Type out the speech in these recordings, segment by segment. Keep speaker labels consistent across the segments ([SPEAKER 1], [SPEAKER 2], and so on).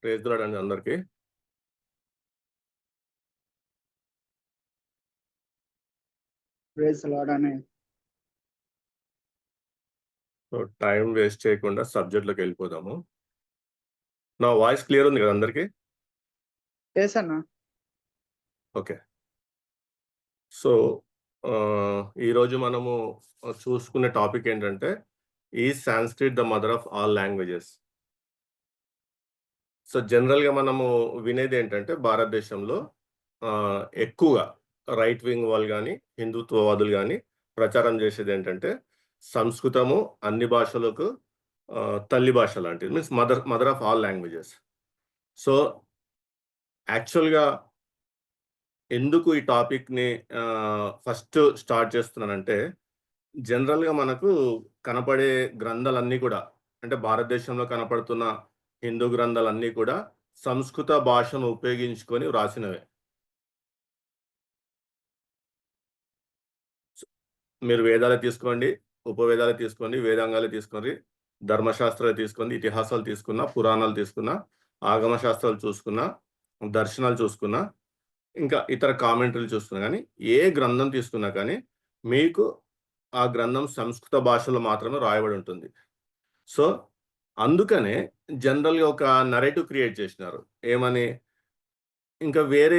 [SPEAKER 1] Praise the lord అండి అందరికి.
[SPEAKER 2] Praise lord అని.
[SPEAKER 1] సో టైం వేస్ట్ చేయకుండా సబ్జెక్ట్లోకి వెళ్ళిపోదాము. నా వాయిస్ క్లియర్ ఉంది కదా అందరికి?
[SPEAKER 2] చేశాను.
[SPEAKER 1] ఓకే. సో ఈరోజు మనము చూసుకునే టాపిక్ ఏంటంటే is Sanskrit the mother of all languages. So జనరల్గా మనము వినేది ఏంటంటే భారతదేశంలో ఎక్కువగా రైట్ వింగ్ వాళ్ళు కానీ హిందుత్వవాదులు కానీ ప్రచారం చేసేది ఏంటంటే సంస్కృతము అన్ని భాషలకు తల్లి భాష లాంటిది, means mother of all languages. So యాక్చువల్గా ఎందుకు ఈ టాపిక్ని ఫస్ట్ స్టార్ట్ చేస్తున్నానంటే జనరల్గా మనకు కనపడే గ్రంథాలన్నీ కూడా, అంటే భారతదేశంలో కనపడుతున్న హిందూ గ్రంథాలన్నీ కూడా సంస్కృత భాషను ఉపయోగించుకొని వ్రాసినవే. మీరు వేదాలు తీసుకోండి, ఉపవేదాలు తీసుకోండి, వేదాంగాలు తీసుకోండి, ధర్మశాస్త్రాలు తీసుకోండి, ఇతిహాసాలు తీసుకున్నా, పురాణాలు తీసుకున్నా, ఆగమ శాస్త్రాలు చూసుకున్నా, దర్శనాలు చూసుకున్నా, ఇంకా ఇతర కామెంటరీలు చూసుకున్నా కానీ ఏ గ్రంథం తీసుకున్నా కానీ మీకు ఆ గ్రంథం సంస్కృత భాషలో మాత్రమే రాయబడి ఉంటుంది. సో అందుకనే జనరల్గా ఒక నరేటివ్ క్రియేట్ చేసినారు. ఏమని? ఇంకా వేరే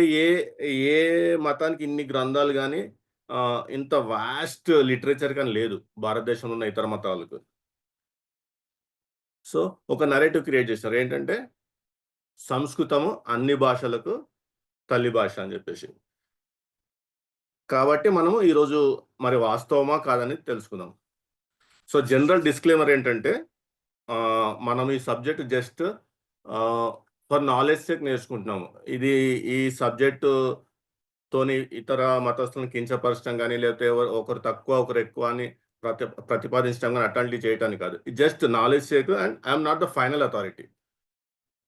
[SPEAKER 1] ఏ మతానికి ఇన్ని గ్రంథాలు కానీ ఇంత వాస్ట్ లిటరేచర్ కానీ లేదు భారతదేశంలో ఉన్న ఇతర మతాలకు. సో ఒక నరేటివ్ క్రియేట్ చేశారు, ఏంటంటే సంస్కృతము అన్ని భాషలకు తల్లి భాష అని చెప్పేసి. కాబట్టి మనము ఈరోజు మరి వాస్తవమా కాదని తెలుసుకుందాం. సో జనరల్ డిస్క్లైమర్ ఏంటంటే మనం ఈ subject just for knowledge sake నేర్చుకుంటున్నాము. ఇది ఈ సబ్జెక్టు తోని ఇతర మతస్థులను కించపరచడం కానీ, లేకపోతే ఒకరు తక్కువ ఒకరు ఎక్కువ అని ప్రతిపాదించడం కానీ అట్లాంటివి చేయడానికి కాదు. Just knowledge sake, and I'm not the final authority.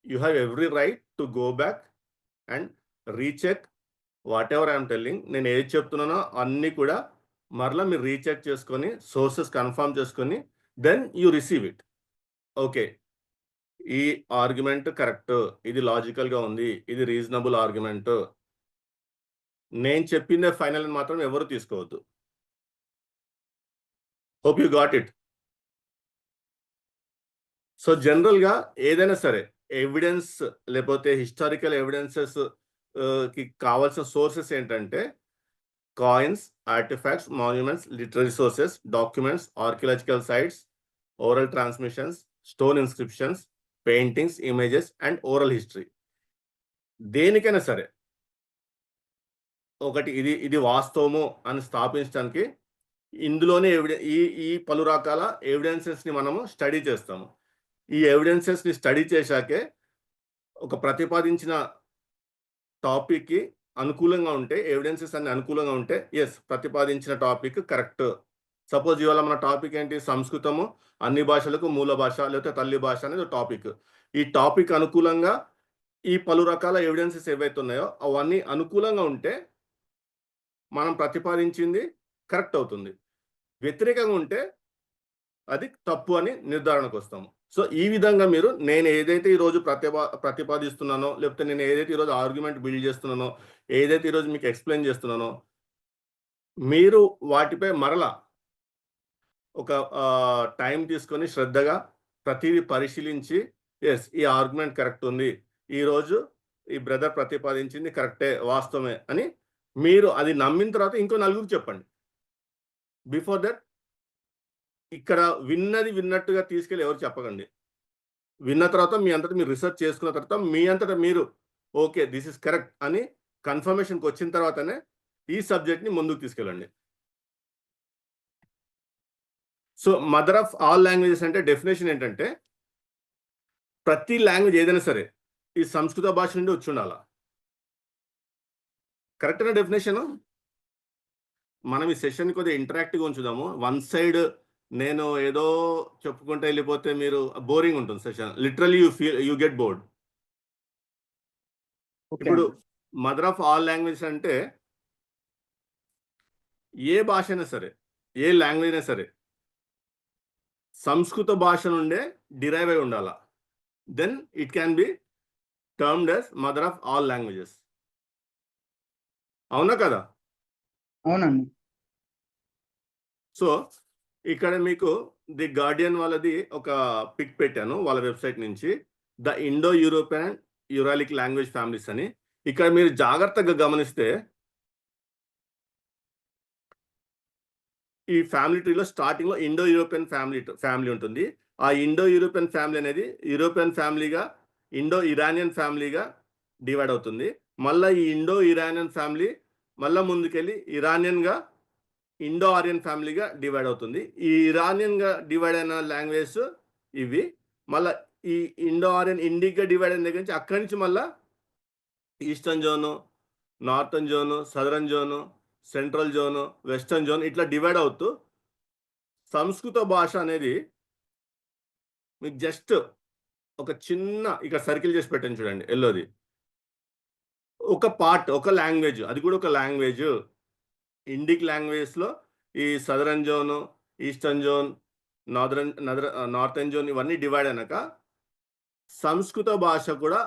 [SPEAKER 1] You have every right to go back and recheck whatever I'm telling. నేను ఏది చెప్తున్నానో అన్నీ కూడా మరలా మీరు రీచెక్ చేసుకొని సోర్సెస్ కన్ఫర్మ్ చేసుకొని then you receive it. Okay, ఈ ఆర్గ్యుమెంట్ కరెక్ట్, ఇది లాజికల్గా ఉంది, ఇది రీజనబుల్ ఆర్గ్యుమెంట్, నేను చెప్పిందే ఫైనల్ అని మాత్రం ఎవరు తీసుకోవద్దు. Hope you got it. So జనరల్గా ఏదైనా సరే ఎవిడెన్స్ లేకపోతే హిస్టారికల్ ఎవిడెన్సెస్ కి కావాల్సిన సోర్సెస్ ఏంటంటే coins, artifacts, monuments, literary sources, documents, archaeological sites, oral transmissions, stone inscriptions, paintings, images and oral history. దేనికైనా సరే ఒకటి ఇది వాస్తవము అని స్థాపించడానికి ఇందులోనే ఈ పలు రకాల ఎవిడెన్సెస్ని మనము స్టడీ చేస్తాము. ఈ ఎవిడెన్సెస్ని స్టడీ చేశాకే ఒక ప్రతిపాదించిన టాపిక్కి అనుకూలంగా ఉంటే, ఎవిడెన్సెస్ అన్ని అనుకూలంగా ఉంటే ఎస్ ప్రతిపాదించిన టాపిక్ కరెక్ట్. సపోజ్ ఇవాళ మన టాపిక్ ఏంటి? సంస్కృతము అన్ని భాషలకు మూల భాష లేకపోతే తల్లి భాష అనేది టాపిక్. ఈ టాపిక్ అనుకూలంగా ఈ పలు రకాల ఎవిడెన్సెస్ ఏవైతే ఉన్నాయో అవన్నీ అనుకూలంగా ఉంటే మనం ప్రతిపాదించింది కరెక్ట్ అవుతుంది. వ్యతిరేకంగా ఉంటే అది తప్పు అని నిర్ధారణకు వస్తాము. సో ఈ విధంగా మీరు నేను ఏదైతే ఈరోజు ప్రతిపాదిస్తున్నానో, లేకపోతే నేను ఏదైతే ఈరోజు ఆర్గ్యుమెంట్ బిల్డ్ చేస్తున్నానో, ఏదైతే ఈరోజు మీకు ఎక్స్ప్లెయిన్ చేస్తున్నానో, మీరు వాటిపై మరలా ఒక టైం తీసుకొని శ్రద్ధగా ప్రతిదీ పరిశీలించి ఎస్ ఈ ఆర్గ్యుమెంట్ కరెక్ట్ ఉంది, ఈరోజు ఈ బ్రదర్ ప్రతిపాదించింది కరెక్టే, వాస్తవమే అని మీరు అది నమ్మిన తర్వాత ఇంకో నలుగురికి చెప్పండి. బిఫోర్ దట్ ఇక్కడ విన్నది విన్నట్టుగా తీసుకెళ్ళి ఎవరు చెప్పకండి. విన్న తర్వాత మీ అంతటా మీరు రీసెర్చ్ చేసుకున్న తర్వాత మీ అంతటా మీరు ఓకే దిస్ ఇస్ కరెక్ట్ అని కన్ఫర్మేషన్కి వచ్చిన తర్వాతనే ఈ సబ్జెక్ట్ని ముందుకు తీసుకెళ్ళండి. So mother of all languages అంటే డెఫినేషన్ ఏంటంటే ప్రతి లాంగ్వేజ్ ఏదైనా సరే ఈ సంస్కృత భాష నుండి వచ్చి ఉండాలా. కరెక్టేనా డెఫినేషన్? మనం ఈ సెషన్ కొద్దిగా ఇంటరాక్టివ్గా ఉంచుదాము. వన్ సైడ్ నేను ఏదో చెప్పుకుంటే వెళ్ళిపోతే మీరు బోరింగ్ ఉంటుంది session. Literally you get bored. ఇప్పుడు మదర్ ఆఫ్ ఆల్ లాంగ్వేజెస్ అంటే ఏ భాష అయినా సరే, ఏ లాంగ్వేజ్ అయినా సరే సంస్కృత భాష నుండే డిరైవ్ అయి ఉండాలా. Then it can be termed as mother of all languages. అవునా కదా?
[SPEAKER 2] అవునండి.
[SPEAKER 1] సో ఇక్కడ మీకు ది గార్డియన్ వాళ్ళది ఒక పిక్ పెట్టాను వాళ్ళ వెబ్సైట్ నుంచి. The Indo European Uralic language families అని. ఇక్కడ మీరు జాగ్రత్తగా గమనిస్తే ఈ ఫ్యామిలీ ట్రీలో స్టార్టింగ్‌లో ఇండో యూరోపియన్ ఫ్యామిలీ ఉంటుంది. ఆ ఇండో యూరోపియన్ ఫ్యామిలీ అనేది యూరోపియన్ ఫ్యామిలీగా, ఇండో ఇరానియన్ ఫ్యామిలీగా డివైడ్ అవుతుంది. మళ్ళా ఈ ఇండో ఇరానియన్ ఫ్యామిలీ మళ్ళా ముందుకెళ్ళి ఇరానియన్‌గా, ఇండో ఆరియన్ ఫ్యామిలీగా డివైడ్ అవుతుంది. ఈ ఇరానియన్‌గా డివైడ్ అయిన లాంగ్వేజెస్ ఇవి. మళ్ళా ఈ ఇండో ఆరియన్ ఇండిక్‌గా డివైడ్ అయిన దగ్గర నుంచి అక్కడి నుంచి మళ్ళా eastern zone, northern zone, southern zone, central zone, western zone ఇట్లా డివైడ్ అవుతూ సంస్కృత భాష అనేది మీకు జస్ట్ ఒక చిన్న ఇక్కడ సర్కిల్ చేసి పెట్టాను చూడండి యెల్లోది. ఒక పార్ట్, ఒక లాంగ్వేజ్, అది కూడా ఒక లాంగ్వేజ్. ఇండిక్ లాంగ్వేజెస్‌లో ఈ southern zone, eastern zone, northern zone ఇవన్నీ డివైడ్ అయినాక సంస్కృత భాష కూడా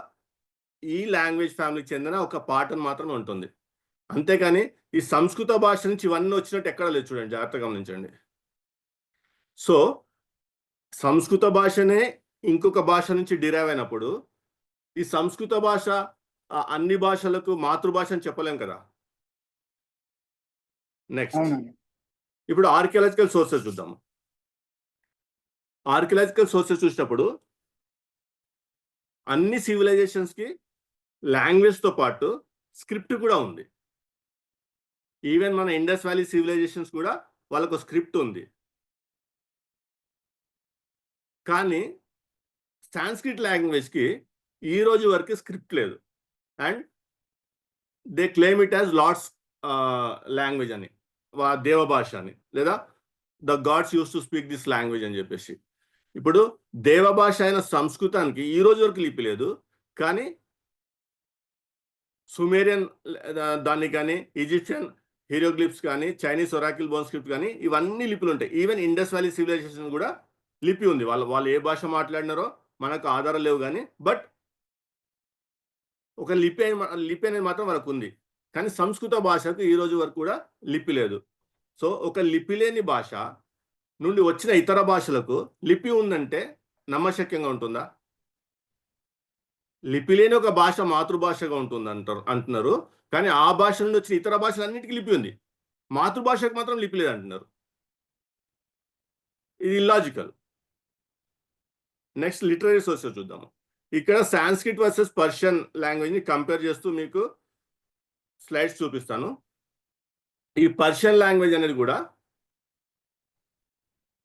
[SPEAKER 1] ఈ లాంగ్వేజ్ ఫ్యామిలీకి చెందిన ఒక పార్ట్ అని మాత్రమే ఉంటుంది. అంతేకాని ఈ సంస్కృత భాష నుంచి ఇవన్నీ వచ్చినట్టు ఎక్కడ లేదు చూడండి. జాగ్రత్తగా గమనించండి. సో సంస్కృత భాషనే ఇంకొక భాష నుంచి డిరైవ్ అయినప్పుడు ఈ సంస్కృత భాష అన్ని భాషలకు మాతృభాష అని చెప్పలేం కదా. నెక్స్ట్
[SPEAKER 2] అవునండి.
[SPEAKER 1] ఇప్పుడు ఆర్కియాలజికల్ సోర్సెస్ చూద్దాము. ఆర్కియాలజికల్ సోర్సెస్ చూసినప్పుడు అన్ని సివిలైజేషన్స్‌కి లాంగ్వేజ్‌తో పాటు స్క్రిప్ట్ కూడా ఉంది. ఈవెన్ మన ఇండస్ వ్యాలీ సివిలైజేషన్స్ కూడా వాళ్ళకు స్క్రిప్ట్ ఉంది. కానీ సాంస్క్రిట్ లాంగ్వేజ్‌కి ఈ రోజు వరకు స్క్రిప్ట్ లేదు. And they claim it as lord's language అని, దేవభాష అని, లేదా the gods use to speak this language అని చెప్పేసి. ఇప్పుడు దేవభాష అయిన సంస్కృతానికి ఈ రోజు వరకు లిపి లేదు. కానీ సుమేరియన్ దాన్ని కానీ, ఈజిప్షియన్ హీరోగ్లిఫ్స్ కానీ, చైనీస్ ఒరాకిల్ బోన్ స్క్రిప్ట్ కానీ ఇవన్నీ లిపులు ఉంటాయి. ఈవెన్ ఇండస్ వ్యాలీ సివిలైజేషన్ కూడా లిపి ఉంది. వాళ్ళు ఏ భాష మాట్లాడినారో మనకు ఆధారాలు లేవు కానీ బట్ ఒక లిపి అనేది మాత్రం మనకు ఉంది. కానీ సంస్కృత భాషకు ఈ రోజు వరకు కూడా లిపి లేదు. సో ఒక లిపి లేని భాష నుండి వచ్చిన ఇతర భాషలకు లిపి ఉందంటే నమ్మశక్యంగా ఉంటుందా? లిపి లేని ఒక భాష మాతృభాషగా ఉంటుంది అంటున్నారు. కానీ ఆ భాష నుండి వచ్చిన ఇతర భాషలన్నిటికీ లిపి ఉంది. మాతృభాషకు మాత్రం లిపి లేదంటున్నారు. ఇది ఇల్లాజికల్. నెక్స్ట్ లిటరరీ సోర్సెస్ చూద్దాము. ఇక్కడ సాంస్క్రిట్ వర్సెస్ పర్షియన్ లాంగ్వేజ్ని కంపేర్ చేస్తూ మీకు స్లైడ్స్ చూపిస్తాను. ఈ పర్షియన్ లాంగ్వేజ్ అనేది కూడా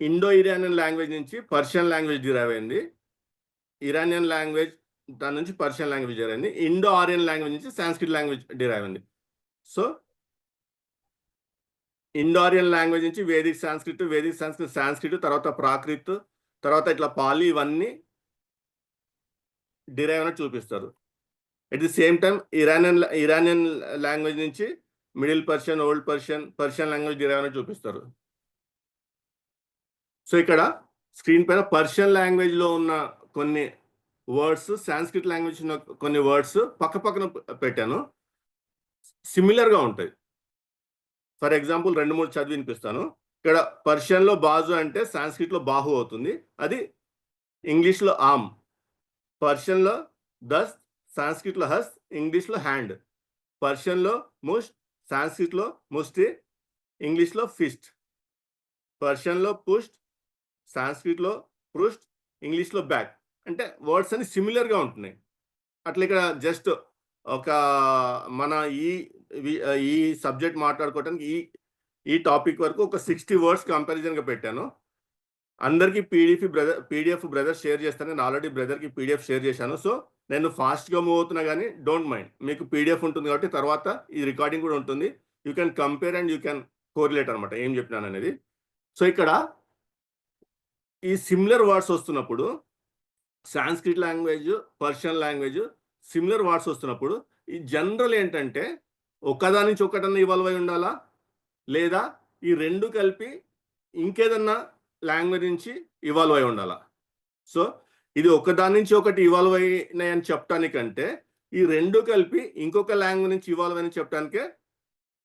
[SPEAKER 1] ఇండో ఇరానియన్ లాంగ్వేజ్ నుంచి పర్షియన్ లాంగ్వేజ్ డిరైవ్ అయింది. ఇరానియన్ లాంగ్వేజ్ దాని నుంచి పర్షియన్ లాంగ్వేజ్ డిరైవ్ అయింది. ఇండో ఆరియన్ లాంగ్వేజ్ నుంచి సాంస్క్రిట్ లాంగ్వేజ్ డిరైవ్ అయింది. సో ఇండో ఆరియన్ లాంగ్వేజ్ నుంచి వేదిక్ సాంస్క్రిట్, సాంస్క్రిట్ తర్వాత ప్రాకృత్, తర్వాత ఇట్లా పాలి ఇవన్నీ డిరైవ్ అని చూపిస్తారు. At the same time Iranian language నుంచి middle Persian, old Persian language derive అని చూపిస్తారు. సో ఇక్కడ స్క్రీన్ పైన పర్షియన్ లాంగ్వేజ్లో ఉన్న కొన్ని వర్డ్స్, సాంస్క్రిట్ లాంగ్వేజ్ ఉన్న కొన్ని వర్డ్స్ పక్కన పెట్టాను. సిమిలర్గా ఉంటాయి. ఫర్ ఎగ్జాంపుల్ 2-3 చదివి వినిపిస్తాను. ఇక్కడ పర్షియన్లో బాజు అంటే సాంస్క్రిట్లో బాహు అవుతుంది. అది ఇంగ్లీష్లో ఆమ్. పర్షియన్లో దస్, సాంస్క్రిట్లో హస్, ఇంగ్లీష్లో హ్యాండ్. పర్షియన్లో ముష్ట్, సాంస్క్రిట్లో ముష్టి, ఇంగ్లీష్లో ఫిస్ట్. పర్షియన్లో పుష్ట్, సాంస్క్రిట్లో పృష్ట్, ఇంగ్లీష్లో బ్యాక్. అంటే వర్డ్స్ అన్ని సిమిలర్గా ఉంటున్నాయి. అట్లా ఇక్కడ జస్ట్ ఒక మన ఈ సబ్జెక్ట్ మాట్లాడుకోవడానికి ఈ టాపిక్ వరకు ఒక 60 వర్డ్స్ కంపారిజన్గా పెట్టాను. అందరికీ పీడిఎఫ్ బ్రదర్ షేర్ చేస్తాను. నేను ఆల్రెడీ బ్రదర్కి పీడిఎఫ్ షేర్ చేశాను. సో నేను ఫాస్ట్గా మూవ్ అవుతున్నా కానీ డోంట్ మైండ్. మీకు పీడిఎఫ్ ఉంటుంది కాబట్టి తర్వాత ఈ రికార్డింగ్ కూడా ఉంటుంది. You can compare and you can correlate అనమాట ఏం చెప్పినాను అనేది. సో ఇక్కడ ఈ సిమిలర్ వర్డ్స్ వస్తున్నప్పుడు Sanskrit language, Persian language similar words వస్తున్నప్పుడు ఈ జనరల్ ఏంటంటే ఒకదాని నుంచి ఒకటన్నా ఇవాల్వ్ అయి ఉండాలా, లేదా ఈ రెండు కలిపి ఇంకేదన్నా లాంగ్వేజ్ నుంచి ఇవాల్వ్ అయి ఉండాలా. సో ఇది ఒకదాని నుంచి ఒకటి ఇవాల్వ్ అయినాయని చెప్పడానికంటే ఈ రెండు కలిపి ఇంకొక లాంగ్వేజ్ నుంచి ఇవాల్వ్ అని చెప్పడానికే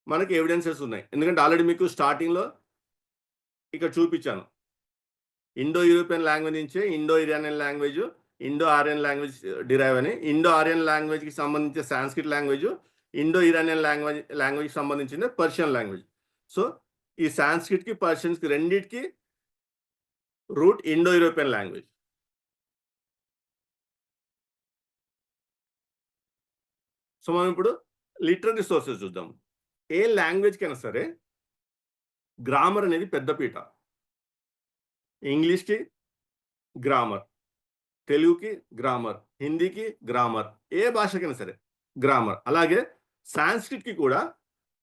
[SPEAKER 1] మనకి ఎవిడెన్సెస్ ఉన్నాయి. ఎందుకంటే ఆల్రెడీ మీకు స్టార్టింగ్లో ఇక్కడ చూపించాను. ఇండో యూరోపియన్ లాంగ్వేజ్ నుంచే Indo Iranian language, Indo Aryan language derive అని. ఇండో ఆర్యన్ లాంగ్వేజ్కి సంబంధించిన సాంస్క్రిట్ లాంగ్వేజ్, ఇండో ఇరానియన్ లాంగ్వేజ్కి సంబంధించిన పర్షియన్ లాంగ్వేజ్. సో ఈ సాంస్క్రిట్కి పర్షియన్స్కి రెండింటికి root Indo European language. So మనం ఇప్పుడు లిటరరీ సోర్సెస్ చూద్దాం. ఏ లాంగ్వేజ్కైనా సరే గ్రామర్ అనేది పెద్దపీట. ఇంగ్లీష్కి గ్రామర్, తెలుగుకి గ్రామర్, హిందీకి గ్రామర్, ఏ భాషకైనా సరే గ్రామర్. అలాగే సాంస్క్రిట్కి కూడా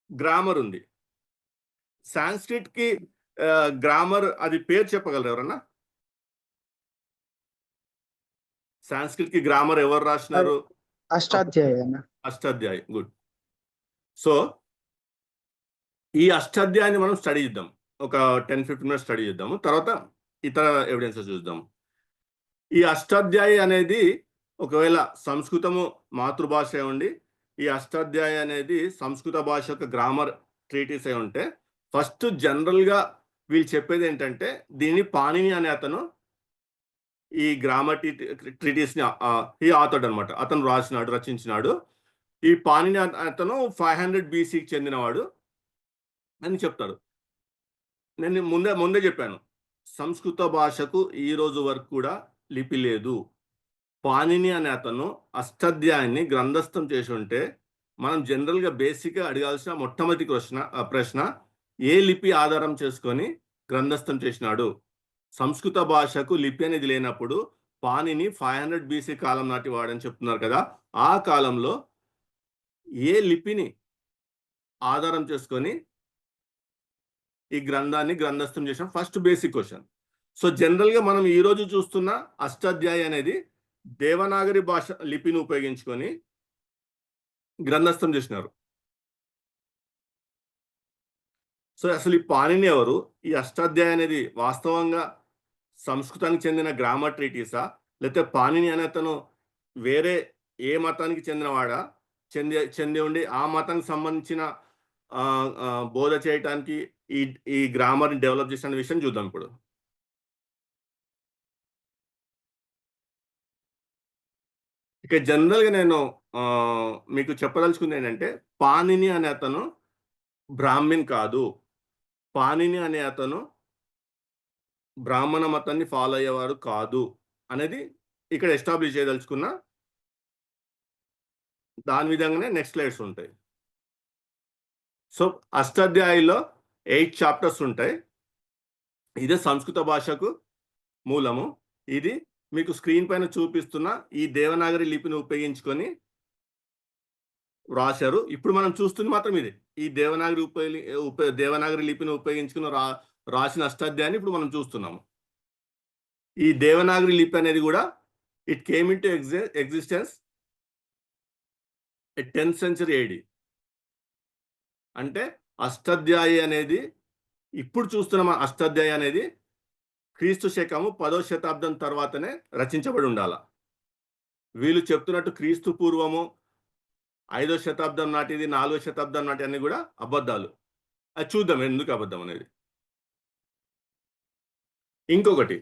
[SPEAKER 1] గ్రామర్ ఉంది. సాంస్క్రిట్కి గ్రామర్ అది పేరు చెప్పగలరు ఎవరన్నా? సాంస్క్రిట్కి గ్రామర్ ఎవరు రాసినారు?
[SPEAKER 2] అష్టాధ్యాయ.
[SPEAKER 1] అష్టాధ్యాయి. గుడ్. సో ఈ అష్టాధ్యాయాన్ని మనం స్టడీ చేద్దాం. ఒక 10-15 మినిట్స్ స్టడీ చేద్దాము. తర్వాత ఇతర ఎవిడెన్సెస్ చూద్దాం. ఈ అష్టాధ్యాయి అనేది ఒకవేళ సంస్కృతము మాతృభాష ఉండి ఈ అష్టాధ్యాయి అనేది సంస్కృత భాష యొక్క గ్రామర్ ట్రీటీస్ అయి ఉంటే ఫస్ట్ జనరల్గా వీళ్ళు చెప్పేది ఏంటంటే దీన్ని పాణిని అనే అతను ఈ గ్రామర్ ట్రీటీస్ని ఈ ఆథర్డ్ అనమాట. అతను రచించినాడు. ఈ పాణిని అతను 500 BCకి చెందినవాడు అని చెప్తాడు. నేను ముందే చెప్పాను, సంస్కృత భాషకు ఈ రోజు వరకు కూడా లిపి లేదు. పాణిని అనే అతను అష్టాధ్యాయాన్ని గ్రంథస్థం చేసి ఉంటే మనం జనరల్గా బేసిక్గా అడగాల్సిన మొట్టమొదటి ప్రశ్న ఏ లిపి ఆధారం చేసుకొని గ్రంథస్థం చేసినాడు? సంస్కృత భాషకు లిపి అనేది లేనప్పుడు పాణిని 500 BC కాలం నాటి వాడని చెప్తున్నారు కదా. ఆ కాలంలో ఏ లిపిని ఆధారం చేసుకొని ఈ గ్రంథాన్ని గ్రంథస్థం చేసిన ఫస్ట్ బేసిక్ క్వశ్చన్. సో జనరల్గా మనం ఈరోజు చూస్తున్న అష్టాధ్యాయి అనేది దేవనాగరి భాష లిపిని ఉపయోగించుకొని గ్రంథస్థం చేసినారు. సో అసలు ఈ పాణిని ఎవరు? ఈ అష్టాధ్యాయి అనేది వాస్తవంగా సంస్కృతానికి చెందిన గ్రామర్ ట్రీటీసా, లేకపోతే పాణిని అనే అతను వేరే ఏ మతానికి చెందినవాడా, చెంది ఉండి ఆ మతానికి సంబంధించిన బోధ చేయటానికి ఈ గ్రామర్ని డెవలప్ చేసిన విషయం చూద్దాం ఇప్పుడు. ఇక జనరల్గా నేను మీకు చెప్పదలుచుకుంది ఏంటంటే పాణిని అనే అతను బ్రాహ్మిన్ కాదు. పాణిని అనే అతను బ్రాహ్మణ మతాన్ని ఫాలో అయ్యేవాడు కాదు అనేది ఇక్కడ ఎస్టాబ్లిష్ చేయదలుచుకున్న. దాని విధంగానే నెక్స్ట్ స్లైడ్స్ ఉంటాయి. సో అష్టాధ్యాయిలో 8 చాప్టర్స్ ఉంటాయి. ఇదే సంస్కృత భాషకు మూలము. ఇది మీకు స్క్రీన్ పైన చూపిస్తున్న ఈ దేవనాగరి లిపిని ఉపయోగించుకొని రాశారు. ఇప్పుడు మనం చూస్తుంది మాత్రం ఇది. ఈ దేవనాగరి లిపిని ఉపయోగించుకుని రాసిన అష్టాధ్యాయాన్ని ఇప్పుడు మనం చూస్తున్నాము. ఈ దేవనాగరి లిపి అనేది కూడా it came in to existence 10th century AD. అంటే అష్టాధ్యాయి అనేది ఇప్పుడు చూస్తున్న అష్టాధ్యాయి అనేది క్రీస్తు శకము 10వ శతాబ్దం తర్వాతనే రచించబడి ఉండాల. వీళ్ళు చెప్తున్నట్టు క్రీస్తు పూర్వము 5వ శతాబ్దం నాటిది, 4వ శతాబ్దం నాటి అన్ని కూడా అబద్ధాలు. అది చూద్దాం ఎందుకు అబద్ధం అనేది. ఇంకొకటి,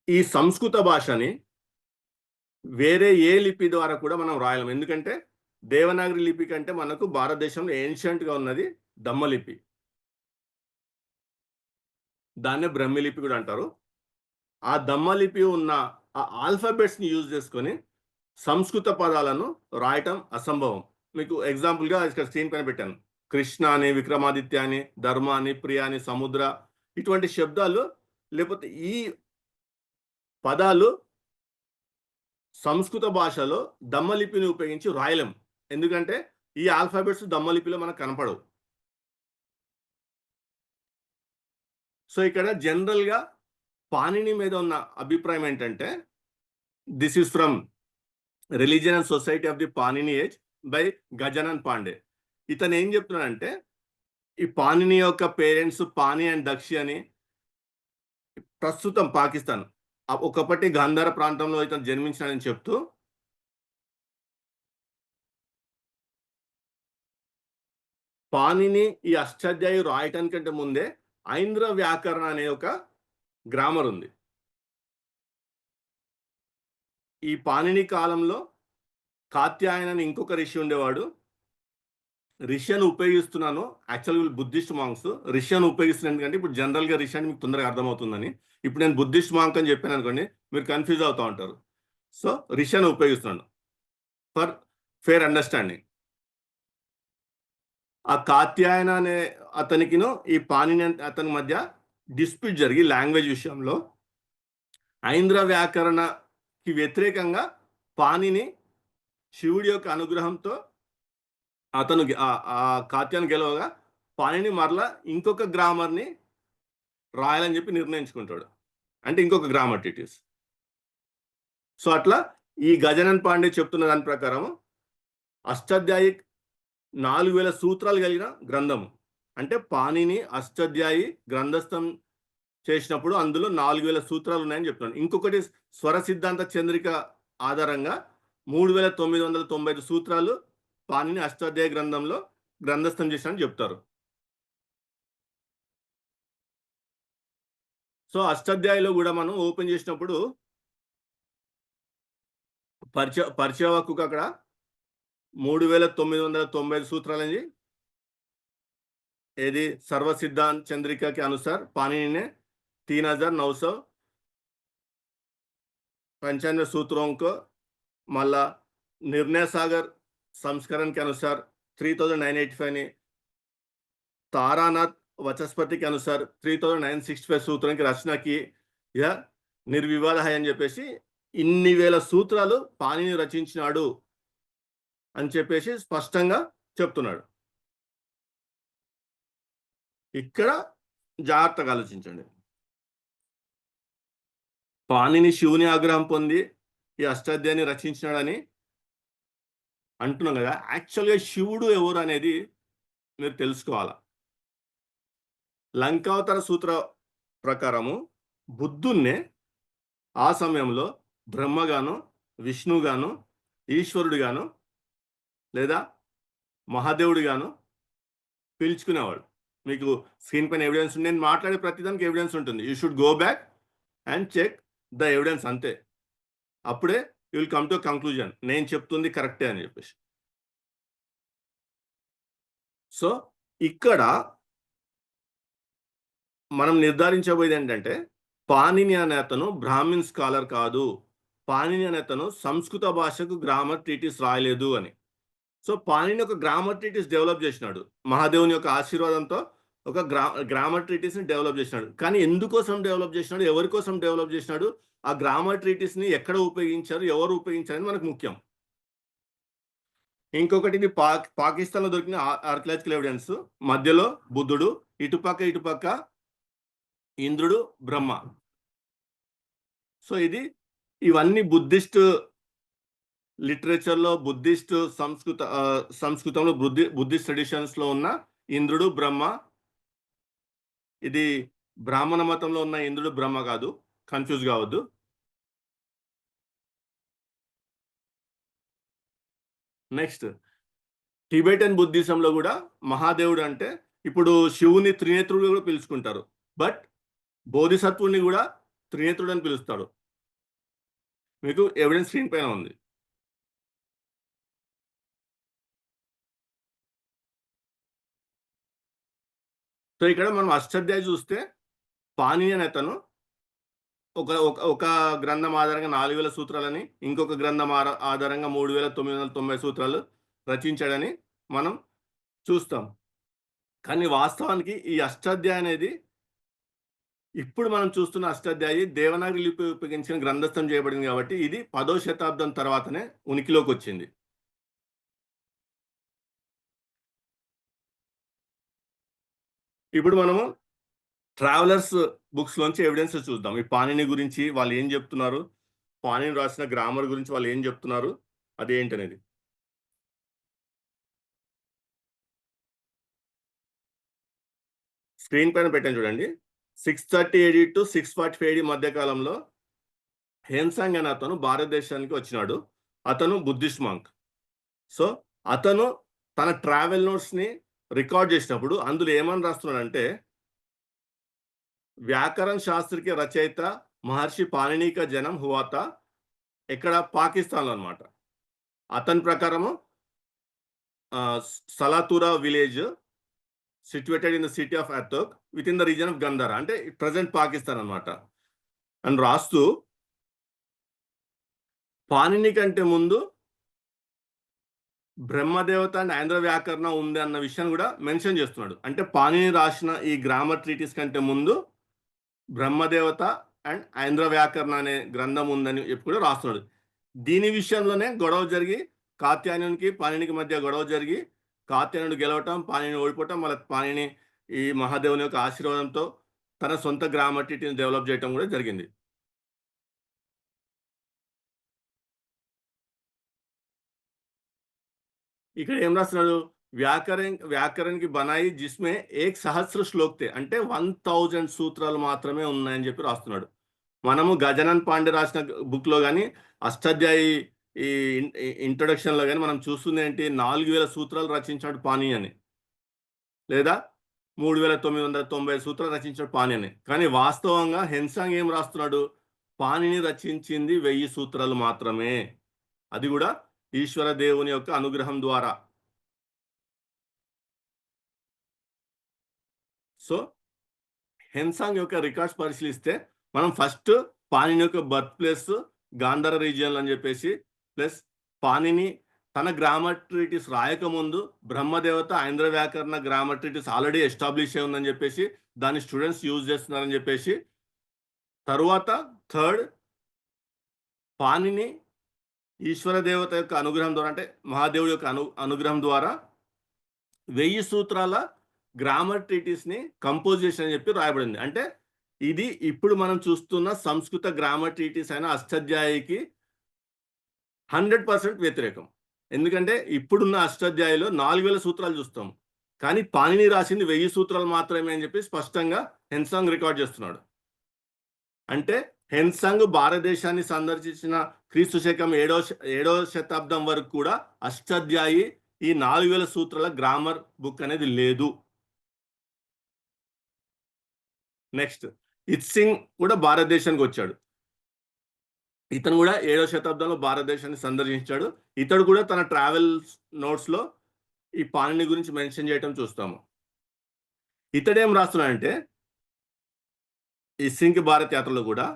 [SPEAKER 1] ఈ సంస్కృత భాషని వేరే ఏ లిపి ద్వారా కూడా మనం రాయలేం. ఎందుకంటే దేవనాగరి లిపి కంటే మనకు భారతదేశంలో ఏన్షియంట్గా ఉన్నది దమ్మలిపి. దాన్నే బ్రహ్మలిపి కూడా అంటారు. ఆ దమ్మలిపి ఉన్న ఆ ఆల్ఫాబెట్స్ని యూజ్ చేసుకొని సంస్కృత పదాలను రాయటం అసంభవం. మీకు ఎగ్జాంపుల్గా ఇక్కడ స్క్రీన్ పైన పెట్టాను. కృష్ణ అని, విక్రమాదిత్య అని, ధర్మ అని, ప్రియ అని, సముద్ర, ఇటువంటి శబ్దాలు లేకపోతే ఈ పదాలు సంస్కృత భాషలో దమ్మలిపిని ఉపయోగించి రాయలేం. ఎందుకంటే ఈ ఆల్ఫాబెట్స్ దమ్మలిపిలో మనకు కనపడవు. సో ఇక్కడ జనరల్గా పాణిని మీద ఉన్న అభిప్రాయం ఏంటంటే this is from religion and society of the Panini age by Gajanan Pandey. ఇతను ఏం చెప్తున్నాడంటే ఈ పాణిని యొక్క పేరెంట్స్ పాణి అండ్ దక్షి అని ప్రస్తుతం పాకిస్తాన్ ఒకప్పటి గాంధార ప్రాంతంలో ఇతను జన్మించాడని చెప్తూ పాణిని ఈ అష్టాధ్యాయి రాయటానికంటే ముందే ఐంద్ర వ్యాకరణ అనే ఒక గ్రామర్ ఉంది. ఈ పాణిని కాలంలో కాత్యాయన అని ఇంకొక ఋషి ఉండేవాడు. ఋషి అని ఉపయోగిస్తున్నాను. యాక్చువల్‌గా వీళ్ళు బుద్ధిస్ట్ మాంక్స్. ఋషి అని ఉపయోగిస్తున్నాను ఎందుకంటే ఇప్పుడు జనరల్‌గా ఋషి అంటే మీకు తొందరగా అర్థమవుతుందని. ఇప్పుడు నేను బుద్ధిస్ట్ మాంక్ అని చెప్పాననుకోండి మీరు కన్‌ఫ్యూజ్ అవుతా ఉంటారు. సో, ఋషి అని ఉపయోగిస్తున్నాను. For fair understanding. ఆ కాత్యాయన అనే అతనికిను ఈ పాణిని అతని మధ్య డిస్ప్యూట్ జరిగి లాంగ్వేజ్ విషయంలో ఐంద్ర వ్యాకరణకి వ్యతిరేకంగా పాణిని శివుడి యొక్క అనుగ్రహంతో అతను కాత్యాయన గెలవగా పాణిని మరలా ఇంకొక గ్రామర్‌ని రాయాలని చెప్పి నిర్ణయించుకుంటాడు. అంటే ఇంకొక గ్రామర్ ట్రీటిస్. సో, అట్లా ఈ గజానన్ పాండే చెప్తున్న దాని ప్రకారం అష్టాధ్యాయి 4000 సూత్రాలు కలిగిన గ్రంథము. అంటే పాణిని అష్టాధ్యాయి గ్రంథస్థం చేసినప్పుడు అందులో 4000 సూత్రాలు ఉన్నాయని చెప్తున్నాడు. ఇంకొకటి స్వర సిద్ధాంత చంద్రిక ఆధారంగా 3995 సూత్రాలు పాణిని అష్టాధ్యాయ గ్రంథంలో గ్రంథస్థం చేశాడని చెప్తారు. సో, అష్టాధ్యాయిలో కూడా మనం ఓపెన్ చేసినప్పుడు పరిచయ హక్కుకు అక్కడ 3995 సూత్రాలని ఏది सर्व सिद्धांत चंद्रिका के अनुसार पाणिनि ने 3995 सूत्रों को मल्ला निर्णय सागर संस्करण के अनुसार 3985 ने तारानाथ वचस्पति के अनुसार 3965 सूत्रों की रचना की यह निर्विवाद है అని చెప్పేసి ఇన్ని వేల సూత్రాలు పాణిని రచించినాడు అని చెప్పేసి స్పష్టంగా చెప్తున్నాడు. ఇక్కడ జాగ్రత్తగా ఆలోచించండి. పాణిని శివుని ఆగ్రహం పొంది ఈ అష్టాధ్యాయాన్ని రచించినాడని అంటున్నాం కదా. యాక్చువల్‌గా శివుడు ఎవరు అనేది మీరు తెలుసుకోవాలా. లంకావతార సూత్ర ప్రకారము బుద్ధున్నే ఆ సమయంలో బ్రహ్మగాను, విష్ణుగాను, ఈశ్వరుడుగాను లేదా మహాదేవుడిగాను పిలుచుకునేవాడు. మీకు స్క్రీన్ పైన ఎవిడెన్స్ ఉంది. నేను మాట్లాడే ప్రతిదానికి ఎవిడెన్స్ ఉంటుంది. You should go back and check the evidence అంతే. అప్పుడే you will come to conclusion నేను చెప్తుంది కరెక్టే అని చెప్పేసి. సో, ఇక్కడ మనం నిర్ధారించబోయేది ఏంటంటే పాణిని అనే అతను బ్రాహ్మిన్ స్కాలర్ కాదు. పాణిని అనే అతను సంస్కృత భాషకు గ్రామర్ ట్రీటిస్ రాయలేదు అని. సో, పాణిని ఒక గ్రామర్ ట్రీటిస్ డెవలప్ చేసినాడు. మహాదేవుని యొక్క ఆశీర్వాదంతో ఒక గ్రామర్ ట్రీటిస్‌ని డెవలప్ చేసినాడు. కానీ ఎందుకోసం డెవలప్ చేసినాడు? ఎవరి కోసం డెవలప్ చేసినాడు? ఆ గ్రామర్ ట్రీటిస్‌ని ఎక్కడ ఉపయోగించారు? ఎవరు ఉపయోగించారని మనకు ముఖ్యం. ఇంకొకటి ఇది పాకిస్తాన్‌లో దొరికిన ఆర్కియలాజికల్ ఎవిడెన్స్. మధ్యలో బుద్ధుడు, ఇటుపక్క ఇంద్రుడు, బ్రహ్మ. సో, ఇవన్నీ బుద్ధిస్ట్ లిటరేచర్‌లో సంస్కృతంలో బుద్ధిస్ట్ ట్రెడిషన్స్‌లో ఉన్న ఇంద్రుడు, బ్రహ్మ. ఇది బ్రాహ్మణ మతంలో ఉన్న ఇంద్రుడు, బ్రహ్మ కాదు. కన్‌ఫ్యూజ్ కావద్దు. నెక్స్ట్ టిబెటన్ బుద్ధిజంలో కూడా మహాదేవుడు అంటే ఇప్పుడు శివుని త్రినేత్రుడు కూడా పిలుచుకుంటారు. బట్ బోధిసత్వుడిని కూడా త్రినేత్రుడు అని పిలుస్తాడు. మీకు ఎవిడెన్స్ స్క్రీన్ పైన ఉంది. సో, ఇక్కడ మనం అష్టాధ్యాయి చూస్తే పాణిని అనే అతను ఒక గ్రంథం ఆధారంగా 4000 సూత్రాలని, ఇంకొక గ్రంథం ఆధారంగా 3990 సూత్రాలు రచించాడని మనం చూస్తాం. కానీ వాస్తవానికి ఈ అష్టాధ్యాయి అనేది ఇప్పుడు మనం చూస్తున్న అష్టాధ్యాయి దేవనాగరి లిపి ఉపయోగించిన గ్రంథస్థం చేయబడింది కాబట్టి ఇది 10వ శతాబ్దం తర్వాతనే ఉనికిలోకి వచ్చింది. ఇప్పుడు మనము ట్రావెలర్స్ బుక్స్ లోంచి ఎవిడెన్స్ చూద్దాం. ఈ పాణిని గురించి వాళ్ళు ఏం చెప్తున్నారు? పాణిని రాసిన గ్రామర్ గురించి వాళ్ళు ఏం చెప్తున్నారు? అదేంటనేది. స్క్రీన్ పైన పెట్టాను చూడండి. 630 AD టు 645 AD మధ్య కాలంలో హేన్సాంగ్ అనే అతను భారతదేశానికి వచ్చినాడు. అతను బుద్ధిస్ట్ మాంక్. సో అతను తన ట్రావెల్ నోట్స్ని రికార్డ్ చేసినప్పుడు అందులో ఏమని రాస్తున్నాడంటే, వ్యాకరణ శాస్త్రకి రచయిత మహర్షి పాణిని కా జనం హువా థా. ఎక్కడ? పాకిస్తాన్‌లో అన్నమాట. అతని ప్రకారము Salatura village situated in the city of Attock within the region of Gandhara, అంటే ప్రెజెంట్ పాకిస్తాన్ అన్నమాట. అని రాస్తూ పాణిని కంటే ముందు బ్రహ్మదేవత అండ్ ఆంధ్ర వ్యాకరణ ఉంది అన్న విషయాన్ని కూడా మెన్షన్ చేస్తున్నాడు. అంటే పాణిని రాసిన ఈ గ్రామర్ ట్రీటీస్ కంటే ముందు బ్రహ్మదేవత అండ్ ఆంధ్ర వ్యాకరణ అనే గ్రంథం ఉందని కూడా రాస్తున్నాడు. దీని విషయంలోనే గొడవ జరిగి కాత్యాయనునికి పాణినికి మధ్య గొడవ జరిగి కాత్యాయనుడు గెలవటం, పాణిని ఓడిపోవటం, మళ్ళీ పాణిని ఈ మహాదేవుని యొక్క ఆశీర్వాదంతో తన సొంత గ్రామర్ ట్రీటీని డెవలప్ చేయటం కూడా జరిగింది. ఇక్కడ ఏం రాస్తున్నాడు? వ్యాకరణ కి బనాయి జిస్మే ఏక్ సహస్ర శ్లోక్ తే, అంటే 1000 సూత్రాలు మాత్రమే ఉన్నాయని చెప్పి రాస్తున్నాడు. మనము గజానన్ పాండే రాసిన బుక్ లో కానీ అష్టాధ్యాయి ఈ ఇంట్రొడక్షన్ లో కానీ మనం చూస్తుంది ఏంటి? 4000 సూత్రాలు రచించాడు పాణి అని, లేదా 3990 సూత్రాలు రచించాడు పాణి అని. కానీ వాస్తవంగా హెన్సాంగ్ ఏం రాస్తున్నాడు? పాణిని రచించింది 1000 సూత్రాలు మాత్రమే, అది కూడా ఈశ్వర దేవుని యొక్క అనుగ్రహం ద్వారా. సో హెన్సాంగ్ యొక్క రికార్డ్స్ పరిశీలిస్తే మనం ఫస్ట్ పాణిని యొక్క బర్త్ ప్లేస్ గాంధార రీజియన్ అని చెప్పేసి, ప్లస్ పాణిని తన గ్రామర్ ట్రీటీస్ రాయకముందు బ్రహ్మదేవత ఆంధ్ర వ్యాకరణ గ్రామర్ ట్రీటీస్ ఆల్రెడీ ఎస్టాబ్లిష్ అయి ఉందని చెప్పేసి దాన్ని స్టూడెంట్స్ యూజ్ చేస్తున్నారని చెప్పేసి, తరువాత థర్డ్ పాణిని ఈశ్వర దేవత యొక్క అనుగ్రహం ద్వారా, అంటే మహాదేవుడి యొక్క అనుగ్రహం ద్వారా 1000 సూత్రాల గ్రామర్ ట్రీటీస్ని కంపోజ్ చేసిన చెప్పి రాయబడింది. అంటే ఇది ఇప్పుడు మనం చూస్తున్న సంస్కృత గ్రామర్ ట్రీటీస్ అయిన అష్టాధ్యాయికి 100% వ్యతిరేకం. ఎందుకంటే ఇప్పుడున్న అష్టాధ్యాయిలో 4000 సూత్రాలు చూస్తాం, కానీ పాణిని రాసింది 1000 సూత్రాలు మాత్రమే అని చెప్పి స్పష్టంగా హెన్సాంగ్ రికార్డ్ చేస్తున్నాడు. అంటే హెన్సాంగ్ భారతదేశాన్ని సందర్శించిన క్రీస్తు శకం 7వ శతాబ్దం వరకు కూడా అష్టాధ్యాయి ఈ 4000 సూత్రాల గ్రామర్ బుక్ అనేది లేదు. నెక్స్ట్ ఇత్సింగ్ కూడా భారతదేశానికి వచ్చాడు. ఇతను కూడా 7వ శతాబ్దంలో భారతదేశాన్ని సందర్శించాడు. ఇతడు కూడా తన ట్రావెల్ నోట్స్ లో ఈ పాణిని గురించి మెన్షన్ చేయటం చూస్తాము. ఇతడేం రాస్తున్నాడంటే ఇత్సింగ్ భారత్ యాత్రలో కూడా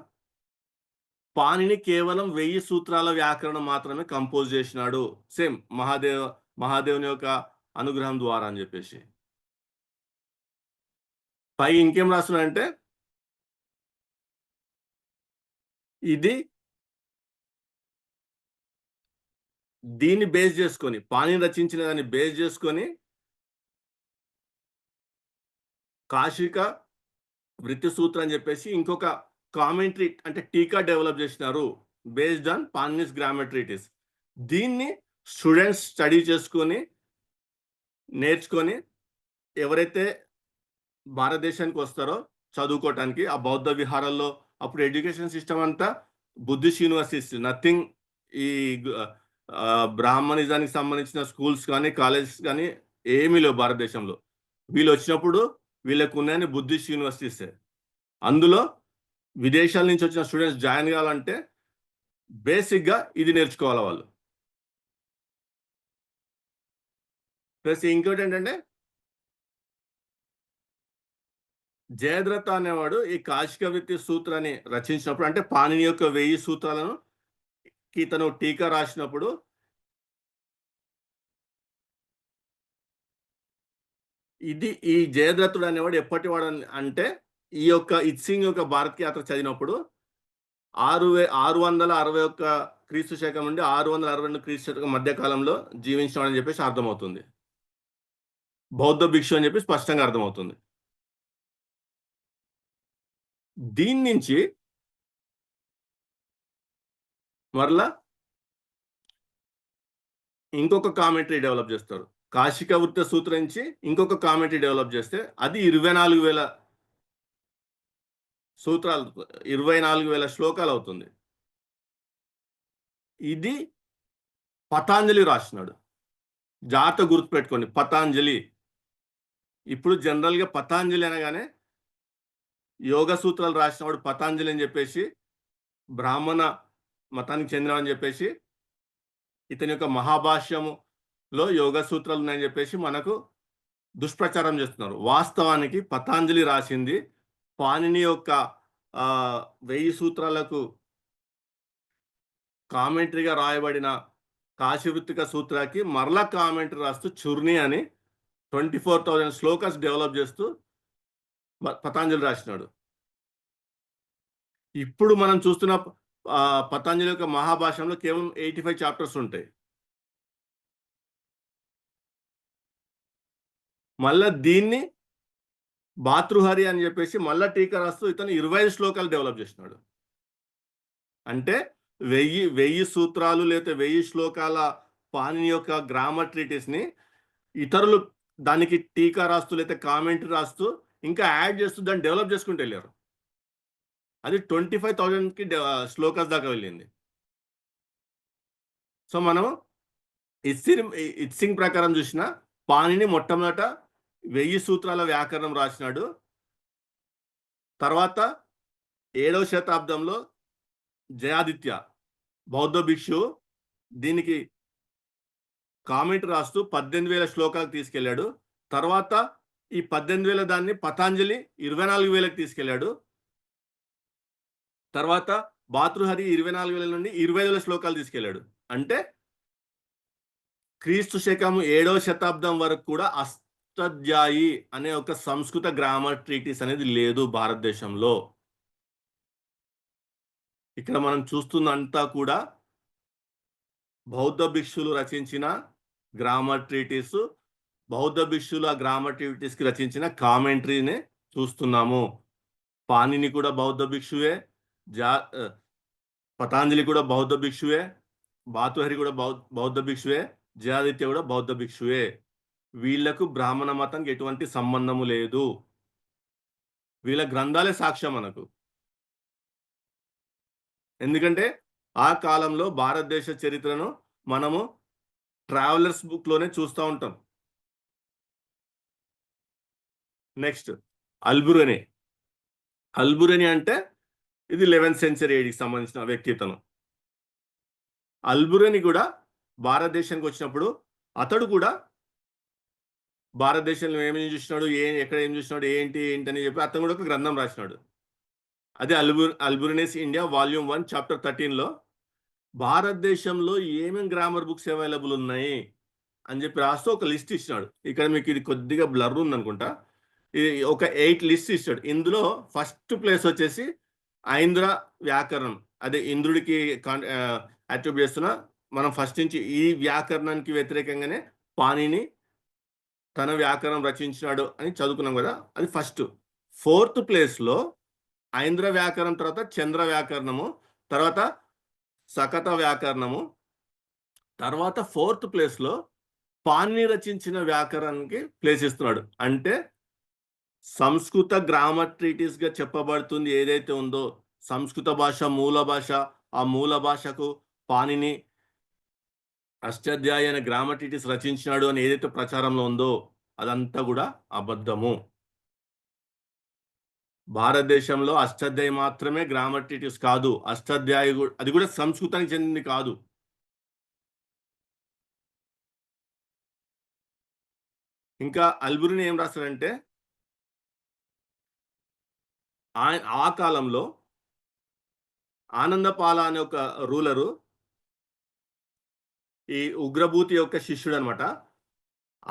[SPEAKER 1] పాణిని కేవలం 1000 సూత్రాల వ్యాకరణం మాత్రమే కంపోజ్ చేసినాడు, సేమ్ మహాదేవుని యొక్క అనుగ్రహం ద్వారా అని చెప్పేసి. పై ఇంకేం రాస్తున్నాడంటే ఇది దీన్ని బేస్ చేసుకొని, పాణిని రచించిన దాన్ని బేస్ చేసుకొని కాశిక వృత్తి సూత్రం అని చెప్పేసి ఇంకొక కామెంటరీ అంటే టీకా డెవలప్ చేసినారు బేస్డ్ ఆన్ పాణినిస్ గ్రామర్ ట్రీటీస్. దీన్ని స్టూడెంట్స్ స్టడీ చేసుకొని నేర్చుకొని ఎవరైతే భారతదేశానికి వస్తారో చదువుకోవటానికి, ఆ బౌద్ధ విహారాల్లో అప్పుడు ఎడ్యుకేషన్ సిస్టమ్ అంతా బుద్ధిస్ట్ యూనివర్సిటీస్, నథింగ్ ఈ బ్రాహ్మణిజానికి సంబంధించిన స్కూల్స్ కానీ కాలేజెస్ కానీ ఏమీ లేవు భారతదేశంలో. వీళ్ళు వచ్చినప్పుడు వీళ్ళకు ఉన్నాయని బుద్ధిస్ట్ యూనివర్సిటీసే. అందులో విదేశాల నుంచి వచ్చిన స్టూడెంట్స్ జాయిన్ కావాలంటే బేసిక్గా ఇది నేర్చుకోవాలి వాళ్ళు. ప్లస్ ఇంకోటి ఏంటంటే జయద్రథ అనేవాడు ఈ కాశిక వృత్తి సూత్రాన్ని రచించినప్పుడు, అంటే పాణిని యొక్క 1000 సూత్రాలను ఇతను టీకా రాసినప్పుడు ఈ జయద్రథుడు అనేవాడు ఎప్పటివాడు అంటే ఈ యొక్క ఇత్సింగ్ యొక్క భారత్ యాత్ర చదివినప్పుడు 661 క్రీస్తు శకం నుండి 662 క్రీస్తు శకం మధ్య కాలంలో జీవించినాడని చెప్పేసి అర్థమవుతుంది. బౌద్ధ భిక్షు అని చెప్పి స్పష్టంగా అర్థమవుతుంది. దీని నుంచి మరలా ఇంకొక కామెంటరీ డెవలప్ చేస్తారు. కాశిక వృత్త సూత్రం నుంచి ఇంకొక కామెంటరీ డెవలప్ చేస్తే అది 24,000 సూత్రాలు, 24,000 శ్లోకాలు అవుతుంది. ఇది పతాంజలి రాసినాడు. జాగ్రత్త గుర్తుపెట్టుకోండి, పతాంజలి. ఇప్పుడు జనరల్గా పతాంజలి అనగానే యోగ సూత్రాలు రాసినవాడు పతాంజలి అని చెప్పేసి, బ్రాహ్మణ మతానికి చెందినవని చెప్పేసి, ఇతని యొక్క మహాభాష్యములో యోగ సూత్రాలు ఉన్నాయని చెప్పేసి మనకు దుష్ప్రచారం చేస్తున్నారు. వాస్తవానికి పతాంజలి రాసింది పాణిని యొక్క 1000 సూత్రాలకు కామెంటరీగా రాయబడిన కాశీవృత్తిక సూత్రాకి మరలా కామెంటరీ రాస్తూ చుర్ని అని 24,000 శ్లోకాస్ డెవలప్ చేస్తూ పతాంజలి రాసినాడు. ఇప్పుడు మనం చూస్తున్న పతాంజలి యొక్క మహాభాష్యంలో కేవలం 85 చాప్టర్స్ ఉంటాయి. మళ్ళా దీన్ని భాతృహరి అని చెప్పేసి మళ్ళా టీకా రాస్తూ ఇతను 25 శ్లోకాలు డెవలప్ చేసినాడు. అంటే 1000 సూత్రాలు లేదా 1000 శ్లోకాల పాణిని యొక్క గ్రామర్ ట్రీటీస్ని ఇతరులు దానికి టీకా రాస్తూ లేదా కామెంటరీ రాస్తూ ఇంకా యాడ్ చేస్తూ దాన్ని డెవలప్ చేసుకుంటూ వెళ్ళారు. అది 25,000కి శ్లోకాస్ దాకా వెళ్ళింది. సో మనం ఇత్సింగ్ ప్రకారం చూసిన పాణిని మొట్టమొదట 1000 సూత్రాల వ్యాకరణం రాసినాడు. తర్వాత 7వ శతాబ్దంలో జయాదిత్య బౌద్ధ భిక్షు దీనికి కామెంటరీ రాస్తూ 18,000 శ్లోకాలకు తీసుకెళ్లాడు. తర్వాత ఈ 18,000 దాన్ని పతాంజలి 24,000కి తీసుకెళ్లాడు. తర్వాత భాతృహరి 24,000 నుండి 20,000 శ్లోకాలు తీసుకెళ్లాడు. అంటే క్రీస్తు శకం 7వ శతాబ్దం వరకు కూడా అష్టాధ్యాయి అనే ఒక సంస్కృత గ్రామర్ ట్రీటీస్ అనేది లేదు భారతదేశంలో. ఇక్కడ మనం చూస్తున్నంతా కూడా బౌద్ధ భిక్షులు రచించిన గ్రామర్ ట్రీటీస్, బౌద్ధ భిక్షులు ఆ గ్రామర్ ట్రీటీస్కి రచించిన కామెంటరీనే చూస్తున్నాము. పాణిని కూడా బౌద్ధ భిక్షువే, పతాంజలి కూడా బౌద్ధ భిక్షువే, భాతృహరి కూడా బౌద్ధ భిక్షువే, జయాదిత్య కూడా బౌద్ధ భిక్షువే. వీళ్లకు బ్రాహ్మణ మతానికి ఎటువంటి సంబంధము లేదు. వీళ్ళ గ్రంథాలే సాక్ష్యం మనకు. ఎందుకంటే ఆ కాలంలో భారతదేశ చరిత్రను మనము ట్రావెలర్స్ బుక్లోనే చూస్తూ ఉంటాం. నెక్స్ట్ అల్బురని. అల్బురని అంటే ఇది 11th సెంచరీ ఏడికి సంబంధించిన వ్యక్తిత్వం. అల్బురని కూడా భారతదేశానికి వచ్చినప్పుడు అతడు కూడా భారతదేశంలో ఏమేమి చూసినాడు, ఎక్కడ ఏం చూసినాడు, ఏంటి అని చెప్పి అతను కూడా ఒక గ్రంథం రాసినాడు. అదే అల్బురనీస్ ఇండియా వాల్యూమ్ 1 చాప్టర్ 13లో భారతదేశంలో ఏమేమి గ్రామర్ బుక్స్ అవైలబుల్ ఉన్నాయి అని చెప్పి రాస్తూ ఒక లిస్ట్ ఇచ్చినాడు. ఇక్కడ మీకు ఇది కొద్దిగా బ్లర్ ఉంది అనుకుంటా. ఇది ఒక 8 లిస్ట్ ఇచ్చాడు. ఇందులో ఫస్ట్ ప్లేస్ వచ్చేసి ఐంద్ర వ్యాకరణం. అదే ఇంద్రుడికి అట్రిబ్యూట్ చేస్తున్న మనం ఫస్ట్ నుంచి ఈ వ్యాకరణానికి వ్యతిరేకంగానే పాణిని తన వ్యాకరణం రచించినాడు అని చదువుకున్నాం కదా, అది ఫస్ట్. 4th ప్లేస్లో ఐంద్ర వ్యాకరణం, తర్వాత చంద్ర వ్యాకరణము, తర్వాత సకత వ్యాకరణము, తర్వాత 4th ప్లేస్లో పాణిని రచించిన వ్యాకరణానికి ప్లేస్ ఇస్తున్నాడు. అంటే సంస్కృత గ్రామర్ ట్రీటీస్గా చెప్పబడుతుంది ఏదైతే ఉందో, సంస్కృత భాష మూల భాష, ఆ మూల భాషకు పాణిని అష్టాధ్యాయి అనే గ్రామర్ ట్రీటీస్ రచించినాడు అని ఏదైతే ప్రచారంలో ఉందో అదంతా కూడా అబద్ధము. భారతదేశంలో అష్టాధ్యాయి మాత్రమే గ్రామర్ ట్రీటీస్ కాదు. అష్టాధ్యాయి అది కూడా సంస్కృతానికి చెందింది కాదు. ఇంకా అల్బురిని ఏం రాస్తాడంటే, ఆ కాలంలో ఆనందపాల అనే ఒక రూలరు ఈ ఉగ్రభూతి యొక్క శిష్యుడు అనమాట.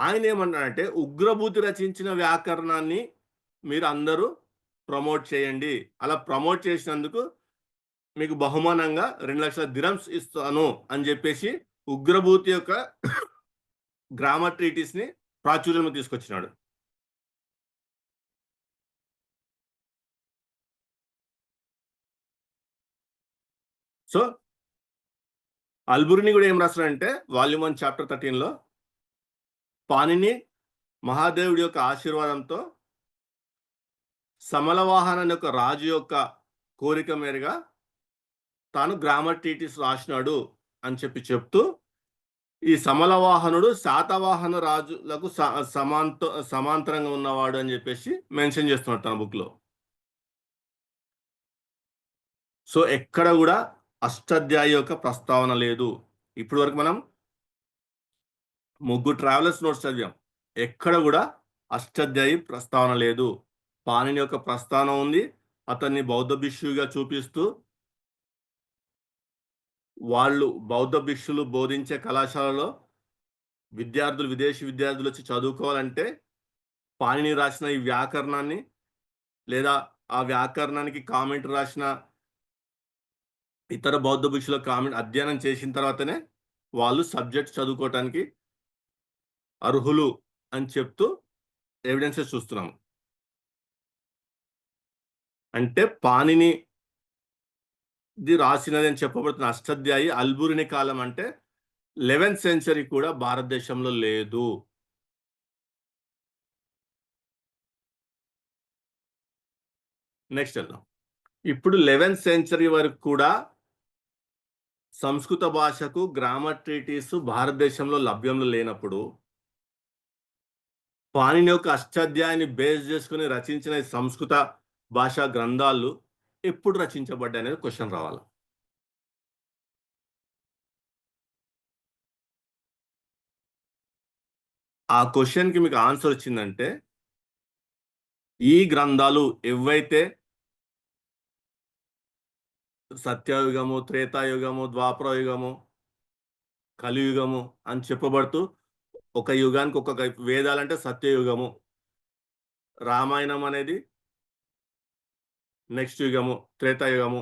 [SPEAKER 1] ఆయన ఏమన్నాడంటే, ఉగ్రభూతి రచించిన వ్యాకరణాన్ని మీరు అందరూ ప్రమోట్ చేయండి. అలా ప్రమోట్ చేసినందుకు మీకు బహుమానంగా 2 లక్షల దిరమ్స్ ఇస్తాను అని చెప్పేసి ఉగ్రభూతి యొక్క గ్రామర్ ట్రీటీస్ని ప్రాచుర్యం తీసుకొచ్చినాడు. సో అల్బురిని కూడా ఏం రాస్తాడంటే వాల్యూమ్ 1 చాప్టర్ 13లో పాణిని మహాదేవుడి యొక్క ఆశీర్వాదంతో సమలవాహన అనే ఒక రాజు యొక్క కోరిక మేరగా తాను గ్రామర్ ట్రీటీస్ రాసినాడు అని చెప్తూ ఈ సమలవాహనుడు శాతవాహన రాజులకు సమాంతరంగా ఉన్నవాడు అని చెప్పేసి మెన్షన్ చేస్తున్నాడు తన బుక్ లో. సో ఎక్కడ కూడా అష్టాధ్యాయి యొక్క ప్రస్తావన లేదు. ఇప్పటి వరకు మనం 3 ట్రావెలర్స్ నోట్స్ చదివాం. ఎక్కడ కూడా అష్టాధ్యాయి ప్రస్తావన లేదు. పాణిని యొక్క ప్రస్తావన ఉంది. అతన్ని బౌద్ధ భిక్షువుగా చూపిస్తూ వాళ్ళు బౌద్ధ భిక్షులు బోధించే కళాశాలలో విదేశీ విద్యార్థులు వచ్చి చదువుకోవాలంటే పాణిని రాసిన ఈ వ్యాకరణాన్ని లేదా ఆ వ్యాకరణానికి కామెంట్ రాసిన ఇతర బౌద్ధ భిక్షుల కామెంట్ అధ్యయనం చేసిన తర్వాతనే వాళ్ళు సబ్జెక్ట్ చదువుకోవటానికి అర్హులు అని చెప్తూ ఎవిడెన్సెస్ చూస్తున్నాము. అంటే పాణిని ఇది రాసినది అని చెప్పబడుతున్న అష్టాధ్యాయి అల్బురిని కాలం అంటే 11th సెంచరీ కూడా భారతదేశంలో లేదు. నెక్స్ట్ వెళ్దాం. ఇప్పుడు 11th సెంచరీ వరకు కూడా సంస్కృత భాషకు గ్రామర్ ట్రీటీస్ భారతదేశంలో లభ్యంలో లేనప్పుడు పాణిని యొక్క అష్టాధ్యాయాన్ని బేస్ చేసుకుని రచించిన సంస్కృత భాషా గ్రంథాలు ఎప్పుడు రచించబడ్డాయి అనేది క్వశ్చన్ రావాలి. ఆ క్వశ్చన్కి మీకు ఆన్సర్ వచ్చిందంటే ఈ గ్రంథాలు ఏవైతే సత్యయుగము, త్రేతాయుగము, ద్వాపరయుగము, కలియుగము అని చెప్పబడుతూ ఒక యుగానికి ఒక్కొక్క వేదాలంటే సత్యయుగము, రామాయణం అనేది నెక్స్ట్ యుగము త్రేతాయుగము,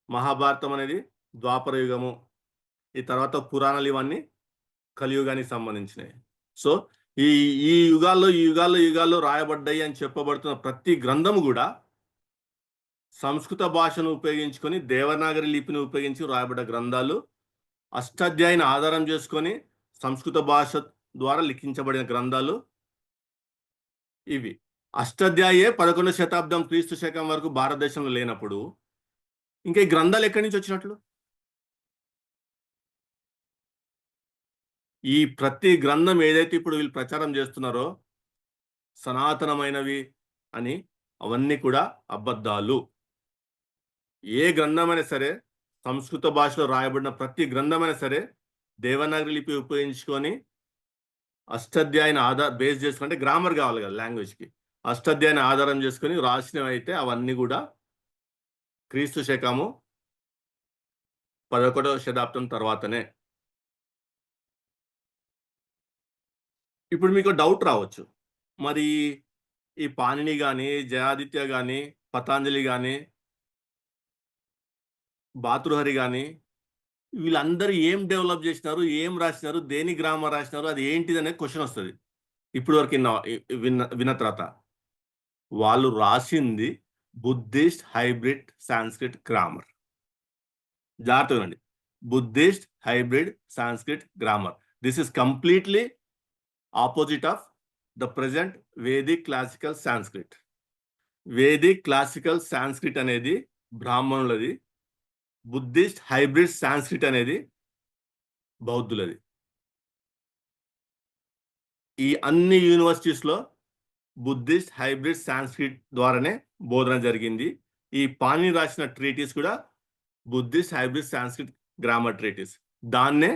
[SPEAKER 1] మహాభారతం అనేది ద్వాపర యుగము, ఈ తర్వాత పురాణాలు ఇవన్నీ కలియుగానికి సంబంధించినవి. సో ఈ యుగాల్లో రాయబడ్డాయి అని చెప్పబడుతున్న ప్రతి గ్రంథము కూడా సంస్కృత భాషను ఉపయోగించుకొని దేవనాగరి లిపిని ఉపయోగించి రాయబడ్డ గ్రంథాలు. అష్టాధ్యాయిని ఆధారం చేసుకొని సంస్కృత భాష ద్వారా లిఖించబడిన గ్రంథాలు ఇవి. అష్టాధ్యాయే 11వ శతాబ్దం క్రీస్తు శకం వరకు భారతదేశంలో లేనప్పుడు ఇంకా ఈ గ్రంథాలు ఎక్కడి నుంచి వచ్చినట్లు? ఈ ప్రతి గ్రంథం ఏదైతే ఇప్పుడు వీళ్ళు ప్రచారం చేస్తున్నారో సనాతనమైనవి అని, అవన్నీ కూడా అబద్ధాలు. ఏ గ్రంథమైనా సరే, సంస్కృత భాషలో రాయబడిన ప్రతి గ్రంథమైనా సరే దేవనాగరి లిపి ఉపయోగించుకొని అష్టాధ్యాయాన్ని బేస్ చేసుకుంటే గ్రామర్ కావాలి కదా లాంగ్వేజ్కి, అష్టాధ్యాయాన్ని ఆధారం చేసుకొని రాసినవి అయితే అవన్నీ కూడా క్రీస్తు శకము 11వ శతాబ్దం తర్వాతనే. ఇప్పుడు మీకు డౌట్ రావచ్చు, మరి ఈ పాణిని కానీ, జయాదిత్య కానీ, పతాంజలి కానీ, భాతృహరి కానీ వీళ్ళందరూ ఏం డెవలప్ చేసినారు, ఏం రాసినారు, దేని గ్రామర్ రాసినారు, అది ఏంటిది అనే క్వశ్చన్ వస్తుంది. ఇప్పుడు వరకు విన్న తర్వాత వాళ్ళు రాసింది బుద్ధిస్ట్ హైబ్రిడ్ సాంస్క్రిట్ గ్రామర్. జాగ్రత్తగా, Buddhist hybrid Sanskrit grammar. This is completely opposite of the present Vedic classical Sanskrit. Vedic classical Sanskrit అనేది బ్రాహ్మణులది, బుద్ధిస్ట్ హైబ్రిడ్ సాంస్క్రిట్ అనేది బౌద్ధులది. ఈ అన్ని యూనివర్సిటీస్లో బుద్ధిస్ట్ హైబ్రిడ్ సాంస్క్రిట్ ద్వారానే బోధన జరిగింది. ఈ పాణిని రాసిన ట్రీటీస్ కూడా Buddhist hybrid Sanskrit grammar treaties. దాన్నే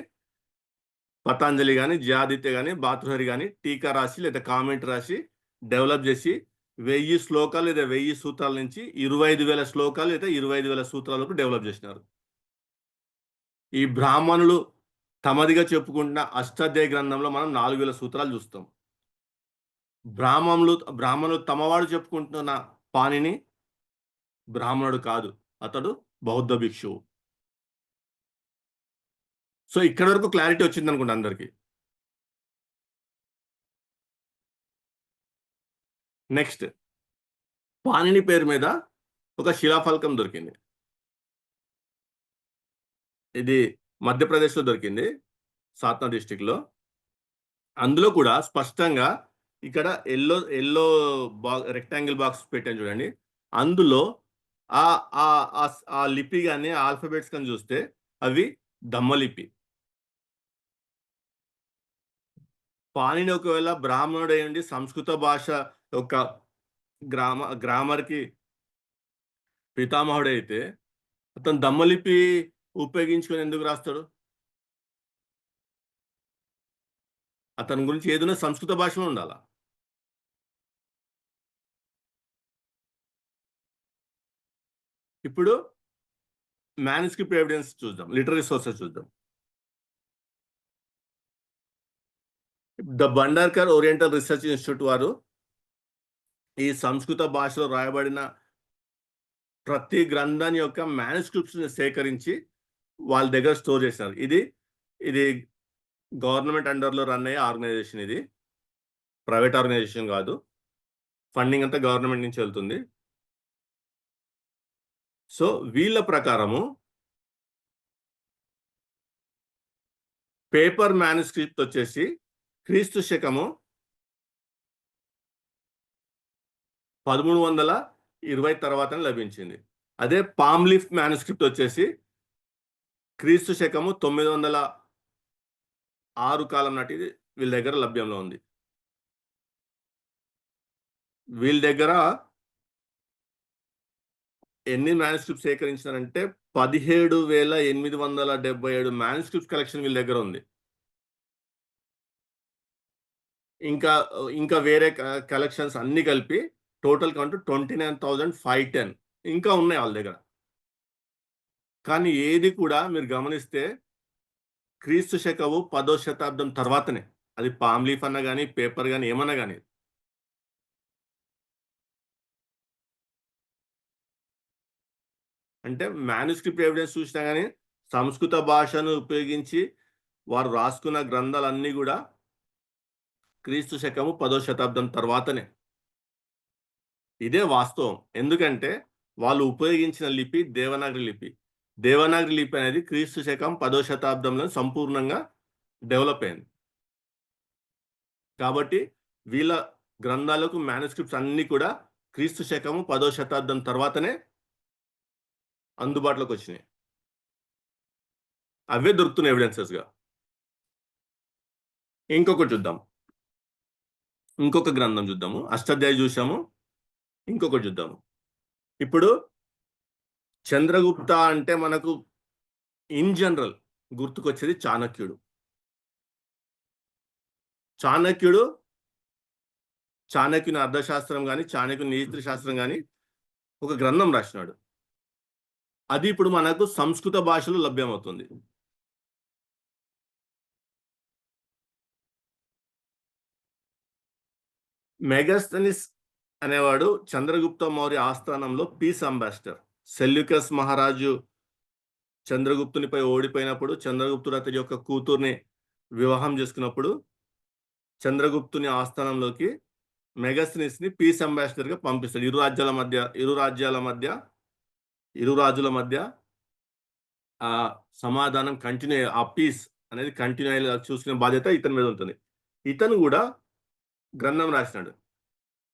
[SPEAKER 1] పతాంజలి కానీ, జయాదిత్య కానీ, భాతృహరి కానీ టీకా రాసి లేదా కామెంట్ రాసి డెవలప్ చేసి 1000 శ్లోకాలు లేదా 1000 సూత్రాల నుంచి 25,000 శ్లోకాలు లేదా 25,000 సూత్రాలకు డెవలప్ చేసినారు. ఈ బ్రాహ్మణులు తమదిగా చెప్పుకుంటున్న అష్టాధ్యాయ గ్రంథంలో మనం 4,000 సూత్రాలు చూస్తాం. బ్రాహ్మణులు తమవాడు చెప్పుకుంటున్న పాణిని బ్రాహ్మణుడు కాదు, అతడు బౌద్ధ భిక్షువు. సో ఇక్కడ వరకు క్లారిటీ వచ్చింది అనుకుంటా అందరికి. నెక్స్ట్, పాణిని పేరు మీద ఒక శిలాఫలకం దొరికింది. ఇది మధ్యప్రదేశ్లో దొరికింది, సాత్నా డిస్టిక్లో. అందులో కూడా స్పష్టంగా ఇక్కడ ఎల్లో రెక్టాంగిల్ బాక్స్ పెట్టాను చూడండి. అందులో ఆ లిపి కానీ ఆల్ఫాబెట్స్ కానీ చూస్తే అవి దమ్మలిపి. పాణిని ఒకవేళ బ్రాహ్మణుడై ఉండి సంస్కృత భాష యొక్క గ్రామర్కి పితామహుడైతే అతను దమ్మలిపి ఉపయోగించుకొని ఎందుకు రాస్తాడు? అతని గురించి ఏదైనా సంస్కృత భాషలో ఉండాలా? ఇప్పుడు మాన్యుస్క్రిప్ట్ ఎవిడెన్స్ చూద్దాం, లిటరరీ సోర్సెస్ చూద్దాం. The Bhandarkar oriental research institute వారు ఈ సంస్కృత భాషలో రాయబడిన ప్రతి గ్రంథాన్ని యొక్క మాన్యుస్క్రిప్ట్స్ సేకరించి వాళ్ళ దగ్గర స్టోర్ చేశారు. ఇది గవర్నమెంట్ అండర్లో రన్ అయ్యే ఆర్గనైజేషన్. ఇది ప్రైవేట్ ఆర్గనైజేషన్ కాదు. ఫండింగ్ అంతా గవర్నమెంట్ నుంచి వెళ్తుంది. సో వీళ్ళ ప్రకారము పేపర్ మాన్యుస్క్రిప్ట్ వచ్చేసి క్రీస్తు శకము 1320 తర్వాతనే లభించింది. అదే పామ్ లీఫ్ మాన్యుస్క్రిప్ట్ వచ్చేసి క్రీస్తు శకము 906 కాలం నాటిది వీళ్ళ దగ్గర లభ్యంలో ఉంది. వీళ్ళ దగ్గర ఎన్ని మాన్యుస్క్రిప్ట్ సేకరించారంటే 17,877 మాన్యుస్క్రిప్ట్ కలెక్షన్ వీళ్ళ దగ్గర ఉంది. ఇంకా వేరే కలెక్షన్స్ అన్ని కలిపి టోటల్ కౌంట్ 29,510 ఇంకా ఉన్నాయి వాళ్ళ దగ్గర. కానీ ఏది కూడా మీరు గమనిస్తే క్రీస్తు శకము 10వ శతాబ్దం తర్వాతనే. అది పామ్ లీఫ్ అన్నా కానీ, పేపర్ కానీ, ఏమన్నా కానీ. అంటే మాన్యుస్క్రిప్ట్ ఎవిడెన్స్ చూసినా కానీ సంస్కృత భాషను ఉపయోగించి వారు రాసుకున్న గ్రంథాలన్నీ కూడా క్రీస్తు శకము 10వ శతాబ్దం తర్వాతనే. ఇదే వాస్తవం. ఎందుకంటే వాళ్ళు ఉపయోగించిన లిపి దేవనాగరి లిపి. దేవనాగరి లిపి అనేది క్రీస్తు శకం 10వ శతాబ్దంలో సంపూర్ణంగా డెవలప్ అయింది. కాబట్టి వీళ్ళ గ్రంథాలకు మాన్యుస్క్రిప్ట్స్ అన్ని కూడా క్రీస్తు శకము 10వ శతాబ్దం తర్వాతనే అందుబాటులోకి వచ్చినాయి. అవే దొరుకుతున్నాయి ఎవిడెన్సెస్గా. ఇంకొకటి చూద్దాం, ఇంకొక గ్రంథం చూద్దాము. అష్టాధ్యాయి చూసాము, ఇంకొకటి చూద్దాము. ఇప్పుడు చంద్రగుప్త అంటే మనకు ఇన్ జనరల్ గుర్తుకొచ్చేది చాణక్యుడు. చాణక్యుని అర్థశాస్త్రం కానీ, చాణక్యుని నీతి శాస్త్రం కానీ ఒక గ్రంథం రాసినాడు. అది ఇప్పుడు మనకు సంస్కృత భాషలో లభ్యమవుతుంది. మెగాస్థెనిస్ అనేవాడు చంద్రగుప్త మౌర్య ఆస్థానంలో పీస్ అంబాసిడర్. సెల్యూకస్ మహారాజు చంద్రగుప్తునిపై ఓడిపోయినప్పుడు చంద్రగుప్తుడు అతడి యొక్క కూతుర్ని వివాహం చేసుకున్నప్పుడు చంద్రగుప్తుని ఆస్థానంలోకి మెగాస్థెనిస్ని పీస్ అంబాసిడర్గా పంపిస్తాడు. ఇరు రాజుల మధ్య ఆ సమాధానం కంటిన్యూ, ఆ పీస్ అనేది కంటిన్యూ అయ్యేలా చూసుకునే బాధ్యత ఇతని మీద ఉంటుంది. ఇతను కూడా గ్రంథం రాసినాడు.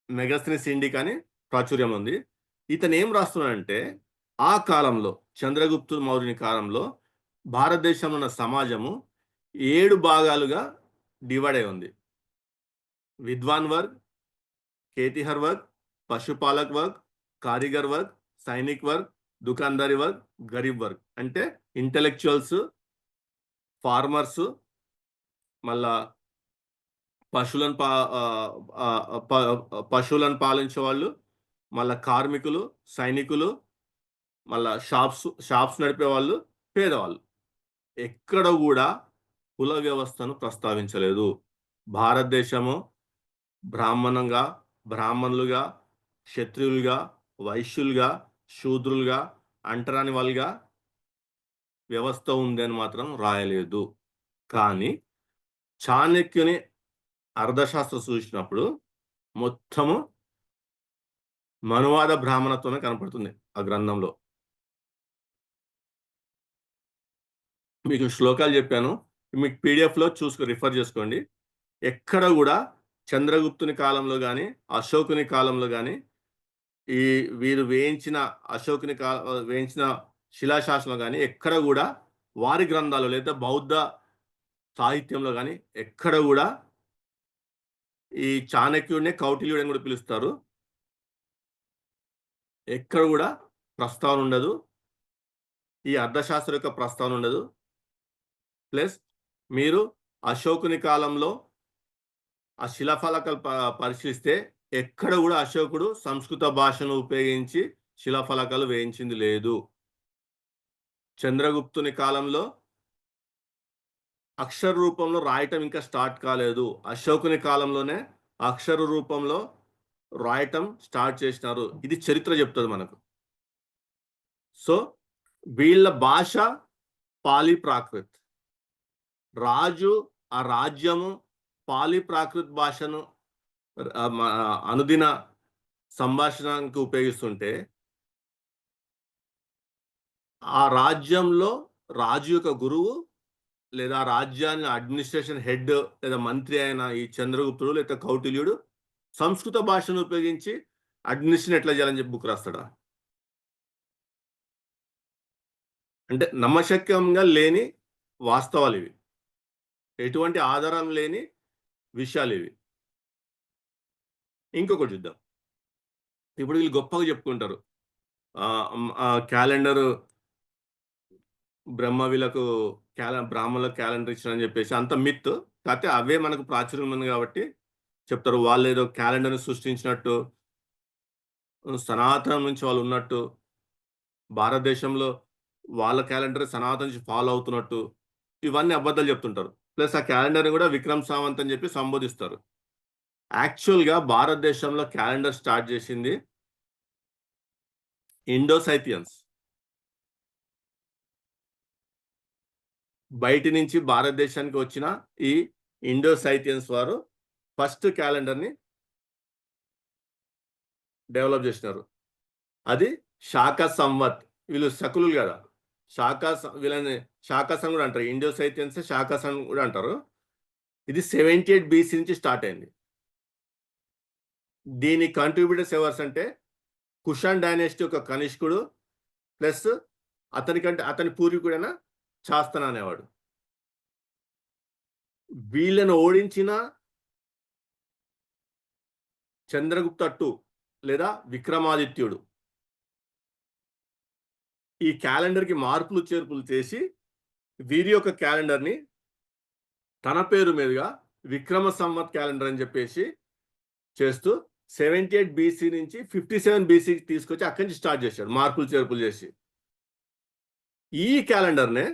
[SPEAKER 1] మెగాస్థెనిస్ ఇండికా అని ప్రాచుర్యం ఉంది. ఇతను ఏం రాస్తున్నాడంటే ఆ కాలంలో చంద్రగుప్తు మౌర్యుని కాలంలో భారతదేశంలో ఉన్న సమాజము 7 భాగాలుగా డివైడ్ అయి ఉంది. విద్వాన్ వర్గ్, కేతిహర్ వర్గ్, పశుపాలక్ వర్గ్, కారిగర్ వర్గ్, సైనిక్ వర్గ్, దుకాందారి వర్గ్, గరీబ్ వర్గ్. అంటే ఇంటెలెక్చువల్స్, ఫార్మర్స్, మళ్ళా పశువులను పాలించే వాళ్ళు, మళ్ళా కార్మికులు, సైనికులు, మళ్ళా షాప్స్ నడిపే వాళ్ళు, పేదవాళ్ళు. ఎక్కడ కూడా కుల వ్యవస్థను ప్రస్తావించలేదు. భారతదేశము బ్రాహ్మణులుగా, క్షత్రియులుగా, వైశ్యులుగా, శూద్రులుగా, అంటరాని వాళ్ళుగా వ్యవస్థ ఉంది అని మాత్రం రాయలేదు. కానీ చాణక్యుని అర్థశాస్త్రం చూసినప్పుడు మొత్తము మనువాద బ్రాహ్మణత్వమే కనపడుతుంది ఆ గ్రంథంలో. మీకు శ్లోకాలు చెప్పాను, మీకు పీడిఎఫ్లో రిఫర్ చేసుకోండి. ఎక్కడ కూడా చంద్రగుప్తుని కాలంలో కానీ, అశోకుని కాలంలో కానీ, వీరు వేయించిన శిలాశాసనం కానీ ఎక్కడ కూడా వారి గ్రంథాలు లేదా బౌద్ధ సాహిత్యంలో కానీ ఎక్కడ కూడా ఈ చాణక్యుడినే కౌటిల్యుడు అని కూడా పిలుస్తారు. ఎక్కడ కూడా ప్రస్తావన ఉండదు. ఈ అర్థశాస్త్రం యొక్క ప్రస్తావన ఉండదు. ప్లస్ మీరు అశోకుని కాలంలో ఆ శిలాఫలకాలు పరిశీలిస్తే ఎక్కడ కూడా అశోకుడు సంస్కృత భాషను ఉపయోగించి శిలాఫలకాలు వేయించింది లేదు. చంద్రగుప్తుని కాలంలో అక్షర రూపంలో రాయటం ఇంకా స్టార్ట్ కాలేదు. అశోకుని కాలంలోనే అక్షర రూపంలో రాయటం స్టార్ట్ చేసినారు. ఇది చరిత్ర చెప్తుంది మనకు. సో వీళ్ళ భాష పాలి ప్రాకృత్. రాజు ఆ రాజ్యము పాలి ప్రాకృత్ భాషను అనుదిన సంభాషణకి ఉపయోగిస్తుంటే ఆ రాజ్యంలో రాజు యొక్క గురువు లేదా రాజ్యాన్ని అడ్మినిస్ట్రేషన్ హెడ్ లేదా మంత్రి అయిన ఈ చంద్రగుప్తుడు లేదా కౌటిల్యుడు సంస్కృత భాషను ఉపయోగించి అడ్మినిస్ట్రేషన్ ఎట్లా చేయాలని చెప్పి బుక్ రాస్తాడా? అంటే నమ్మశక్యంగా లేని వాస్తవాలు ఇవి, ఎటువంటి ఆధారం లేని విషయాలు ఇవి. ఇంకొకటి చూద్దాం. ఇప్పుడు వీళ్ళు గొప్పగా చెప్పుకుంటారు క్యాలెండర్ వీళ్ళకు బ్రాహ్మణులకు క్యాలెండర్ ఇచ్చారని చెప్పేసి అంత మిత్. కాకపోతే అవే మనకు ప్రాచుర్యం ఉంది కాబట్టి చెప్తారు. వాళ్ళు ఏదో క్యాలెండర్ని సృష్టించినట్టు, సనాతనం నుంచి వాళ్ళు ఉన్నట్టు, భారతదేశంలో వాళ్ళ క్యాలెండర్ సనాతనం నుంచి ఫాలో అవుతున్నట్టు, ఇవన్నీ అబద్ధాలు చెప్తుంటారు. ప్లస్ ఆ క్యాలెండర్ని కూడా విక్రమ్ సావంత్ అని చెప్పి సంబోధిస్తారు. యాక్చువల్గా భారతదేశంలో క్యాలెండర్ స్టార్ట్ చేసింది ఇండోసైథియన్స్. బయటి నుంచి భారతదేశానికి వచ్చిన ఈ ఇండోసైథియన్స్ వారు ఫస్ట్ క్యాలెండర్ని డెవలప్ చేసినారు. అది శాక సంవత్. వీళ్ళు శకులు కదా, వీళ్ళని శాకాసన్ కూడా అంటారు. ఇండోసైథియన్స్ శాకాసన్ కూడా అంటారు. ఇది 78 BC నుంచి స్టార్ట్ అయింది. దీని కంట్రిబ్యూటర్స్ ఎవరు అంటే కుషాన్ డైనాసిటీ యొక్క కనిష్కుడు ప్లస్ అతని పూర్వీకుడైన శాస్తన అనేవాడు. వీళ్ళను ఓడించిన చంద్రగుప్త II లేదా విక్రమాదిత్యుడు ఈ క్యాలెండర్కి మార్పులు చేర్పులు చేసి వీరి యొక్క క్యాలెండర్ని తన పేరు మీదుగా విక్రమ సంవత్ క్యాలెండర్ అని చెప్పేసి చేస్తూ 78 BC నుంచి 57 BC తీసుకొచ్చి అక్కడి నుంచి స్టార్ట్ చేశాడు మార్పులు చేర్పులు చేసి. ఈ క్యాలెండర్నే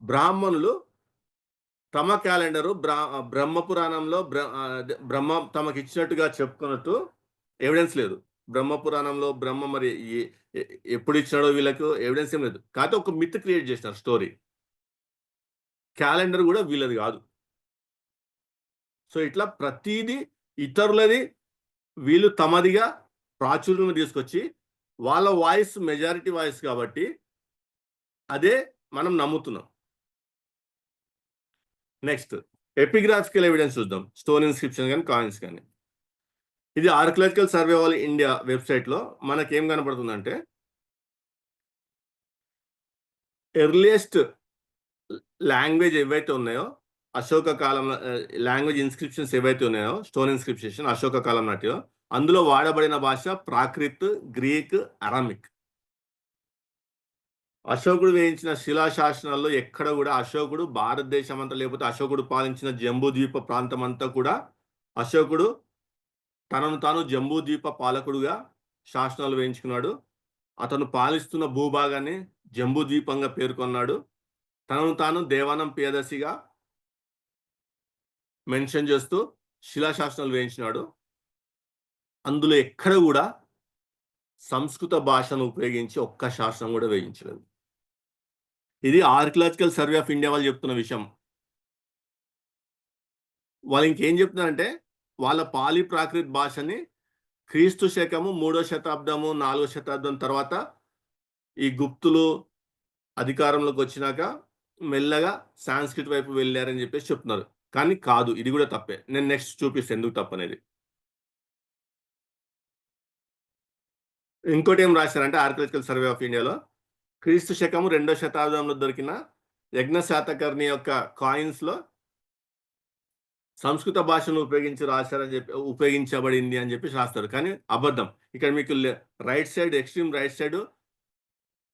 [SPEAKER 1] బ్రాహ్మణులు తమ క్యాలెండరు బ్రహ్మపురాణంలో బ్రహ్మ తమకు ఇచ్చినట్టుగా చెప్పుకున్నట్టు ఎవిడెన్స్ లేదు. బ్రహ్మపురాణంలో బ్రహ్మ మరి ఎప్పుడు ఇచ్చినాడో వీళ్ళకు ఎవిడెన్స్ ఏం లేదు. కాకపోతే ఒక మిత్ క్రియేట్ చేసినారు స్టోరీ. క్యాలెండర్ కూడా వీళ్ళది కాదు. సో ఇట్లా ప్రతిదీ ఇతరులది వీళ్ళు తమదిగా ప్రాచుర్యం తీసుకొచ్చి వాళ్ళ వాయిస్ మెజారిటీ వాయిస్ కాబట్టి అదే మనం నమ్ముతున్నాం. నెక్స్ట్ ఎపిగ్రాఫికల్ ఎవిడెన్స్ చూద్దాం. స్టోన్ ఇన్స్క్రిప్షన్ కానీ కాయిన్స్ కానీ. ఇది ఆర్కియలాజికల్ సర్వే ఆఫ్ ఇండియా వెబ్సైట్లో మనకేం కనపడుతుందంటే ఎర్లియస్ట్ లాంగ్వేజ్ ఏవైతే ఉన్నాయో అశోక కాలంలో లాంగ్వేజ్ ఇన్స్క్రిప్షన్స్ ఏవైతే ఉన్నాయో స్టోన్ ఇన్స్క్రిప్షన్ అశోక కాలం నాటిలో అందులో వాడబడిన భాష ప్రాకృత్, గ్రీక్, అరామిక్. అశోకుడు వేయించిన శిలాశాసనాల్లో ఎక్కడ కూడా అశోకుడు భారతదేశం అంతా లేకపోతే అశోకుడు పాలించిన జంబూద్వీప ప్రాంతం అంతా కూడా అశోకుడు తనను తాను జంబూద్వీప పాలకుడుగా శాసనాలు వేయించుకున్నాడు. అతను పాలిస్తున్న భూభాగాన్ని జంబూద్వీపంగా పేర్కొన్నాడు. తనను తాను దేవానం పియదసిగా మెన్షన్ చేస్తూ శిలాశాసనాలు వేయించినాడు. అందులో ఎక్కడ కూడా సంస్కృత భాషను ఉపయోగించి ఒక్క శాసనం కూడా వేయించలేదు. ఇది ఆర్కియలాజికల్ సర్వే ఆఫ్ ఇండియా వాళ్ళు చెప్తున్న విషయం. వాళ్ళు ఇంకేం చెప్తున్నారంటే వాళ్ళ పాలి ప్రాకృత్ భాషని క్రీస్తు శకము 3వ శతాబ్దము 4వ శతాబ్దం తర్వాత ఈ గుప్తులు అధికారంలోకి వచ్చినాక మెల్లగా సాంస్క్రిట్ వైపు వెళ్ళారని చెప్పేసి చెప్తున్నారు. కానీ కాదు, ఇది కూడా తప్పే. నేను నెక్స్ట్ చూపిస్తాను ఎందుకు తప్పనేది. ఇంకోటి ఏం రాశారంటే ఆర్కియలాజికల్ సర్వే ఆఫ్ ఇండియాలో క్రీస్తు శకము 2వ శతాబ్దంలో దొరికిన యజ్ఞ శాతకర్ణి యొక్క కాయిన్స్ లో సంస్కృత భాషను ఉపయోగించబడింది అని చెప్పేసి రాస్తారు. కానీ అబద్ధం. ఇక్కడ మీకు right side, extreme right side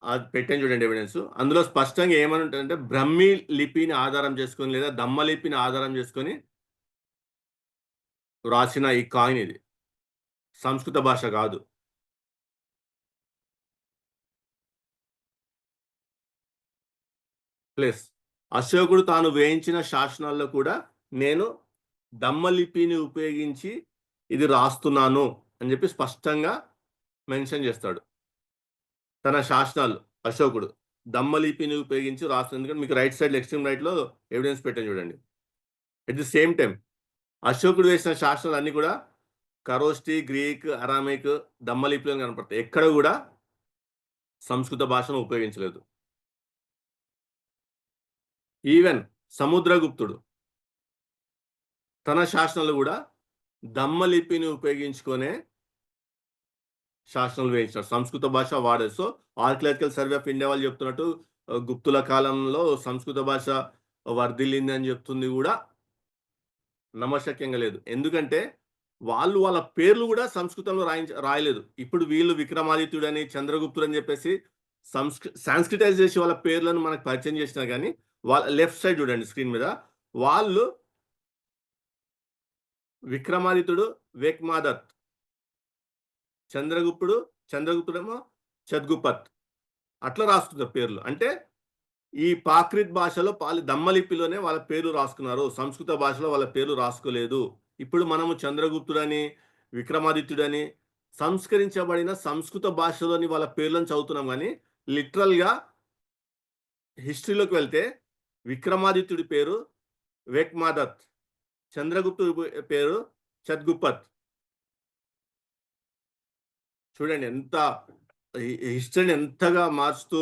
[SPEAKER 1] అది పెట్టాను చూడండి ఎవిడెన్స్. అందులో స్పష్టంగా ఏమని ఉంటదంటే బ్రహ్మీ లిపిని ఆధారం చేసుకొని లేదా దమ్మ లిపిని ఆధారం చేసుకొని రాసిన ఈ కాయిన్ ఇది. సంస్కృత భాష కాదు. ప్లస్ అశోకుడు తాను వేయించిన శాసనాల్లో కూడా నేను దమ్మలిపిని ఉపయోగించి ఇది రాస్తున్నాను అని చెప్పి స్పష్టంగా మెన్షన్ చేస్తాడు. తన శాసనాలు అశోకుడు దమ్మలిపిని ఉపయోగించి రాస్తుంది. ఎందుకంటే మీకు రైట్ సైడ్ ఎక్స్ట్రీమ్ రైట్ లో ఎవిడెన్స్ పెట్టాను చూడండి. ఎట్ ది సేమ్ టైం అశోకుడు వేసిన శాసనాలు అన్ని కూడా ఖరోష్టి, గ్రీక్, అరామిక్, దమ్మలిపిలో కనపడతాయి. ఎక్కడ కూడా సంస్కృత భాషను ఉపయోగించలేదు. ఈవెన్ సముద్రగుప్తుడు తన శాసనాలు కూడా దమ్మలిపిని ఉపయోగించుకొనే శాసనాలు వేయించారు. సంస్కృత భాష వాడారు. So archaeological survey of India వాళ్ళు చెప్తున్నట్టు గుప్తుల కాలంలో సంస్కృత భాష వర్ధిల్లింది అని చెప్తుంది కూడా నమ్మశక్యంగా లేదు. ఎందుకంటే వాళ్ళ పేర్లు కూడా సంస్కృతంలో రాయలేదు. ఇప్పుడు వీళ్ళు విక్రమాదిత్యుడని, చంద్రగుప్తుడు అని చెప్పేసి సాంస్క్రిటైజ్ చేసి వాళ్ళ పేర్లను మనకు పరిచయం చేసినా కానీ వాళ్ళ లెఫ్ట్ సైడ్ చూడండి స్క్రీన్ మీద, వాళ్ళు విక్రమాదిత్యుడు వేక్మాదత్, చంద్రగుప్తుడేమో చద్గుపత్ అట్లా రాసుకున్నారు పేర్లు. అంటే ఈ ప్రాకృత్ భాషలో దమ్మలిపిలోనే వాళ్ళ పేర్లు రాసుకున్నారు. సంస్కృత భాషలో వాళ్ళ పేర్లు రాసుకోలేదు. ఇప్పుడు మనము చంద్రగుప్తుడని, విక్రమాదిత్యుడని సంస్కరించబడిన సంస్కృత భాషలోని వాళ్ళ పేర్లను చదువుతున్నాం. కానీ లిటరల్గా హిస్టరీలోకి వెళ్తే విక్రమాదిత్యుడి పేరు వేక్మాదత్, చంద్రగుప్తుడి పేరు చద్గుపత్. చూడండి ఎంత హిస్టరీని ఎంతగా మార్చుతూ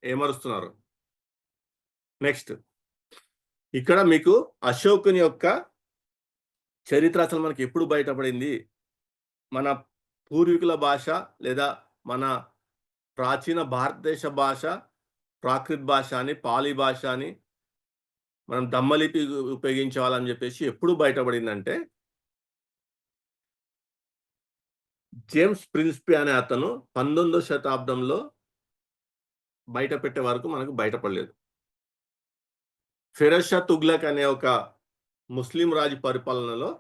[SPEAKER 1] ఏమరుస్తున్నారు. నెక్స్ట్ ఇక్కడ మీకు అశోకుని యొక్క చరిత్ర అసలు మనకి ఎప్పుడు బయటపడింది? మన పూర్వీకుల భాష లేదా మన ప్రాచీన భారతదేశ భాష ప్రాకృత్ భాష అని, పాలి భాష అని మనం దమ్మలిపి ఉపయోగించాలని చెప్పేసి ఎప్పుడు బయటపడిందంటే జేమ్స్ ప్రిన్స్పీ అనే అతను 19వ శతాబ్దంలో బయట పెట్టే వరకు మనకు బయటపడలేదు. ఫిరోజ్ షా తుగ్లక్ అనే ఒక ముస్లిం రాజు పరిపాలనలో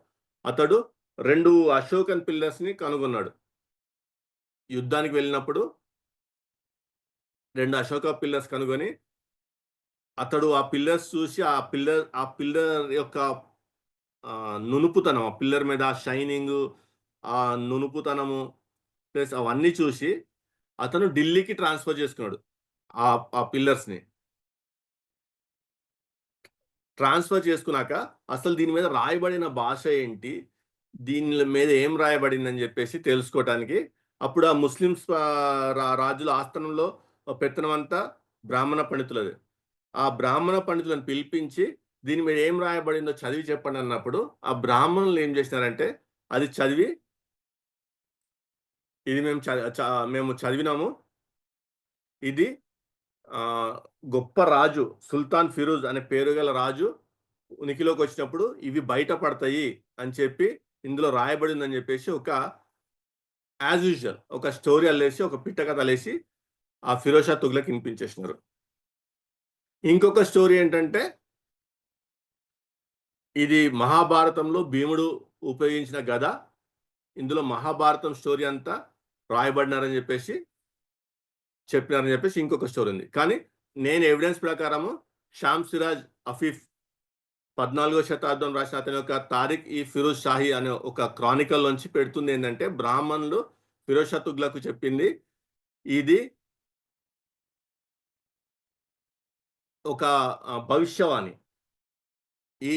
[SPEAKER 1] అతడు 2 అశోకన్ పిల్లర్స్ ని కనుగొన్నాడు. యుద్ధానికి వెళ్ళినప్పుడు 2 అశోక పిల్లర్స్ కనుగొని అతడు ఆ పిల్లర్స్ చూసి ఆ పిల్లర్ యొక్క నునుపుతనం, ఆ పిల్లర్ మీద ఆ షైనింగ్, ఆ నునుపుతనము ప్లస్ అవన్నీ చూసి అతను ఢిల్లీకి ట్రాన్స్ఫర్ చేసుకున్నాడు. ఆ పిల్లర్స్ ని ట్రాన్స్ఫర్ చేసుకున్నాక అసలు దీని మీద రాయబడిన భాష ఏంటి, దీని మీద ఏం రాయబడింది అని చెప్పేసి తెలుసుకోవటానికి అప్పుడు ఆ ముస్లిమ్స్ రాజుల ఆస్థానంలో పెత్తనం అంతా బ్రాహ్మణ పండితులది. ఆ బ్రాహ్మణ పండితులను పిలిపించి దీని మీద ఏం రాయబడిందో చదివి చెప్పండి అన్నప్పుడు ఆ బ్రాహ్మణులు ఏం చేసినారంటే అది చదివి ఇది మేము చదివినాము, ఇది గొప్ప రాజు సుల్తాన్ ఫిరోజ్ అనే పేరు గల రాజు ఉనికిలోకి వచ్చినప్పుడు ఇవి బయటపడతాయి అని చెప్పి ఇందులో రాయబడిందని చెప్పేసి ఒక యాజ్ యూజువల్ ఒక స్టోరీ అల్లేసి, ఒక పిట్ట కథ అల్లేసి ఆ ఫిరోజ్ షా తుగ్లక్ వినిపించేసినారు. ఇంకొక స్టోరీ ఏంటంటే ఇది మహాభారతంలో భీముడు ఉపయోగించిన గద, ఇందులో మహాభారతం స్టోరీ అంతా రాయబడినారని చెప్పేసి చెప్పినారని చెప్పేసి ఇంకొక స్టోరీ ఉంది. కానీ నేను ఎవిడెన్స్ ప్రకారము షామ్ సిరాజ్ అఫీఫ్ 14వ శతాబ్దం రాసిన అతని యొక్క తారిక్ ఈ ఫిరోజ్ షాహీ అనే ఒక క్రానికల్ నుంచి పెడుతుంది ఏంటంటే బ్రాహ్మణులు ఫిరోజ్ షా తుగ్లక్ చెప్పింది ఇది ఒక భవిష్యవాణి. ఈ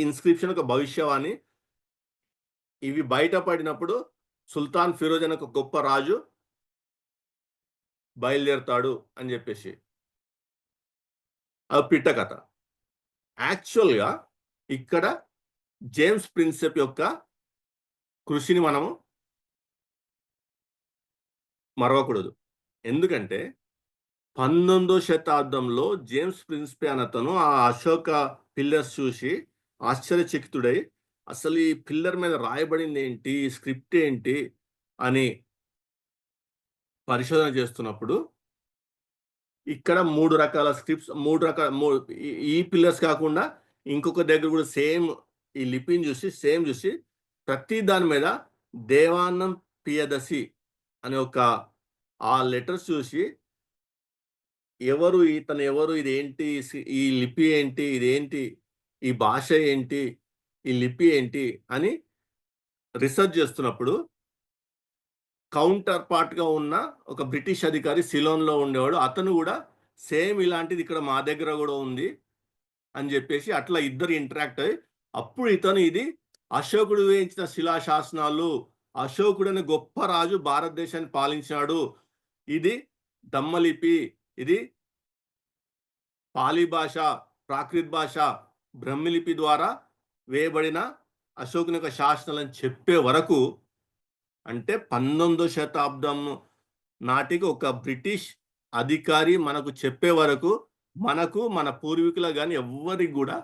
[SPEAKER 1] ఇన్స్క్రిప్షన్ ఒక భవిష్యవాణి. ఇవి బయటపడినప్పుడు సుల్తాన్ ఫిరోజ్ అనే ఒక గొప్ప రాజు బయలుదేరుతాడు అని చెప్పేసి అది పిట్ట కథ. యాక్చువల్గా ఇక్కడ జేమ్స్ ప్రిన్సెప్ యొక్క కృషిని మనము మరవకూడదు. ఎందుకంటే 19వ శతాబ్దంలో జేమ్స్ ప్రిన్స్పీ అనే అతను ఆ అశోక పిల్లర్స్ చూసి ఆశ్చర్యచకితుడై అసలు ఈ పిల్లర్ మీద రాయబడింది ఏంటి, స్క్రిప్ట్ ఏంటి అని పరిశోధన చేస్తున్నప్పుడు ఇక్కడ 3 రకాల స్క్రిప్ట్స్ 3 రకాల ఈ పిల్లర్స్ కాకుండా ఇంకొక దగ్గర కూడా సేమ్ ఈ లిపిని చూసి ప్రతి దాని మీద దేవానంద్ ప్రియదసి అనే ఒక ఆ లెటర్స్ చూసి ఇతను ఎవరు, ఇదేంటి, ఈ లిపి ఏంటి, ఇదేంటి, ఈ భాష ఏంటి, ఈ లిపి ఏంటి అని రీసెర్చ్ చేస్తున్నప్పుడు కౌంటర్ పార్ట్‌గా ఉన్న ఒక బ్రిటిష్ అధికారి సిలోన్‌లో ఉండేవాడు. అతను గూడా సేమ్ ఇలాంటిది ఇక్కడ మా దగ్గర గూడా ఉంది అని జెప్పేసి అట్లా ఇద్దరు ఇంటరాక్ట్ అయ్యి అప్పుడు ఇతను ఇది అశోకుడు వేయించిన శిలాశాసనాలు, అశోకుడనే గొప్ప రాజు భారతదేశాన్ని పాలించాడు. ఇది దమ్మలిపి, ఇది పాలి భాష, ప్రాకృత్ భాష, బ్రహ్మలిపి ద్వారా వేయబడిన అశోకుని యొక్క శాసనాలని చెప్పే వరకు అంటే 19వ శతాబ్దం నాటికి ఒక బ్రిటిష్ అధికారి మనకు చెప్పే వరకు మనకు మన పూర్వీకులకు గాని ఎవ్వరికి కూడా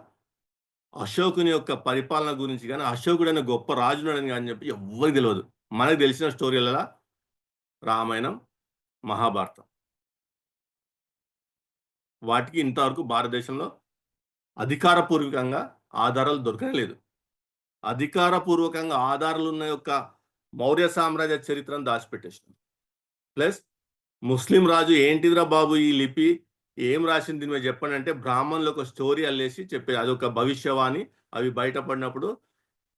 [SPEAKER 1] అశోకుని యొక్క పరిపాలన గురించి గాని, అశోకుడు అనే గొప్ప రాజున్నాడని గాని చెప్పి ఎవ్వరికి తెలవదు. మనకు తెలిసిన స్టోరీలలా రామాయణం, మహాభారతం. వాటికి ఇంతవరకు భారతదేశంలో అధికారపూర్వకంగా ఆధారాలు దొరకలేదు. అధికారపూర్వకంగా ఆధారాలున్న యొక్క మౌర్య సామ్రాజ్య చరిత్రను దాచిపెట్టేసినాం. ప్లస్ ముస్లిం రాజు ఏంటిదిరా బాబు ఈ లిపి, ఏం రాసింది దీని మీద చెప్పండి అంటే బ్రాహ్మణులు ఒక స్టోరీ అల్లేసి చెప్పేది. అదొక భవిష్యవాణి. అవి బయటపడినప్పుడు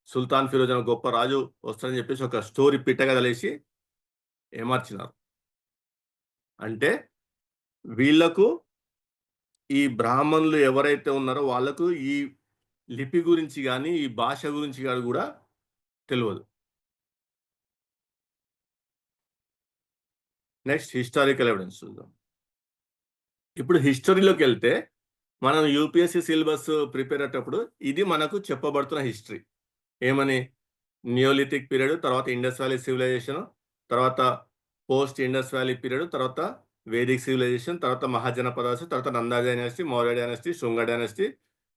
[SPEAKER 1] సుల్తాన్ ఫిరోజ్ అనే గొప్ప రాజు వస్తాడని చెప్పేసి ఒక స్టోరీ పిట్టగదలేసి ఏమార్చినారు. అంటే వీళ్లకు ఈ బ్రాహ్మణులు ఎవరైతే ఉన్నారో వాళ్ళకు ఈ లిపి గురించి కానీ, ఈ భాష గురించి కానీ కూడా తెలియదు. నెక్స్ట్ హిస్టారికల్ ఎవిడెన్స్ చూద్దాం. ఇప్పుడు హిస్టరీలోకి వెళ్తే మనం యూపీఎస్సీ సిలబస్ ప్రిపేర్ అయ్యేటప్పుడు ఇది మనకు చెప్పబడుతున్న హిస్టరీ. ఏమని? నియోలిథిక్ పీరియడ్, తర్వాత ఇండస్ వ్యాలీ సివిలైజేషన్, తర్వాత పోస్ట్ ఇండస్ వ్యాలీ పీరియడ్, తర్వాత వేదిక్ సివిలైజేషన్, తర్వాత మహాజనపదాస్, తర్వాత Nanda dynasty, Maurya dynasty, Shunga dynasty,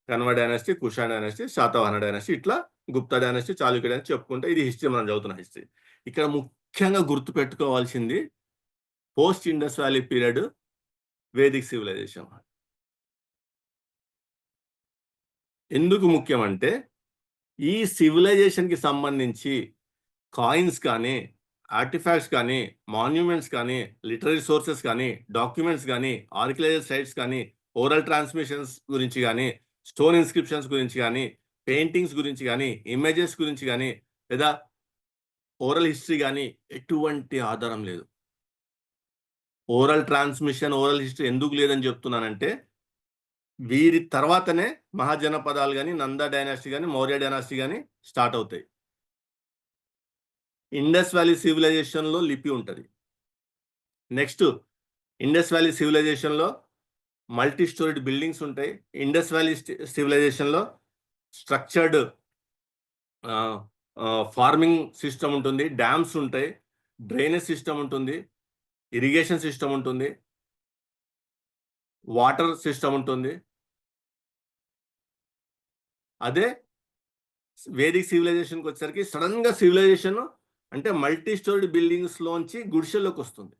[SPEAKER 1] Kanva dynasty, cushion dynasty, Satavahana dynasty, ఇట్లా గుప్తా డైనాసిటీ, చాళుక్య డైనాసిటీ చెప్పుకుంటే ఇది హిస్టరీ మనం చదువుతున్న హిస్టరీ. ఇక్కడ ముఖ్యంగా గుర్తుపెట్టుకోవాల్సింది post Indus valley period, Vedic civilization. ఎందుకు ముఖ్యమంటే ఈ సివిలైజేషన్కి సంబంధించి కాయిన్స్ కానీ, ఆర్టిఫాక్ట్స్ కానీ, మాన్యుమెంట్స్ కానీ, లిటరరీ సోర్సెస్ కానీ, డాక్యుమెంట్స్ కానీ, ఆర్కియలాజికల్ సైట్స్ కానీ, ఓరల్ ట్రాన్స్మిషన్స్ గురించి కానీ, స్టోన్ ఇన్స్క్రిప్షన్స్ గురించి కానీ, పెయింటింగ్స్ గురించి కానీ, ఇమేజెస్ గురించి కానీ, లేదా ఓరల్ హిస్టరీ కానీ ఎటువంటి ఆధారం లేదు. ఓరల్ ట్రాన్స్మిషన్, ఓరల్ హిస్టరీ ఎందుకు లేదని చెప్తున్నానంటే వీరి తర్వాతనే మహాజనపదాలు కానీ, నందా డైనాసిటీ కానీ, మౌర్య డైనాసిటీ కానీ స్టార్ట్ అవుతాయి. ఇండస్ వ్యాలీ సివిలైజేషన్లో లిపి ఉంటుంది. నెక్స్ట్ ఇండస్ వ్యాలీ సివిలైజేషన్లో మల్టీ స్టోరీడ్ బిల్డింగ్స్ ఉంటాయి. ఇండస్ వ్యాలీ సివిలైజేషన్లో స్ట్రక్చర్డ్ ఫార్మింగ్ సిస్టమ్ ఉంటుంది, డ్యామ్స్ ఉంటాయి, డ్రైనేజ్ సిస్టమ్ ఉంటుంది, ఇరిగేషన్ సిస్టమ్ ఉంటుంది, వాటర్ సిస్టమ్ ఉంటుంది. అదే వేదిక్ సివిలైజేషన్కి వచ్చేసరికి సడన్గా సివిలైజేషన్ అంటే మల్టీ స్టోరీడ్ బిల్డింగ్స్లోంచి గుడిసెల్లోకి వస్తుంది.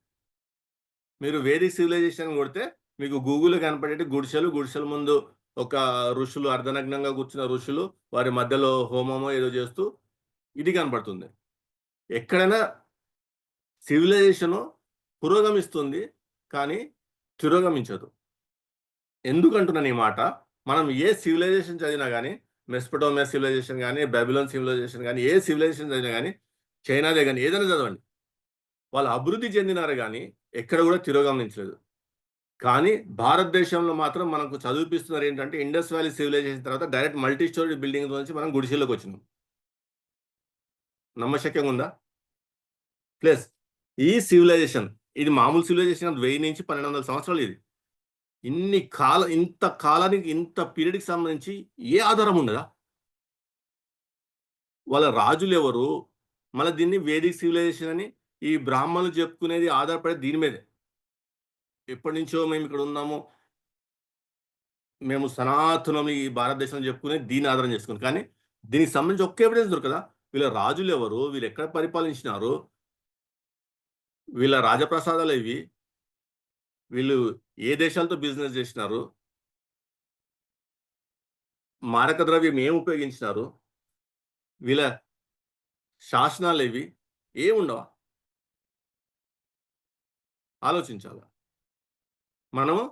[SPEAKER 1] మీరు వేదిక్ సివిలైజేషన్ కొడితే మీకు గూగుల్లో కనపడేటి గుడిసెల ముందు ఒక ఋషులు, అర్ధనగ్నంగా కూర్చున్న ఋషులు, వారి మధ్యలో హోమమో ఏదో చేస్తూ ఇది కనపడుతుంది. ఎక్కడైనా సివిలైజేషను పురోగమిస్తుంది కానీ తిరోగమించదు. ఎందుకంటున్నాను ఈ మాట? మనం ఏ సివిలైజేషన్ చదివినా కానీ, మెస్పటోమియా సివిలైజేషన్ కానీ, బబిలోన్ సివిలైజేషన్ కానీ, ఏ సివిలైజేషన్ చదివినా కానీ, చైనాదే కానీ ఏదైనా చదవండి, వాళ్ళు అభివృద్ధి చెందినారు కానీ ఎక్కడ కూడా తిరోగమనించలేదు. కానీ భారతదేశంలో మాత్రం మనకు చదివిపిస్తున్నారు ఏంటంటే ఇండస్ వ్యాలీ సివిలైజేషన్ తర్వాత డైరెక్ట్ మల్టీ స్టోరీ బిల్డింగ్స్ నుంచి మనం గుడిసెల్లోకి వచ్చినాం. నమ్మశక్యంగా ఉందా? ప్లస్ ఈ సివిలైజేషన్ ఇది మామూలు సివిలైజేషన్ 1000 నుంచి 1200 సంవత్సరాలు. ఇది ఇంత కాలానికి, ఇంత పీరియడ్కి సంబంధించి ఏ ఆధారం ఉండదా? వాళ్ళ రాజులు ఎవరు? మళ్ళీ దీన్ని వేదిక్ సివిలైజేషన్ అని ఈ బ్రాహ్మణులు చెప్పుకునేది ఆధారపడే దీని మీదే. ఎప్పటి నుంచో మేము ఇక్కడ ఉన్నాము, మేము సనాతనం ఈ భారతదేశంలో చెప్పుకుని దీన్ని ఆధారం చేసుకుని, కానీ దీనికి సంబంధించి ఒక్క ఎవిడెన్స్ దొరకదా? వీళ్ళ రాజులు ఎవరు, వీళ్ళు ఎక్కడ పరిపాలించినారు, వీళ్ళ రాజప్రసాదాలు ఇవి, వీళ్ళు ఏ దేశాలతో బిజినెస్ చేసినారు, మారక ద్రవ్యం ఏం ఉపయోగించినారు, వీళ్ళ శాసనాలు ఇవి ఏముండవా? ఆలోచించాలి. మనము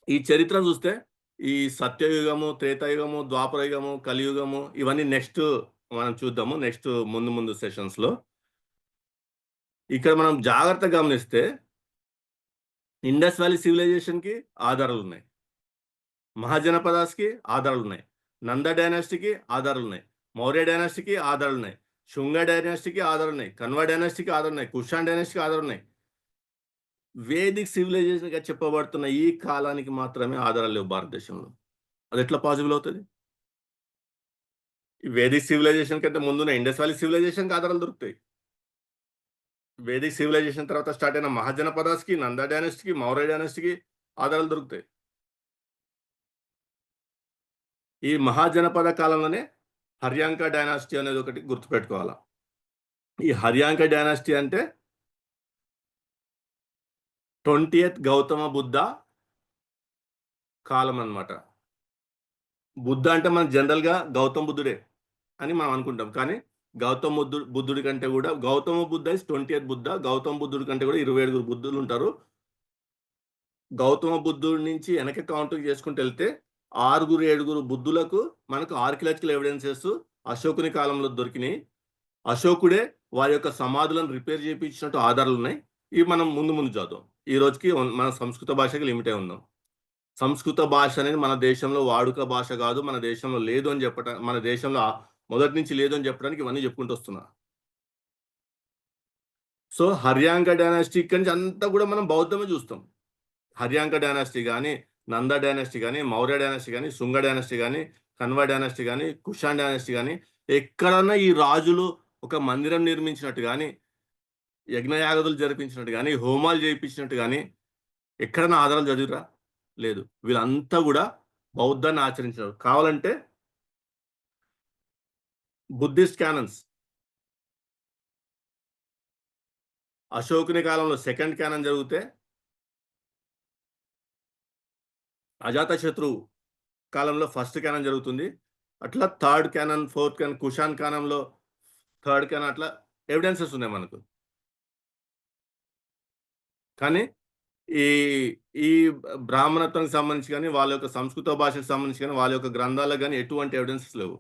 [SPEAKER 1] ఈ చరిత్ర చూస్తే ఈ సత్యయుగము, త్రేతాయుగము, ద్వాపరయుగము, కలియుగము ఇవన్నీ నెక్స్ట్ మనం చూద్దాము. నెక్స్ట్ ముందు సెషన్స్‌లో. ఇక్కడ మనం జాగ్రత్తగా గమనిస్తే ఇండస్ వ్యాలీ సివిలైజేషన్‌కి ఆధారాలున్నాయి. మహాజనపదాస్‌కి ఆధారాలున్నాయి. నంద డైనాసిటీకి ఆధారాలున్నాయి. మౌర్య డైనాసిటీకి ఆధారాలున్నాయి. శుంగ డైనాసిటీకి ఆధారాలున్నాయి. కన్వ డైనాసిటీకి ఆధారాలున్నాయి. కుషాన్ డైనాసిటీకి ఆధారాలున్నాయి. వేదిక్ సివిలైజేషన్‌గా చెప్పబడుతున్న ఈ కాలానికి మాత్రమే ఆధారాలు లేవు భారతదేశంలో. అది ఎట్లా పాసిబుల్ అవుతది? ఈ వేదిక్ సివిలైజేషన్ కంటే ముందున్న ఇండస్ వ్యాలీ సివిలైజేషన్‌కి ఆధారాలు దొరుకుతాయి. వేదిక్ సివిలైజేషన్ తర్వాత స్టార్ట్ అయిన మహాజనపదాస్‌కి, నంద డైనాసిటీకి, మౌర్య డైనాసిటీకి ఆధారాలు దొరుకుతాయి. ఈ మహాజనపద కాలంలోనే హర్యాంక డైనాసిటీ అనేది ఒకటి గుర్తుపెట్టుకోవాలా. ఈ హర్యాంక డైనాసిటీ అంటే 20th గౌతమ బుద్ధ కాలం అన్నమాట. బుద్ధ అంటే మనం జనరల్‌గా గౌతమ బుద్ధుడే అని మనం అనుకుంటాం. కానీ బుద్ధుడి కంటే కూడా గౌతమ బుద్ధ ఇస్ 20th బుద్ధ. గౌతమ బుద్ధుడి కంటే కూడా 27 బుద్ధులుంటారు. గౌతమ బుద్ధుడి నుంచి వెనక కౌంట్ చేసుకుంటూ వెళ్తే 6, 7 బుద్ధులకు మనకు ఆర్కియలాజికల్ ఎవిడెన్సెస్ అశోకుని కాలంలో దొరికినాయి. అశోకుడే వారి యొక్క సమాధులను రిపేర్ చేపించినట్టు ఆధారాలున్నాయి. ఇవి మనం ముందు చదువుదాం. ఈ రోజుకి మన సంస్కృత భాషకి లిమిట్ అయి ఉందాం. సంస్కృత భాష అనేది మన దేశంలో వాడుక భాష కాదు. మన దేశంలో లేదు అని మన దేశంలో మొదటి నుంచి లేదు అని చెప్పడానికి ఇవన్నీ చెప్పుకుంటూ వస్తున్నా. సో, హర్యాంక డైనాసిటీ ఇక్కడి నుంచి అంతా కూడా మనం బౌద్ధమే చూస్తాం. హర్యాంక డైనాసిటీ గాని, నంద డైనాసిటీ గాని, మౌర్య డైనాసిటీ గాని, శుంగ డైనాసిటీ గాని, కన్వ డైనాసిటీ గాని, కుషాన్ డైనాసిటీ గాని ఎక్కడన్నా ఈ రాజులు ఒక మందిరం నిర్మించినట్టు గాని, యజ్ఞయాగాదులు జరిపించినట్టు గాని, హోమాలు చేయించినట్టు గాని ఎక్కడన్నా ఆధారాలు చదివిర్రా? లేదు. వీళ్ళంతా కూడా బౌద్ధాన్ని ఆచరించారు. కావాలంటే బుద్ధిస్ట్ క్యానన్స్ అశోకుని కాలంలో సెకండ్ క్యానన్ జరిగితే అజాతశత్రువు కాలంలో ఫస్ట్ క్యానన్ జరుగుతుంది. అట్లా third canon, fourth canon, cushion కాలంలో థర్డ్ క్యానన్ అట్లా ఎవిడెన్సెస్ ఉన్నాయి మనకు. కానీ ఈ ఈ బ్రాహ్మణత్వానికి సంబంధించి గాని, వాళ్ళ యొక్క సంస్కృత భాషకు సంబంధించి గాని, వాళ్ళ యొక్క గ్రంథాలకు గాని ఎటువంటి ఎవిడెన్సెస్ లేవు.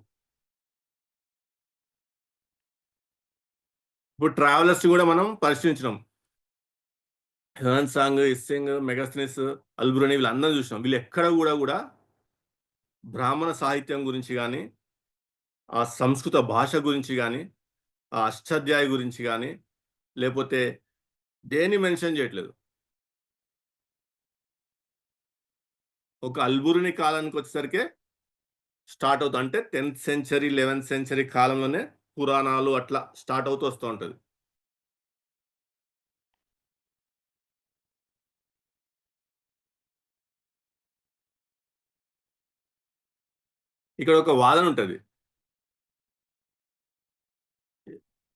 [SPEAKER 1] ఇప్పుడు ట్రావెలర్స్‌ని కూడా మనం పరిశీలించినాం. హ్యూయన్ సాంగ్, ఇస్సింగ్, మెగాస్థెనిస్, అల్బురని వీళ్ళందరిని చూసినాం. వీళ్ళు ఎక్కడ కూడా బ్రాహ్మణ సాహిత్యం గురించి గాని, ఆ సంస్కృత భాష గురించి గాని, ఆ అష్టాధ్యాయి గురించి గాని, లేపోతే దేన్ని మెన్షన్ చేయట్లేదు. ఒక అల్బురుని కాలానికొచ్చేసరికే స్టార్ట్ అవుతుంది. అంటే 10th సెంచరీ, 11th సెంచరీ కాలంలోనే పురాణాలు అట్లా స్టార్ట్ అవుతూ వస్తూ ఉంటది. ఇక్కడ ఒక వాదన ఉంటది.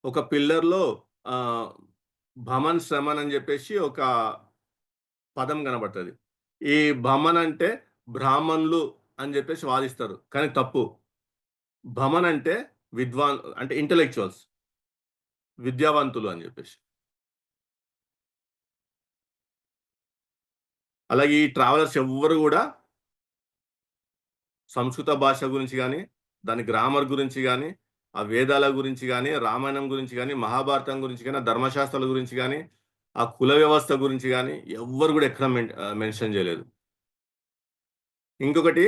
[SPEAKER 1] ఒక పిల్లర్‌లో ఆహ్, భమన్, శ్రమన్ అని చెప్పేసి ఒక పదం కనబడతది. ఈ భమన్ అంటే బ్రాహ్మణులు అని చెప్పేసి వాదిస్తారు. కానీ తప్పు. భమన్ అంటే అంటే ఇంటెలెక్చువల్స్, విద్యావంతులు అని చెప్పేసి. అలాగే ఈ ట్రావెలర్స్ ఎవ్వరు గూడా సంస్కృత భాష గురించి గాని, దాని గ్రామర్ గురించి గాని, ఆ వేదాల గురించి గాని, రామాయణం గురించి గాని, మహాభారతం గురించి గాని, ధర్మశాస్త్రాల గురించి గాని, ఆ కుల వ్యవస్థ గురించి గాని ఎవ్వరు గూడా ఎక్కడ మెన్షన్ చేయలేదు. ఇంకొకటి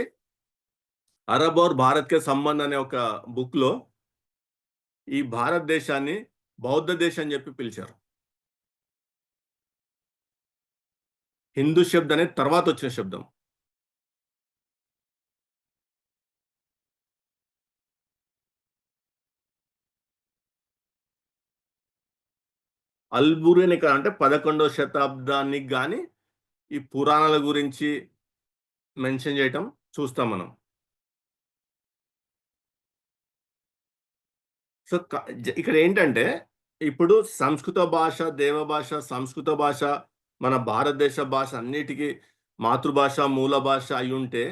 [SPEAKER 1] 'అరబ్ ఔర్ భారత్ కే సంబంధ్' అనే ఒక బుక్‌లో ఈ భారతదేశాన్ని బౌద్ధ దేశం అని చెప్పి పిలిచారు. హిందూ శబ్ద్ అనేది తర్వాతొచ్చిన శబ్దం. అల్బురినిక అంటే 11వ శతాబ్దానికి గాని ఈ పురాణాల గురించి, మెన్షన్ చేయటం చూస్తాం మనం. సో, ఇక్కడ ఏంటంటే, ఇప్పుడు సంస్కృత భాష, దేవభాష, సంస్కృత భాష, మన భారతదేశ భాష అన్నిటికి మాతృభాష, మూల భాష అయ్యుంటే,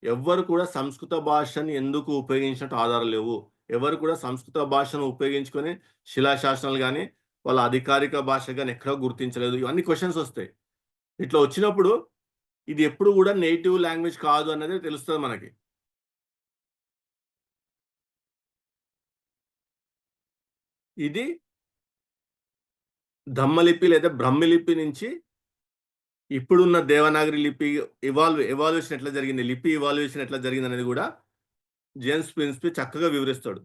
[SPEAKER 1] ఎవ్వరు కూడా సంస్కృత భాషని ఎందుకు ఉపయోగించినట్టు ఆధారాలు లేవు. ఎవరు కూడా సంస్కృత భాషను ఉపయోగించుకొని శిలాశాసనాలు గాని, వాళ్ళ అధికారిక భాష గాని ఎక్కడా గుర్తించలేదు. ఇవన్నీ క్వెషన్స్ ఒస్తాయి. ఇట్లా వచ్చినప్పుడు ఇది ఎప్పుడు గూడా నేటివ్ లాంగ్వేజ్ కాదు అన్నదే తెలుస్తది మనకి. ఇది ధమ్మలిపి లేదా బ్రహ్మలిపి నుంచి ఇప్పుడున్న దేవనాగరి లిపి ఎవాల్యుయేషన్ ఎట్లా జరిగింది, లిపి ఎవాల్యుయేషన్ ఎట్లా జరిగిందనేది గూడా జేమ్స్ ప్రిన్స్‌పి చక్కగా వివరిస్తాడు.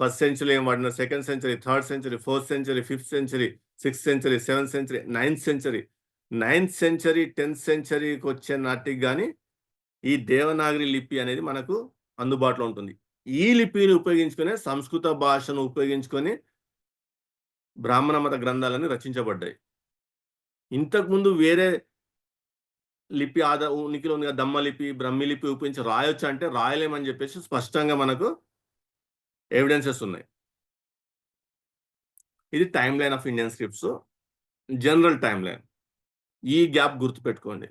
[SPEAKER 1] ఫస్ట్ సెంచరీలో ఏం వాడినారు, second century, third century, fourth century, fifth century, sixth century, seventh century, ninth century. Ninth century, 10థ్ సెంచరీకొచ్చే నాటికి గాని ఈ దేవనాగరి లిపి అనేది మనకు అందుబాటులో ఉంటుంది. ఈ లిపిని ఉపయోగించుకునే సంస్కృత భాషను ఉపయోగించుకొని బ్రాహ్మణ మత గ్రంథాలన్నీ రచించబడ్డాయి. ఇంతకుముందు వేరే లిపి ఉనికిలో ఉంది కదా, దమ్మలిపి, బ్రహ్మిలిపి ఉపయోగించి రాయొచ్చా అంటే రాయలేమని చెప్పేసి స్పష్టంగా మనకు ఎవిడెన్సెస్ ఉన్నాయి. ఇది time line of Indian scripts, general time line. ఈ గ్యాప్ గుర్తుపెట్టుకోండి.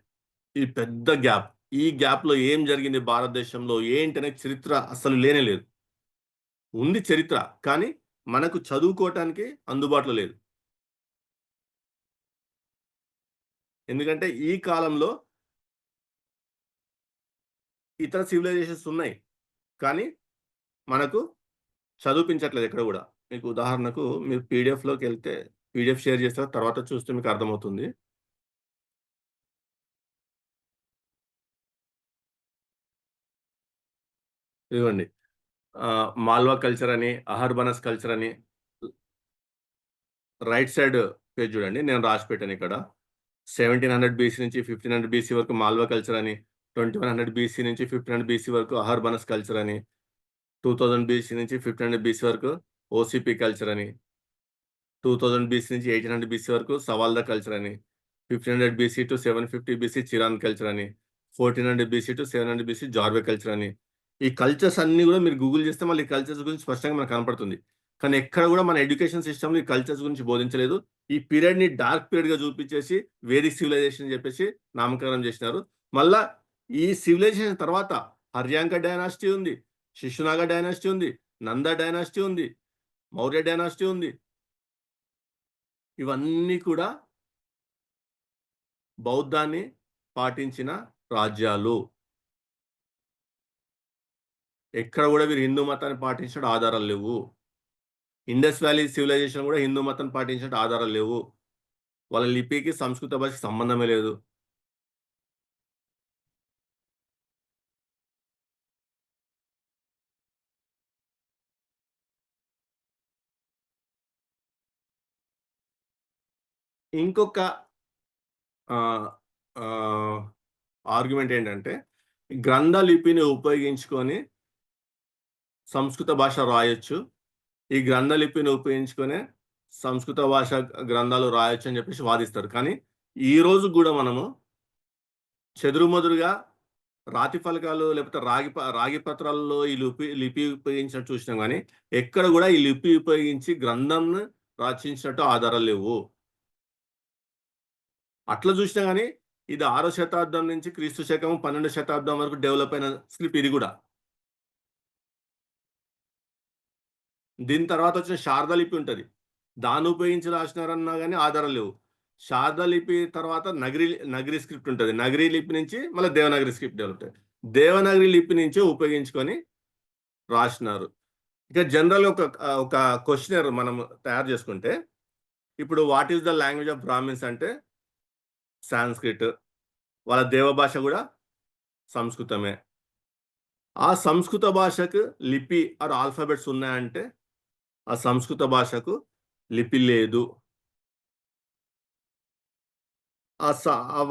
[SPEAKER 1] ఇది పెద్ద గ్యాప్. ఈ గ్యాప్‌లో ఏం జరిగింది భారతదేశంలో ఏంటనే చరిత్ర అసలు లేనే లేదు. ఉంది చరిత్ర, కానీ మనకు చదువుకోవటానికి అందుబాటులో లేదు. ఎందుకంటే ఈ కాలంలో ఇతర సివిలైజేషన్స్ ఉన్నాయి. కానీ మనకు చదివిపించట్లేదు ఎక్కడ గూడా. మీకు ఉదాహరణకు మీరు పీడీఎఫ్‌లోకెళ్తే పీడీఎఫ్ షేర్ చేస్తా, తర్వాత చూస్తే మీకు అర్థమవుతుంది. ఇదిగోండి. మాల్వా కల్చర్ అని, అహర్బనస్ కల్చర్ అని రైట్ సైడ్ పేజ్ చూడండి. నేను రాసిపెట్టాను ఇక్కడ. 1700 బీసీ నుంచి 1500 బీసీ వరకు మాల్వా కల్చర్ అని, 2100 బీసీ నుంచి 1500 బీసీ వరకు అహర్బనస్ కల్చర్ అని, 2000 బీసీ నుంచి 1500 బీసీ వరకు ఓసీపీ కల్చర్ అని, 2000 బీసీ నుంచి 1800 బీసీ వరకు సవాల్దా కల్చర్ అని, 1500 BC to 750 BC Chiran culture అని, 1400 బీసీ టు 700 బీసీ జార్వే కల్చర్ అని. ఈ కల్చర్స్ అన్నీ గూడా మీరు గూగుల్ చేస్తే మళ్ళీ ఈ కల్చర్స్ గురించి స్పష్టంగా మనకు కనపడుతుంది. కానీ ఎక్కడ గూడా మన ఎడ్యుకేషన్ సిస్టమ్‌లో ఈ కల్చర్స్ గురించి బోధించలేదు. ఈ పీరియడ్‌ని డార్క్ పీరియడ్‌గా చూపించేసి వేదిక్ సివిలైజేషన్ అని చెప్పేసి నామకరణం చేసినారు. మళ్ళా ఈ సివిలైజేషన్ తర్వాత హర్యాంక డైనాసిటీ ఉంది, శిశునాగ డైనాసిటీ ఉంది, నంద డైనాసిటీ ఉంది, మౌర్య డైనాసిటీ ఉంది. ఇవన్నీ కూడా బౌద్ధాన్ని పాటించిన రాజ్యాలు. ఎక్కడ గూడా వీరు హిందూ మతాన్ని పాటించిన ఆధారాలు లేవు. ఇండస్ వ్యాలీ సివిలైజేషన్ గూడా హిందూ మతాన్ని పాటించిన ఆధారాలు లేవు. వాళ్ళ లిపికి సంస్కృత భాషకి సంబంధమే లేదు. ఇంకొక ఆహ్, ఆహ్, ఆర్గ్యుమెంట్ ఏంటంటే, గ్రంథ లిపిని ఉపయోగించుకొని సంస్కృత భాష రాయొచ్చు. ఈ గ్రంథ లిపిని ఉపయోగించుకొనే సంస్కృత భాష గ్రంథాలు రాయొచ్చు అని చెప్పేసి వాదిస్తారు. కానీ ఈ రోజు గూడా మనము చెదురుమదురుగా రాతి ఫలకాలు లేకపోతే రాగి పత్రాల్లో ఈ లిపి ఉపయోగించినట్టు చూసినాం గానీ, ఎక్కడ గూడా ఈ లిపి ఉపయోగించి గ్రంథంను రచించినట్టు ఆధారాలు లేవు. అట్లా చూసినా గానీ, ఇది 6వ శతాబ్దం నుంచి క్రీస్తు శకం 12వ శతాబ్దం వరకు డెవలప్ అయిన స్క్రిప్ట్ ఇది గూడా. దీని తర్వాత వచ్చిన శారదా లిపి ఉంటది. దాన్ని ఉపయోగించి రాసినారన్నా గానీ ఆధారాలు లేవు. శారదా లిపి తర్వాత నగరి స్క్రిప్ట్ ఉంటది. నగరి లిపి నుంచి మళ్ళా దేవనాగరి స్క్రిప్ట్ డెవలప్ అయ్యాయి. దేవనాగరి లిపి నుంచే ఉపయోగించుకొని రాసినారు. ఇక జనరల్‌గా ఒక క్వెషనర్ మనం తయారు చేసుకుంటే, ఇప్పుడు what is the language of Brahmins అంటే సాంస్క్రిట్. వాళ్ళ దేవభాష గూడా సంస్కృతమే. ఆ సంస్కృత భాషకు లిపి ఆర్ ఆల్ఫాబెట్స్ ఉన్నాయంటే, ఆ సంస్కృత భాషకు లిపి లేదు.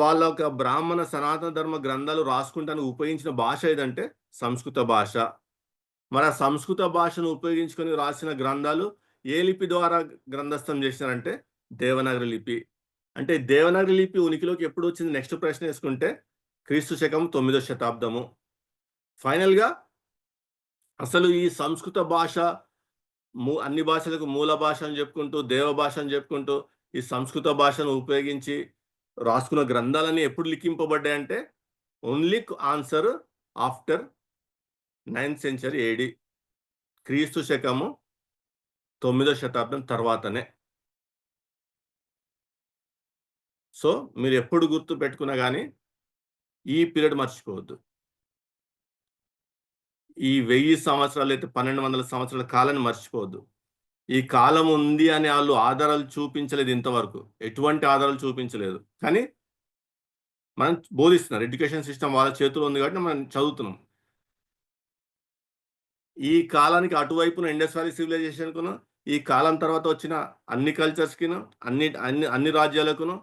[SPEAKER 1] వాళ్ళ ఒక బ్రాహ్మణ సనాతన ధర్మ గ్రంథాలు రాసుకుంటానికి ఉపయోగించిన భాష ఏదంటే సంస్కృత భాష. మరి ఆ సంస్కృత భాషను ఉపయోగించుకొని రాసిన గ్రంథాలు ఏ లిపి ద్వారా గ్రంథస్థం చేసినారంటే దేవనాగరి లిపి. అంటే దేవనాగరి లిపి ఉనికిలోకి ఎప్పుడు వచ్చింది నెక్స్ట్ ప్రశ్న ఏసుకుంటే క్రీస్తు శకం 9వ శతాబ్దము. ఫైనల్గా అసలు ఈ సంస్కృత భాష అన్ని భాషలకు మూల భాష అని చెప్పుకుంటూ, దేవ భాష అని చెప్పుకుంటూ, ఈ సంస్కృత భాషను ఉపయోగించి రాసుకున్న గ్రంథాలన్నీ ఎప్పుడు లిఖింపబడ్డాయంటే only answer after 9th century AD, క్రీస్తు శకము 9వ శతాబ్దం తర్వాతనే. సో మీరు ఎప్పుడు గుర్తు పెట్టుకున్నా కానీ ఈ పీరియడ్ మర్చిపోవద్దు. ఈ 1000 సంవత్సరాలు అయితే 1200 సంవత్సరాల కాలాన్ని మర్చిపోవద్దు. ఈ కాలం ఉంది అని వాళ్ళు ఆధారాలు చూపించలేదు ఇంతవరకు. ఎటువంటి ఆధారాలు చూపించలేదు. కానీ మనం బోధిస్తున్నారు. ఎడ్యుకేషన్ సిస్టమ్ వాళ్ళ చేతిలో ఉంది కాబట్టి మనం చదువుతున్నాం. ఈ కాలానికి అటువైపున ఇండస్ వ్యాలీ సివిలైజేషన్కును, ఈ కాలం తర్వాత వచ్చిన అన్ని కల్చర్స్కిను, అన్ని రాజ్యాలకును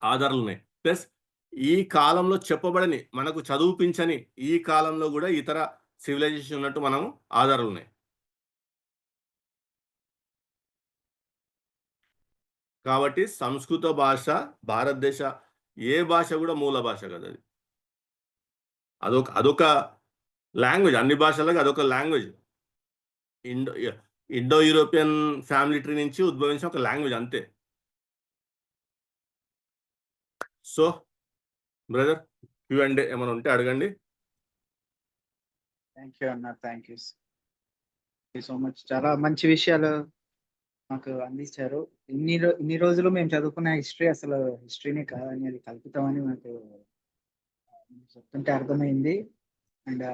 [SPEAKER 1] ఆధారాలు ఉన్నాయి. ప్లస్ ఈ కాలంలో చెప్పబడని, మనకు చదువుపించని ఈ కాలంలో కూడా ఇతర సివిలైజేషన్ ఉన్నట్టు మనం ఆధారాలు ఉన్నాయి. కాబట్టి సంస్కృత భాష భారతదేశ ఏ భాష కూడా మూల భాష కదా. అది అదొక లాంగ్వేజ్. అన్ని భాషలకు అదొక language. Indo European family tree నుంచి ఉద్భవించిన ఒక లాంగ్వేజ్ అంతే. సో బ్రదర్, Q&A ఏమైనా ఉంటే అడగండి.
[SPEAKER 2] థ్యాంక్ యూ అన్న, థ్యాంక్ యూ సో మచ్. చాలా మంచి విషయాలు మాకు అందించారు. ఇన్ని రోజులు మేము చదువుకున్న హిస్టరీ అసలు హిస్టరీనే కాదని, అది కల్పితమని మాకు చెప్తుంటే అర్థమైంది. అండ్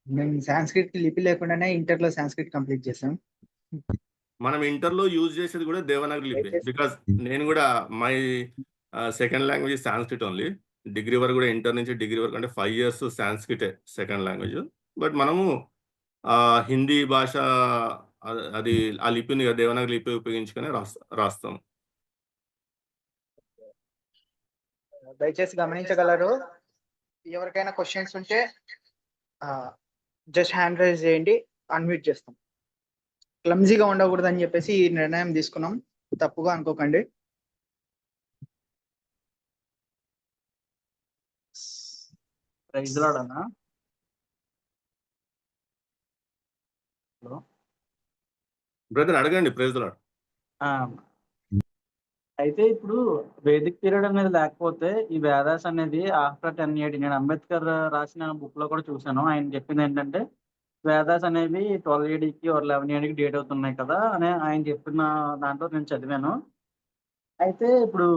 [SPEAKER 2] మేము సాంస్క్రిట్ లిపి లేకుండానే ఇంటర్లో సాంస్క్రిట్ కంప్లీట్ చేసాం.
[SPEAKER 1] మనం ఇంటర్లో యూజ్ చేసేది కూడా దేవనాగరి లిపి. బికాస్ నేను కూడా my second language Sanskrit only. Degree వరకు కూడా, ఇంటర్ నుంచి డిగ్రీ వరకు అంటే 5 years సాంస్క్రిటే సెకండ్ లాంగ్వేజ్. బట్ మనము హిందీ భాష అది ఆ లిపిని దేవనాగరి లిపి ఉపయోగించుకొని రాస్తాం.
[SPEAKER 2] దయచేసి గమనించగలరు, ఎవరికైనా క్వశ్చన్స్ ఉంటే జస్ట్ హ్యాండ్ రైజ్ చేయండి, అన్మ్యూట్ చేస్తాం. క్లమ్జీగా ఉండకూడదు అని చెప్పేసి ఈ నిర్ణయం తీసుకున్నాం, తప్పుగా అనుకోకండి. ప్రైజ్ లార్డ్ అన్న. హలో
[SPEAKER 1] బ్రదర్ అడగండి. Praise lord.
[SPEAKER 3] అయితే ఇప్పుడు వేదిక్ పీరియడ్ అనేది లేకపోతే ఈ వేదాస్ అనేది ఆఫ్టర్ 1080, నేను అంబేద్కర్ రాసిన బుక్ లో కూడా చూశాను. ఆయన చెప్పింది ఏంటంటే వేదాస్ అనేవి 12 ADకి 11 ADకి డేట్ అవుతున్నాయి కదా అని ఆయన చెప్పిన దాంట్లో నేను చదివాను. అయితే ఇప్పుడు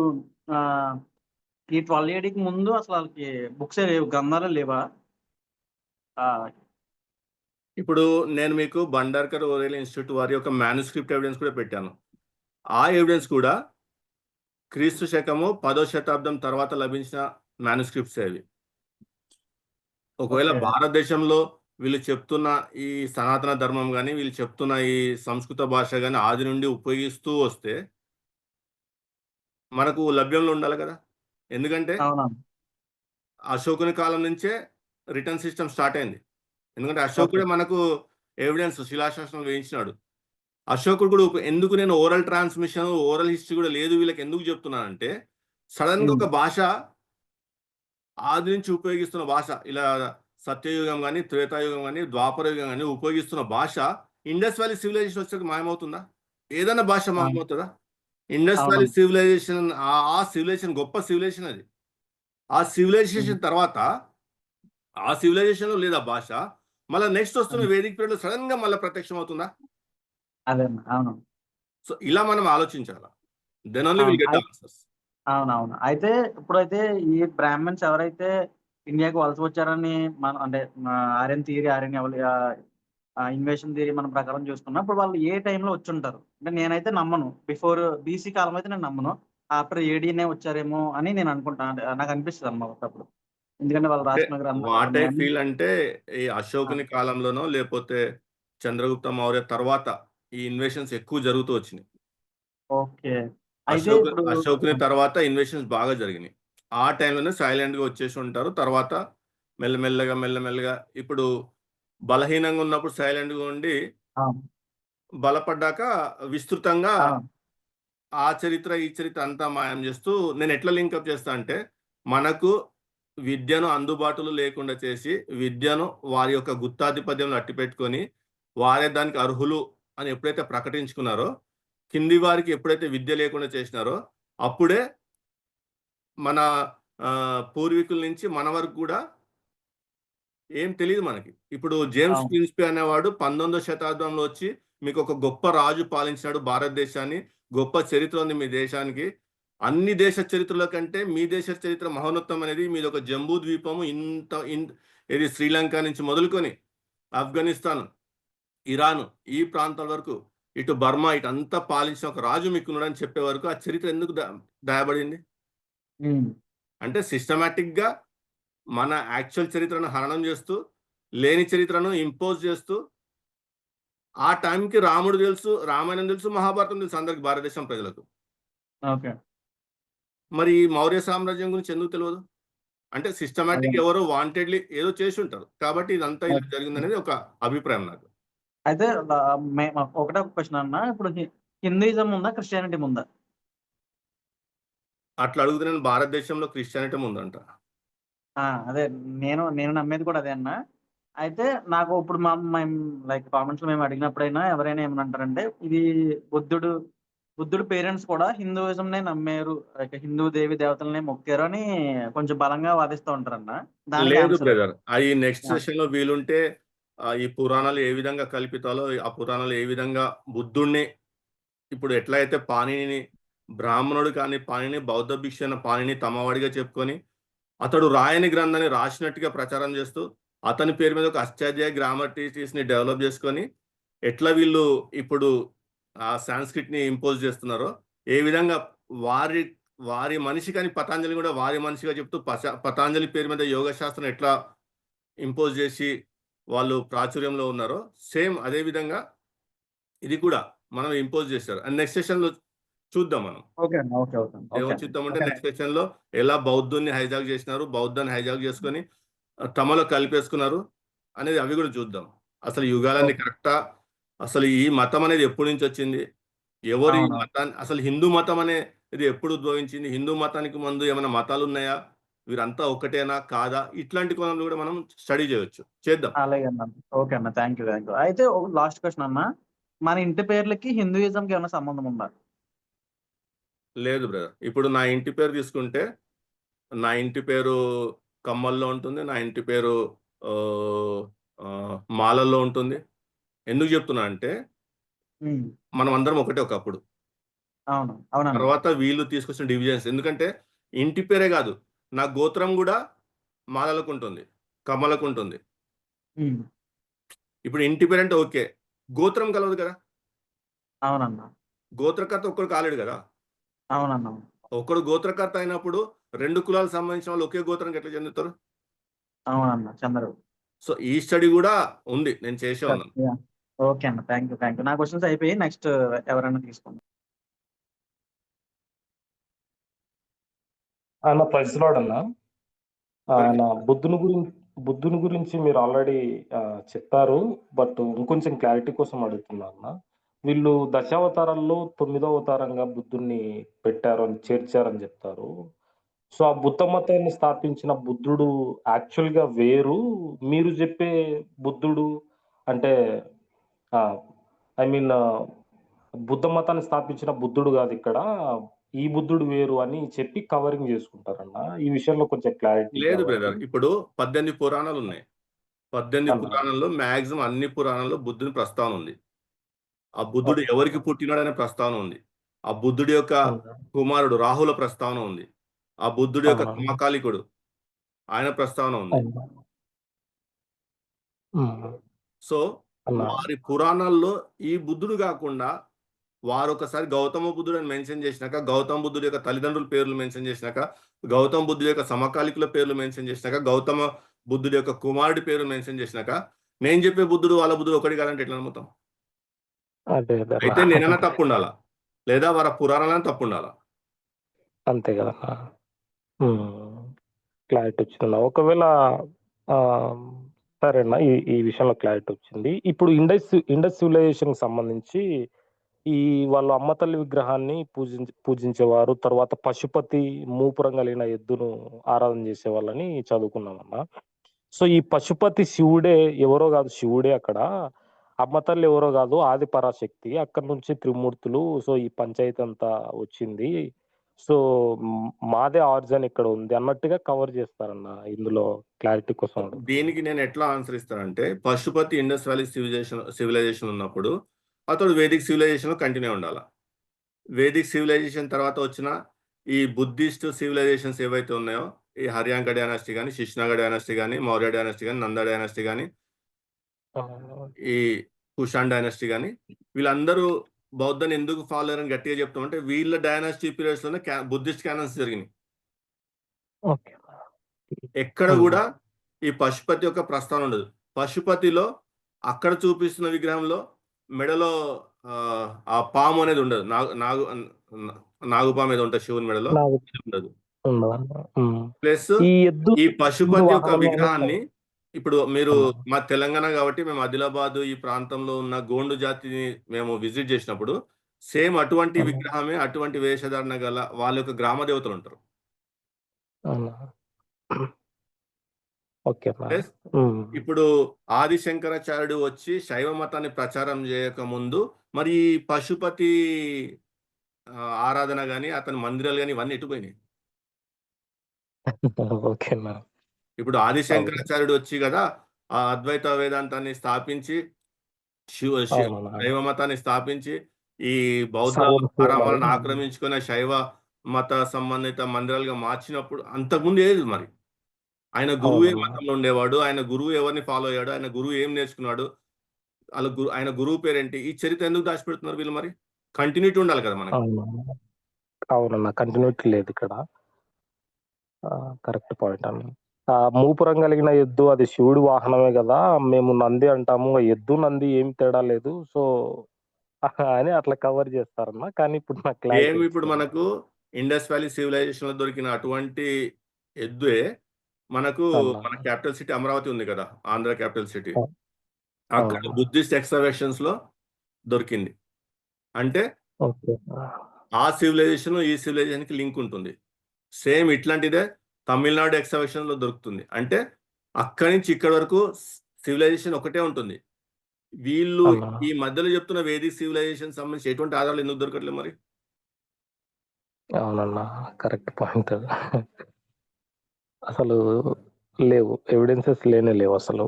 [SPEAKER 3] ఈ 12 ADకి ముందు అసలు వాళ్ళకి బుక్స్ లేవు, గ్రంథాలు లేవా?
[SPEAKER 1] ఇప్పుడు నేను మీకు భండార్కర్ ఓరియల్ ఇన్స్టిట్యూట్ వారి యొక్క మ్యానుస్క్రిప్ట్ ఎవిడెన్స్ కూడా పెట్టాను. ఆ ఎవిడెన్స్ కూడా క్రీస్తు శకము 10వ శతాబ్దం తర్వాత లభించిన మ్యానుస్క్రిప్ట్స్ అవి. ఒకవేళ భారతదేశంలో వీళ్ళు చెప్తున్న ఈ సనాతన ధర్మం కానీ, వీళ్ళు చెప్తున్న ఈ సంస్కృత భాష కానీ ఆది నుండి ఉపయోగిస్తూ వస్తే మనకు లభ్యంలో ఉండాలి కదా. ఎందుకంటే అశోకుని కాలం నుంచే రిటర్న్ సిస్టమ్ స్టార్ట్ అయింది. ఎందుకంటే అశోకుడే మనకు ఎవిడెన్స్ శిలాశాసనం వేయించినాడు. అశోకుడు కూడా ఎందుకు నేను ఓరల్ ట్రాన్స్మిషన్, ఓరల్ హిస్టరీ కూడా లేదు వీళ్ళకి ఎందుకు చెప్తున్నానంటే, సడన్ గా ఒక భాష ఆది నుంచి ఉపయోగిస్తున్న భాష, ఇలా సత్యయుగం కానీ, త్రేతాయుగం కానీ, ద్వాపర యుగం కానీ ఉపయోగిస్తున్న భాష ఇండస్ వ్యాలీ సివిలైజేషన్ వచ్చేది మాయమవుతుందా? ఏదైనా భాష మాయమవుతుందా? ఇండస్ వ్యాలీ సివిలైజేషన్, ఆ సివిలైజేషన్ గొప్ప సివిలైజేషన్ అది. ఆ సివిలైజేషన్ తర్వాత ఆ సివిలైజేషన్ లో లేదా భాష మళ్ళీ నెక్స్ట్ వస్తున్న వేదిక పీరియడ్ లో సడన్ గా మళ్ళీ ప్రత్యక్షం అవుతుందా?
[SPEAKER 3] అవును.
[SPEAKER 1] సో ఇలా మనం ఆలోచించాలా. Then only will get answers.
[SPEAKER 3] అవునవును. అయితే ఇప్పుడైతే ఈ బ్రాహ్మణ్స్ ఎవరైతే ఇండియాకి వలస వచ్చారని మనం అంటే ఆర్యన్ థియరీ, ఇన్వేషన్ థియరీ మన ప్రకారం చూసుకున్నా, ఇప్పుడు వాళ్ళు ఏ టైంలో వచ్చి ఉంటారు అంటే నేనైతే నమ్మను. బిఫోర్ బీసీ కాలం అయితే నేను నమ్మను. ఆఫ్టర్ ఏడీనే వచ్చారేమో అని నేను అనుకుంటాను. నాకు అనిపిస్తుంది అన్నమాట అప్పుడు. ఎందుకంటే వాళ్ళు రాసిన
[SPEAKER 1] వాట్ ఐ ఫీల్ అంటే ఈ అశోకుని కాలంలోనో లేకపోతే చంద్రగుప్త మౌర్య తర్వాత ఈ ఇన్వేషన్స్ ఎక్కువ జరుగుతూ వచ్చినాయి.
[SPEAKER 3] ఓకే.
[SPEAKER 1] అశోకుని తర్వాత ఇన్వేషన్స్ బాగా జరిగినాయి. ఆ టైంలోనే సైలెంట్ గా వచ్చేసి ఉంటారు. తర్వాత మెల్లమెల్లగా ఇప్పుడు బలహీనంగా ఉన్నప్పుడు సైలెంట్ గా ఉండి బలపడ్డాక విస్తృతంగా ఆ చరిత్ర ఈ చరిత్ర అంతా మాయం చేస్తూ, నేను ఎట్లా లింకప్ చేస్తా అంటే, మనకు విద్యను అందుబాటులో లేకుండా చేసి విద్యను వారి యొక్క గుత్తాధిపత్యంలో అట్టిపెట్టుకొని వారే దానికి అర్హులు అని ఎప్పుడైతే ప్రకటించుకున్నారో, కింది వారికి ఎప్పుడైతే విద్య లేకుండా చేసినారో అప్పుడే మన పూర్వీకుల నుంచి మన వరకు కూడా ఏం తెలీదు మనకి. ఇప్పుడు జేమ్స్
[SPEAKER 3] అవును.
[SPEAKER 1] క్విన్స్‌పీ అనేవాడు 19వ శతాబ్దంలో వచ్చి మీకు ఒక గొప్ప రాజు పాలించాడు భారతదేశాన్ని. గొప్ప చరిత్ర ఉంది మీ దేశానికి. అన్ని దేశ చరిత్రల కంటే మీ దేశ చరిత్ర మహోన్నతం అనేది మీదొక జంబూ ద్వీపము ఇది శ్రీలంక నుంచి మొదలుకొని ఆఫ్ఘనిస్తాన్, ఇరాన్ ఈ ప్రాంతాల వరకు ఇటు బర్మా ఇటంతా పాలించిన ఒక రాజు మీకున్నాడని చెప్పే వరకు ఆ చరిత్ర ఎందుకు దాయబడింది?
[SPEAKER 3] హ్మ్.
[SPEAKER 1] అంటే సిస్టమాటిక్‌గా మన యాక్చువల్ చరిత్రను హననం చేస్తూ, లేని చరిత్రను ఇంపోజ్ చేస్తూ, ఆ టైంకి రాముడు తెలుసు, రామాయణం తెలుసు, మహాభారతం తెలుసు అందరికి భారతదేశం ప్రజలకు.
[SPEAKER 3] ఓకే.
[SPEAKER 1] మరి ఈ మౌర్య సామ్రాజ్యం గురించి ఎందుకు తెలవదు? అంటే
[SPEAKER 3] అదే.
[SPEAKER 1] సిస్టమాటిక్ ఎవరో వాంటెడ్‌లీ ఏదో చేసుంటారు. కాబట్టి ఇదంతా ఇలా
[SPEAKER 3] ఓకే.
[SPEAKER 1] జరిగిందనేది ఒక అభిప్రాయం నాకు.
[SPEAKER 3] అయితే ఒకటే ఒక క్వెషన్ అన్న. ఇప్పుడు హిందూయిజం ఉందా? క్రిస్టియానిటీ ఉందా?
[SPEAKER 1] అట్లా అడిగితే నేను భారతదేశంలో క్రిస్టియానిటీ ఉందంట.
[SPEAKER 3] అదే నేను నమ్మేది కూడా అదే అన్న. అయితే నాకు ఇప్పుడు మేము లైక్ కామెంట్స్‌లో మేము అడిగినప్పుడైనా ఎవరైనా ఏమనంటారంటే, ఇది బుద్ధుడు పేరెంట్స్ కూడా హిందూయిజంనే నమ్మారు. లైక్ హిందూ దేవి దేవతలనే మొక్కారు అని కొంచెం బలంగా వాదిస్తూ ఉంటారన్న. దానికి
[SPEAKER 1] లేదు
[SPEAKER 3] ఆన్సర్.
[SPEAKER 1] బ్రదర్. అయి నెక్స్ట్
[SPEAKER 3] ఆ!
[SPEAKER 1] సెషన్‌లో వీలుంటే ఈ పురాణాలు ఏ విధంగా కల్పితాలో, ఆ పురాణాలు ఏ విధంగా బుద్ధుడిని ఇప్పుడు ఎట్లా అయితే పాణినిని బ్రాహ్మణుడు కాని పాణిని బౌద్ధ భిక్షు అయిన పాణిని తమవాడిగా చెప్పుకొని, అతడు రాయని గ్రంథాన్ని రాసినట్టుగా ప్రచారం చేస్తూ, అతని పేరు మీద ఒక అష్టాధ్యాయ గ్రామర్ ట్రీటీస్‌ని డెవలప్ చేసుకొని, ఎట్లా వీళ్ళు ఇప్పుడు ఆ సాంస్క్రిట్‌ని ఇంపోజ్ చేస్తున్నారో, ఏ విధంగా వారి వారి మనిషి కానీ పతాంజలి కూడా వారి మనిషిగా చెప్తూ పతాంజలి పేరు మీద యోగ శాస్త్రం ఎట్లా ఇంపోజ్ చేసి వాళ్ళు ప్రాచుర్యంలో ఉన్నారో, సేమ్ అదే విధంగా ఇది కూడా మనం ఇంపోజ్ చేశారు. అండ్ నెక్స్ట్ సెషన్‌లో చూద్దాం మనం.
[SPEAKER 3] ఓకే అన్న. ఓకే. ఓకే. ఓకే అన్న.
[SPEAKER 1] దేవచిత్తం
[SPEAKER 3] ఓకే.
[SPEAKER 1] నెక్స్ట్ సెషన్‌లో ఎలా బౌద్ధుడిని హైజాక్ చేసినారు, బౌద్ధాన్ని హైజాక్ చేసుకొని తమలో కలిపేసుకున్నారు అనేది అవి కూడా చూద్దాం. అసలు యుగాలన్నీ
[SPEAKER 3] ఓకే.
[SPEAKER 1] కరెక్టా? అసలు ఈ మతం అనేది ఎప్పటి నుంచి వచ్చింది? ఎవరు ఈ
[SPEAKER 3] అవునవును.
[SPEAKER 1] మతాన్ని అసలు హిందూ మతం అనేది ఎప్పుడు ఉద్భవించింది? హిందూ మతానికి ముందు ఏమైనా మతాలున్నాయా? వీరంతా ఒకటేనా? కాదా? ఇట్లాంటి కోణంలో కూడా మనం స్టడీ చేయొచ్చు. చేద్దాం.
[SPEAKER 3] అలాగే అన్న. ఓకే అన్న. Thank you. అయితే లాస్ట్ క్వెషన్ అన్న. మన ఇంటి పేర్లకి హిందూయిజంకి ఏమైనా సంబంధం ఉందా?
[SPEAKER 1] లేదు బ్రదర్. ఇప్పుడు నా ఇంటి పేరు తీసుకుంటే, నా ఇంటి పేరు కమ్మల్లో ఉంటుంది. నా ఇంటి పేరు ఆహ్, మాలల్లో ఉంటుంది. ఎందుకు చెప్తున్నా అంటే,
[SPEAKER 3] హ్మ్.
[SPEAKER 1] మనమందరం ఒకటే ఒకప్పుడు.
[SPEAKER 3] అవును. అవునన్న.
[SPEAKER 1] తర్వాత వీళ్ళు తీసుకొచ్చిన డివిజన్స్. ఎందుకంటే, ఇంటి పేరే గాదు, నా గోత్రం గూడా మాలలకుంటుంది, కమ్మలకుంటుంది.
[SPEAKER 3] హ్మ్.
[SPEAKER 1] ఇప్పుడు ఇంటి పేరంటే ఓకే. గోత్రం కలవదు కదా!
[SPEAKER 3] అవునన్న.
[SPEAKER 1] గోత్రకర్త ఒక్కడు కాలేడు గదా!
[SPEAKER 3] అవునన్న.
[SPEAKER 1] ఒకడు గోత్రకర్త అయినప్పుడు 2 కులాలకు సంబంధించిన వాళ్ళు ఒకే గోత్రానికి ఎట్లా చెందుతారు?
[SPEAKER 3] అవునన్న. చంద్రుడు.
[SPEAKER 1] సో, ఈ స్టడీ గూడా ఉంది. నేను చేసే ఉన్నాను.
[SPEAKER 3] యాహ్! ఓకే అన్న. Thank you. నా క్వెషన్స్ అయిపోయాయి. నెక్స్ట్ ఎవరైనా తీసుకోండి.
[SPEAKER 4] అన్న ప్రైజ్ లార్డ్ అన్న. ఆయన బుద్ధుని గురించి మీరు ఆల్రెడీ చెప్పారు. బట్ ఇంకొంచెం క్లారిటీ కోసం అడుగుతున్నా అన్న. వీళ్ళు దశావతారాల్లో 9వ అవతారంగా బుద్ధుడిని పెట్టారు అని చేర్చారని చెప్తారు. సో, ఆ బుద్ధ మతాన్ని స్థాపించిన బుద్ధుడు యాక్చువల్‌గా వేరు. మీరు చెప్పే బుద్ధుడు అంటే ఐ మీన్ బుద్ధ మతాన్ని స్థాపించిన బుద్ధుడు గాదిక్కడ. ఈ బుద్ధుడు వేరు అని చెప్పి కవరింగ్ జేసుకుంటారన్న. ఈ విషయంలో కొంచెం క్లారిటీ
[SPEAKER 1] లేదు
[SPEAKER 4] గావాలి.
[SPEAKER 1] బ్రదర్. ఇప్పుడు 18 పురాణాలున్నాయి. 18
[SPEAKER 4] అన్న.
[SPEAKER 1] పురాణాల్లో మాక్సిమం అన్ని పురాణాల్లో బుద్ధుని ప్రస్తావన ఉంది. ఆ బుద్ధుడు
[SPEAKER 4] ఓకే.
[SPEAKER 1] ఎవరికి పుట్టినాడనే ప్రస్తావన ఉంది. ఆ బుద్ధుడి యొక్క
[SPEAKER 4] అన్న.
[SPEAKER 1] కుమారుడు రాహుల ప్రస్తావన ఉంది. ఆ బుద్ధుడి యొక్క
[SPEAKER 4] అవునన్న.
[SPEAKER 1] సమకాలికుడు ఆయన ప్రస్తావన ఉంది.
[SPEAKER 4] అవును. హ్మ్.
[SPEAKER 1] సో,
[SPEAKER 4] అన్న.
[SPEAKER 1] వారి పురాణాల్లో ఈ బుద్ధుడు గాకుండా వారొకసారి గౌతమ బుద్ధుడని మెన్షన్ చేసినాక, గౌతమ బుద్ధుడి యొక్క తల్లిదండ్రుల పేర్లు మెన్షన్ చేసినాక, గౌతమ బుద్ధుడి యొక్క సమకాలికుల పేర్లు మెన్షన్ చేసినాక, గౌతమ బుద్ధుడి యొక్క కుమారుడి పేరు మెన్షన్ చేసినాక, నేను చెప్పే బుద్ధుడు, వాళ్ళ బుద్ధుడు ఒకటి కాదంటే ఎట్లా నమ్ముతాం?
[SPEAKER 4] అదే అన్న.
[SPEAKER 1] అయితే నేనన్నా తప్పుండాలా? లేదా వారి పురాణాలన్నా తప్పుండాలా?
[SPEAKER 4] అంతే గదన్న. హ్మ్. క్లారిటీ వచ్చిందన్న. ఒకవేళ ఆహ్, సరే అన్న. ఈ ఈ విషయంలో క్లారిటీ వచ్చింది. ఇప్పుడు ఇండస్ సివిలైజేషన్‌కి సంబంధించి ఈ వాళ్ళు అమ్మ తల్లి విగ్రహాన్ని పూజించేవారు. తర్వాత పశుపతి మూపురం కలిగిన ఎద్దును ఆరాధన చేసేవాళ్ళని చదువుకున్నామన్నా. సో ఈ పశుపతి శివుడే, ఎవరో కాదు శివుడే అక్కడ. అమ్మ తల్లి ఎవరో కాదు ఆది పరాశక్తి. అక్కడి నుంచి త్రిమూర్తులు. సో ఈ పంచాయతీ అంతా వచ్చింది. సో మాదే ఆరిజిన్ ఇక్కడ ఉంది అన్నట్టుగా కవర్ చేస్తారన్న ఇందులో క్లారిటీ కోసం అడుగుతున్నా.
[SPEAKER 1] దీనికి నేను ఎట్లా ఆన్సర్ ఇస్తానంటే, పశుపతి ఇండస్ వ్యాలీ సివిలైజేషన్ ఉన్నప్పుడు అతడు వేదిక్ సివిలైజేషన్ కంటిన్యూ ఉండాలి. వేదిక్ సివిలైజేషన్ తర్వాత వచ్చిన ఈ బుద్ధిస్ట్ సివిలైజేషన్స్ ఏవైతే ఉన్నాయో, ఈ హర్యాంక డైనాసిటీ కానీ, శిష్నాగ డైనాసిటీ కానీ, మౌర్య డైనాసిటీ కానీ, నంద డైనాసిటీ కానీ, ఈ కుషాన్ డైనాసిటీ కానీ, వీళ్ళందరూ బౌద్ధాన్ని ఎందుకు ఫాలో అయ్యారని గట్టిగా చెప్తామంటే, వీళ్ళ డైనాసిటీ పీరియడ్స్ లోనే బుద్ధిస్ట్ క్యానన్స్ జరిగినాయి.
[SPEAKER 4] ఓకే.
[SPEAKER 1] ఎక్కడ కూడా ఈ పశుపతి యొక్క ప్రస్తావన ఉండదు. పశుపతిలో అక్కడ చూపిస్తున్న విగ్రహంలో మెడలో ఆ పాము అనేది ఉండదు. నాగుపాము ఏదో ఉంటుంది శివుని మెడలో, ఉండదు. ప్లస్ ఈ పశుపతి యొక్క విగ్రహాన్ని ఇప్పుడు మీరు మా తెలంగాణ కాబట్టి మేము ఆదిలాబాద్ ఈ ప్రాంతంలో ఉన్న గోండు జాతిని మేము విజిట్ చేసినప్పుడు సేమ్ అటువంటి విగ్రహమే, అటువంటి వేషధారణ గల వాళ్ళ యొక్క గ్రామ దేవతలు ఉంటారు. ప్లస్ ఇప్పుడు ఆదిశంకరాచార్యుడు వచ్చి శైవ మతాన్ని ప్రచారం చేయక ముందు మరి ఈ పశుపతి ఆరాధన గాని, అతని మందిరాలు గాని ఇవన్నీ ఎటుపోయినాయి. ఇప్పుడు ఆదిశంకరాచార్యుడు వచ్చి కదా ఆ అద్వైత వేదాంతాన్ని స్థాపించి శైవ మతాన్ని స్థాపించి ఈ బౌద్ధ పరామాలను ఆక్రమించుకున్న శైవ మత సంబంధిత మందిరాలుగా మార్చినప్పుడు అంతకుముందు ఏది మరి ఆయన గురువు ఏ మతంలో ఉండేవాడు, ఆయన గురువు ఎవరిని ఫాలో అయ్యాడు, ఆయన గురువు ఏం నేర్చుకున్నాడు, ఆయన గురువు పేరేంటి, ఈ చరిత్ర ఎందుకు దాచిపెడుతున్నారు వీళ్ళు? మరి కంటిన్యూటీ ఉండాలి కదా మనకి.
[SPEAKER 4] అవునన్నా, కంటిన్యూటీ లేదు ఇక్కడ. కరెక్ట్ పాయింట్ అన్న. మూపురం కలిగిన ఎద్దు అది శివుడి వాహనమే కదా, మేము నంది అంటాము, ఎద్దు నంది ఏం తేడా లేదు. సో అని అట్లా కవర్ చేస్తారన్న. కానీ ఇప్పుడు నాకు
[SPEAKER 1] ఇప్పుడు మనకు ఇండస్ వ్యాలీ సివిలైజేషన్ లో దొరికిన అటువంటి ఎద్దుే మనకు మన క్యాపిటల్ సిటీ అమరావతి ఉంది కదా, ఆంధ్ర క్యాపిటల్ సిటీ, అక్కడ బుద్ధిస్ట్ ఎక్స్కవేషన్స్ లో దొరికింది. అంటే ఆ సివిలైజేషన్ ఈ సివిలైజేషన్ కి లింక్ ఉంటుంది. సేమ్ ఇట్లాంటిదే తమిళనాడు ఎక్స్కవేషన్ లో దొరుకుతుంది. అంటే అక్కడి నుంచి ఇక్కడ వరకు సివిలైజేషన్ ఒకటే ఉంటుంది. వీళ్ళు ఈ మధ్యలో చెప్తున్న వేదిక్ సివిలైజేషన్ సంబంధించి ఎటువంటి ఆధారాలు ఎందుకు దొరకట్లేదు మరి?
[SPEAKER 4] అవునన్నా, కరెక్ట్ పాయింట్. అసలు లేవు, ఎవిడెన్సెస్ లేవు అసలు.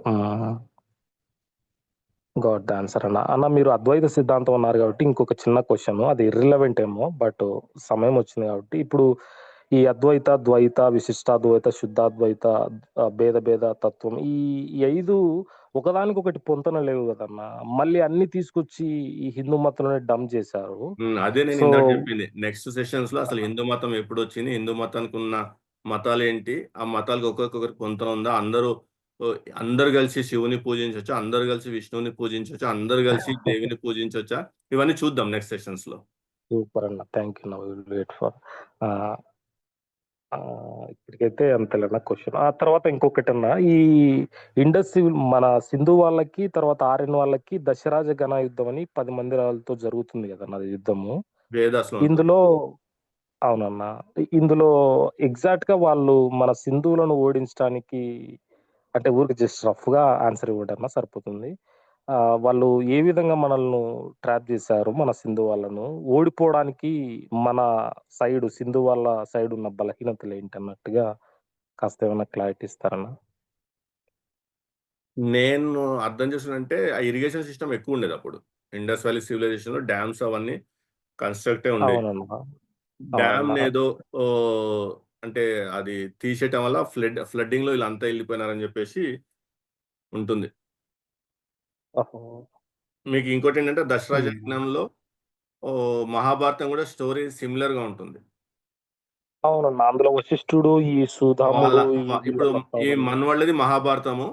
[SPEAKER 4] గాట్ ద ఆన్సర్ అన్న. మీరు అద్వైత సిద్ధాంతం అన్నారు కాబట్టి ఇంకొక చిన్న క్వశ్చన్, అది ఇర్రిలవెంట్ ఏమో, బట్ సమయం వచ్చింది కాబట్టి. ఇప్పుడు ఈ అద్వైత, ద్వైత, విశిష్టాద్వైత, శుద్ధాద్వైత, భేద తత్వం, ఈ 5 ఒకదానికొకటి పొంతన లేవు కదన్నా. మళ్ళీ అన్ని తీసుకొచ్చి ఈ హిందూ మతంలోనే డంప్ చేశారు.
[SPEAKER 1] అదే నేను ఇందాక చెప్పింది. నెక్స్ట్ సెషన్స్ లో అసలు హిందూ మతం ఎప్పుడు వచ్చింది, హిందూ మతానికి ఉన్న మతాలు ఏంటి, ఆ మతాలకు ఒక్కొక్కరికి పొంతన ఉందా, అందరు కలిసి శివుని పూజించవచ్చా, అందరు కలిసి విష్ణువుని పూజించవచ్చా, అందరు కలిసి దేవిని పూజించవచ్చా, ఇవన్నీ చూద్దాం నెక్స్ట్ సెషన్స్ లో.
[SPEAKER 4] సూపర్ అన్న, thank you. Now will wait for. ఇప్పటికైతే అంతేలన్న క్వశ్చన్. ఆ తర్వాత ఇంకొకటి అన్న, ఈ ఇండస్ మన సింధు వాళ్ళకి తర్వాత ఆర్యన్ వాళ్ళకి దశరాజ గణ యుద్ధం అని 10 మందిరాలతో జరుగుతుంది కదన్న యుద్ధము. ఇందులో అవునన్నా, ఇందులో ఎగ్జాక్ట్ గా వాళ్ళు మన సింధువులను ఓడించడానికి, అంటే ఊరికి జస్ట్ రఫ్ గా ఆన్సర్ ఇవ్వడన్నా సరిపోతుంది. వాళ్ళు ఏ విధంగా మనల్ని ట్రాప్ చేశారు, మన సింధు వాళ్ళను ఓడిపోవడానికి మన సైడ్, సింధు వాళ్ళ సైడ్ ఉన్న బలహీనతలు ఏంటి అన్నట్టుగా కాస్త ఏమైనా క్లారిటీ ఇస్తారన్నా?
[SPEAKER 1] నేను అర్థం చేస్తున్నంటే ఆ ఇరిగేషన్ సిస్టమ్ ఎక్కువ ఉండేది అప్పుడు ఇండస్ వ్యాలీ సివిలైజేషన్ లో. డ్యామ్స్ అవన్నీ కన్స్ట్రక్టే ఉండేది. డ్యామ్ ఏదో అంటే అది తీసేయటం వల్ల ఫ్లడ్డింగ్ లో వీళ్ళంతా వెళ్ళిపోయినారని చెప్పేసి ఉంటుంది. మీకు ఇంకోటి ఏంటంటే దశరాజ యజ్ఞంలో మహాభారతం కూడా స్టోరీ సిమిలర్ గా ఉంటుంది.
[SPEAKER 4] అవునన్నా, అందులో వశిష్ఠుడు, ఈ సుధాముడు,
[SPEAKER 1] ఇప్పుడు ఈ మన్వాళ్ళది మహాభారతము,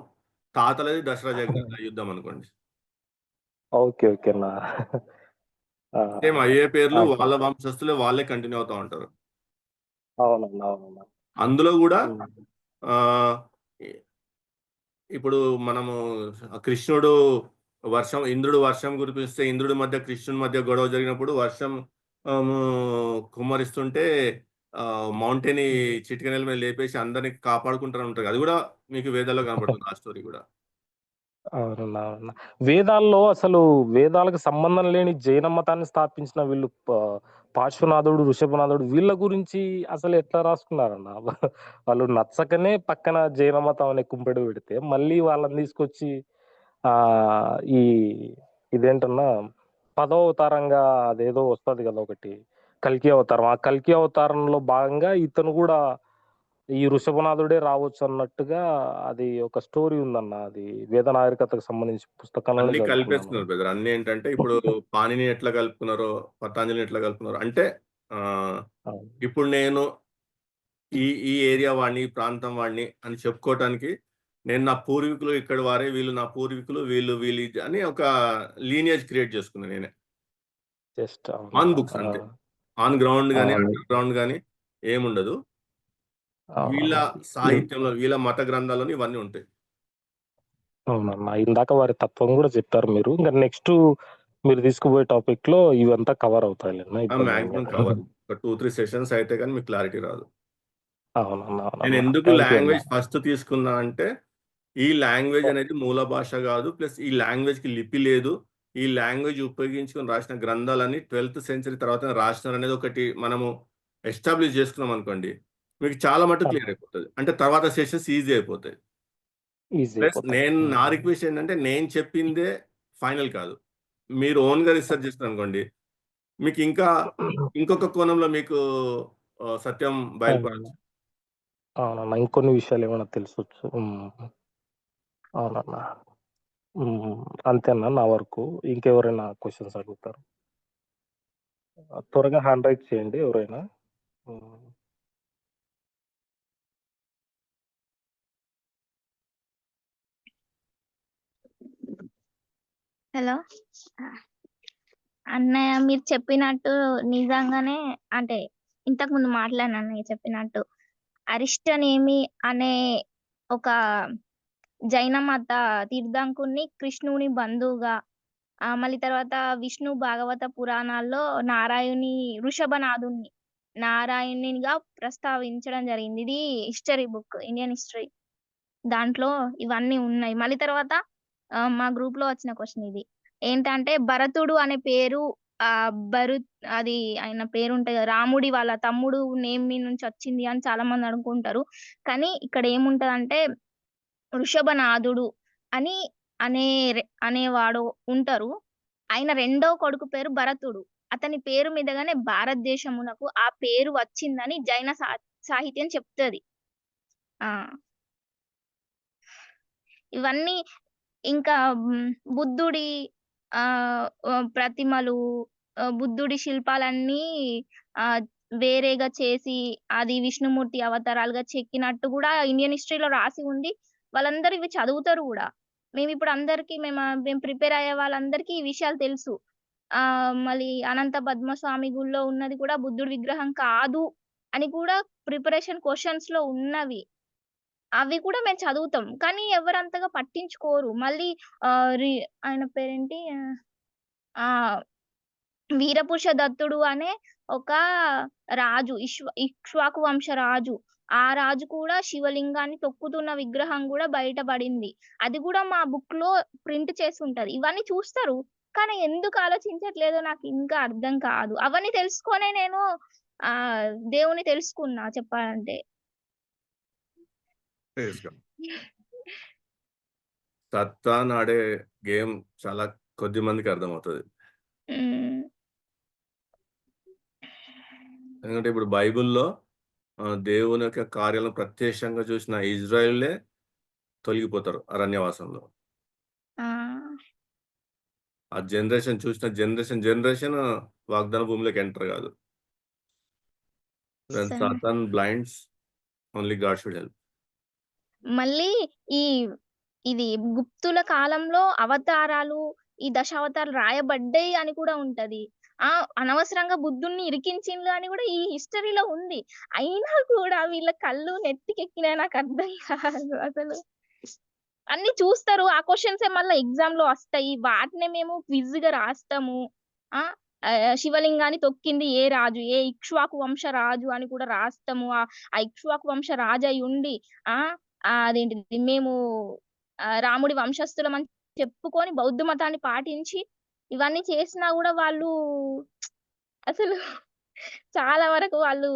[SPEAKER 1] తాతలది దశరాజ యుద్ధం అనుకోండి.
[SPEAKER 4] ఓకే ఓకే అన్నా.
[SPEAKER 1] సేమ్ అయ్యే పేర్లు వాళ్ళ వంశస్థులే వాళ్ళే కంటిన్యూ అవుతా ఉంటారు.
[SPEAKER 4] అవునన్నా అవునన్నా.
[SPEAKER 1] అందులో కూడా ఇప్పుడు మనము కృష్ణుడు ఇంద్రుడు వర్షం కురిపిస్తే ఇంద్రుడి మధ్య కృష్ణుడి మధ్య గొడవ జరిగినప్పుడు వర్షం కుమ్మరిస్తుంటే మౌంటైన్ చిటికెనెల మీద లేపేసి అందరిని కాపాడుకుంటారు ఉంటారు. అది కూడా మీకు వేదాల్లో కనబడుతుంది ఆ స్టోరీ కూడా.
[SPEAKER 4] అవునన్నా, అవునన్నా. వేదాల్లో అసలు వేదాలకు సంబంధం లేని జైన మతాన్ని స్థాపించిన వీళ్ళు పార్శ్వనాథుడు, ఋషభనాథుడు వీళ్ళ గురించి అసలు ఎట్లా రాసుకున్నారన్న? వాళ్ళు నచ్చకనే పక్కన జైన మతం అనే కుంపెడు పెడితే మళ్ళీ వాళ్ళని తీసుకొచ్చి ఆ ఈ ఇదేంటన్నా 10వ అవతారంగా అదేదో వస్తది కదా ఒకటి, కల్కి అవతారం. ఆ కల్కి అవతారంలో భాగంగా ఇతను కూడా ఈ ఋషభనాథుడే రావచ్చు అన్నట్టుగా అది ఒక స్టోరీ ఉందన్న. అది వేద నాగరికతకు సంబంధించి పుస్తకంలోనే
[SPEAKER 1] అన్ని
[SPEAKER 4] చదువుకున్నాను.
[SPEAKER 1] కలిపేస్తున్నారు బ్రదర్. అన్ని ఏంటంటే ఇప్పుడు పాణిని ఎట్లా కలుపుకున్నారో, పతాంజలిని ఎట్లా కలుపుకున్నారో అంటే
[SPEAKER 4] అవును.
[SPEAKER 1] ఇప్పుడు నేను ఈ ఏరియా వాడిని, ఈ ప్రాంతం వాడిని అని చెప్పుకోవటానికి నేను నా పూర్వీకులు ఇక్కడ వారే, వీళ్ళు నా పూర్వీకులు, వీళ్ళు అని ఒక లీనియేజ్ క్రియేట్ చేసుకున్నాను నేనే.
[SPEAKER 4] జస్ట్
[SPEAKER 1] ఆన్
[SPEAKER 4] అవునన్నా.
[SPEAKER 1] బుక్స్ అంతే. ఆన్ గ్రౌండ్ గానీ,
[SPEAKER 4] అవును.
[SPEAKER 1] అండర్ గ్రౌండ్ గానీ ఏముండదు. వీళ్ళ
[SPEAKER 4] అవునన్నా.
[SPEAKER 1] సాహిత్యంలో, వీళ్ళ మత గ్రంథాల్లోని ఇవన్నీ ఉంటాయి.
[SPEAKER 4] అవునన్నా. ఇందాక వారి తత్వం కూడా చెప్పారు మీరు. ఇంకా నెక్స్ట్ మీరు తీసుకుపోయే టాపిక్ లో ఇవంతా కవర్ అవుతాయిలేనా, ఇబ్బంది ఏం
[SPEAKER 1] మాక్సిమం
[SPEAKER 4] లేదు.
[SPEAKER 1] కవర్. ఒక 2-3 సెషన్స్ అయితే కానీ మీకు క్లారిటీ రాదు.
[SPEAKER 4] అవునన్నా,
[SPEAKER 1] నేను
[SPEAKER 4] అవునన్నా.
[SPEAKER 1] ఎందుకు
[SPEAKER 4] థ్యాంక్ యూ అన్న.
[SPEAKER 1] లాంగ్వేజ్ ఫస్ట్ తీసుకున్నా అంటే, ఈ లాంగ్వేజ్ అనేది మూల భాష కాదు. ప్లస్ ఈ లాంగ్వేజ్‌కి లిపి లేదు. ఈ లాంగ్వేజ్ ఉపయోగించుకొని రాసిన గ్రంథాలన్నీ 12th సెంచరీ తర్వాత రాసినారనేది ఒకటి మనము ఎస్టాబ్లిష్ చేసుకున్నాం అనుకోండి, మీకు చాలా మటుకు క్లియర్ అయిపోతది. అంటే తర్వాత సెషన్స్ ఈజీ అయిపోతాయి.
[SPEAKER 4] ఈజీ
[SPEAKER 1] ప్లస్
[SPEAKER 4] అయిపోతాయి.
[SPEAKER 1] నా రిక్వెస్ట్ ఏంటంటే, నేను చెప్పిందే ఫైనల్ కాదు. మీరు ఓన్‌గా రిసర్చ్ చేస్తారనుకోండి, మీకు ఇంకా ఇంకొక కోణంలో మీకు సత్యం బయలుపడొచ్చు.
[SPEAKER 4] అవునన్నా. ఇంకొన్ని విషయాలు ఏమైనా తెలుసొచ్చు. అవునన్నా. అంతేనా నా వరకు? ఇంకెవరైనా క్వెషన్స్ అడుగుతారు? త్వరగా హ్యాండ్ రైజ్ చేయండి ఎవరైనా.
[SPEAKER 5] హలో అన్నయ్య, మీరు చెప్పినట్టు నిజంగానే అంటే ఇంతకు ముందు మాట్లాడిన అన్నయ్య చెప్పినట్టు అరిష్టనేమి అనే ఒక జైన మత తీర్థంకుని కృష్ణుని బంధువుగా, మళ్ళీ తర్వాత విష్ణు భాగవత పురాణాల్లో నారాయణునిగా ప్రస్తావించడం జరిగింది. ఇది హిస్టరీ బుక్, ఇండియన్ హిస్టరీ. దాంట్లో ఇవన్నీ ఉన్నాయి. మళ్ళీ తర్వాత మా గ్రూప్ లో వచ్చిన క్వశ్చన్ ఇది ఏంటంటే, భరతుడు అనే పేరు అది ఆయన పేరు ఉంటది కదా, రాముడి వాళ్ళ తమ్ముడు నేమ్ మీ నుంచి వచ్చింది అని చాలా మంది అనుకుంటారు. కానీ ఇక్కడ ఏముంటదంటే, వృషభనాథుడు అని అనేవాడు ఉంటారు. ఆయన రెండో కొడుకు పేరు భరతుడు. అతని పేరు మీదగానే భారతదేశమునకు ఆ పేరు వచ్చిందని జైన సాహిత్యం చెప్తది. ఆ ఇవన్నీ ఇంకా బుద్ధుడి ప్రతిమలు, బుద్ధుడి శిల్పాలన్నీ వేరేగా చేసి అది విష్ణుమూర్తి అవతారాలుగా చెక్కినట్టు కూడా ఇండియన్ హిస్టరీలో రాసి ఉంది. వాళ్ళందరూ ఇవి చదువుతారు కూడా. మేమిప్పుడు అందరికీ మేము ప్రిపేర్ అయ్యే వాళ్ళందరికీ ఈ విషయాలు తెలుసు. మళ్ళీ అనంత పద్మస్వామి గుడిలో ఉన్నది కూడా బుద్ధుడి విగ్రహం కాదు అని కూడా ప్రిపరేషన్ క్వెషన్స్‌లో ఉన్నవి. అవి కూడా మేము చదువుతాం. కానీ ఎవరంతగా పట్టించుకోరు. మళ్ళీ ఆయన పేరేంటి? వీరపురుష దత్తుడు అనే ఒక రాజు, ఇక్ష్వాకు వంశ రాజు. ఆ రాజు కూడా శివలింగాన్ని తొక్కుతున్న విగ్రహం గూడా బయటపడింది. అది గూడా మా బుక్‌లో ప్రింట్ చేసుంటది. ఇవన్నీ చూస్తారు. కానీ ఎందుకు ఆలోచించట్లేదో నాకు ఇంకా అర్థం కాదు. అవన్నీ తెలుసుకొనే నేను దేవుడిని తెలుసుకున్నా చెప్పాలంటే.
[SPEAKER 1] సత్తాను ఆడే గేమ్ చాలా కొద్ది మందికి అర్థమవుతది. ఎందుకంటే ఇప్పుడు బైబిల్‌లో దేవుని యొక్క కార్యాలను ప్రత్యక్షంగా చూసిన ఇజ్రాయేలే తొలగిపోతారు అరణ్యవాసంలో. ఆ జనరేషన్ చూసిన జనరేషన్ వాగ్దాన భూమిలోకి ఎంటర్ కాదు. When
[SPEAKER 5] సరే.
[SPEAKER 1] Satan blinds, only God should help.
[SPEAKER 5] మళ్ళీ ఇది గుప్తుల కాలంలో అవతారాలు, ఈ దశావతారాలు రాయబడ్డాయి అని కూడా ఉంటది. అనవసరంగా బుద్ధుడిని ఇరికించిండ్రు అని కూడా ఈ హిస్టరీలో ఉంది. అయినా కూడా వీళ్ళ కళ్ళు నెత్తికెక్కినాయి నాకు అర్థం కాదు అసలు. అన్ని చూస్తారు. ఆ క్వెషన్సే మళ్ళా ఎగ్జామ్‌లో వస్తాయి. వాటినే మేము క్విజ్‌గా రాస్తాము. ఆ! శివలింగాన్ని తొక్కింది ఏ రాజు? ఏ ఇక్ష్వాకు వంశ రాజు అని కూడా రాస్తాము. ఆ ఇక్ష్వాకు వంశ రాజు అయ్యుండి ఆ! అదేంటిది మేము రాముడి వంశస్థులమని చెప్పుకొని బౌద్ధ మతాన్ని పాటించి ఇవన్నీ చేసినా గూడా వాళ్ళు అసలు చాలా వరకు వాళ్ళు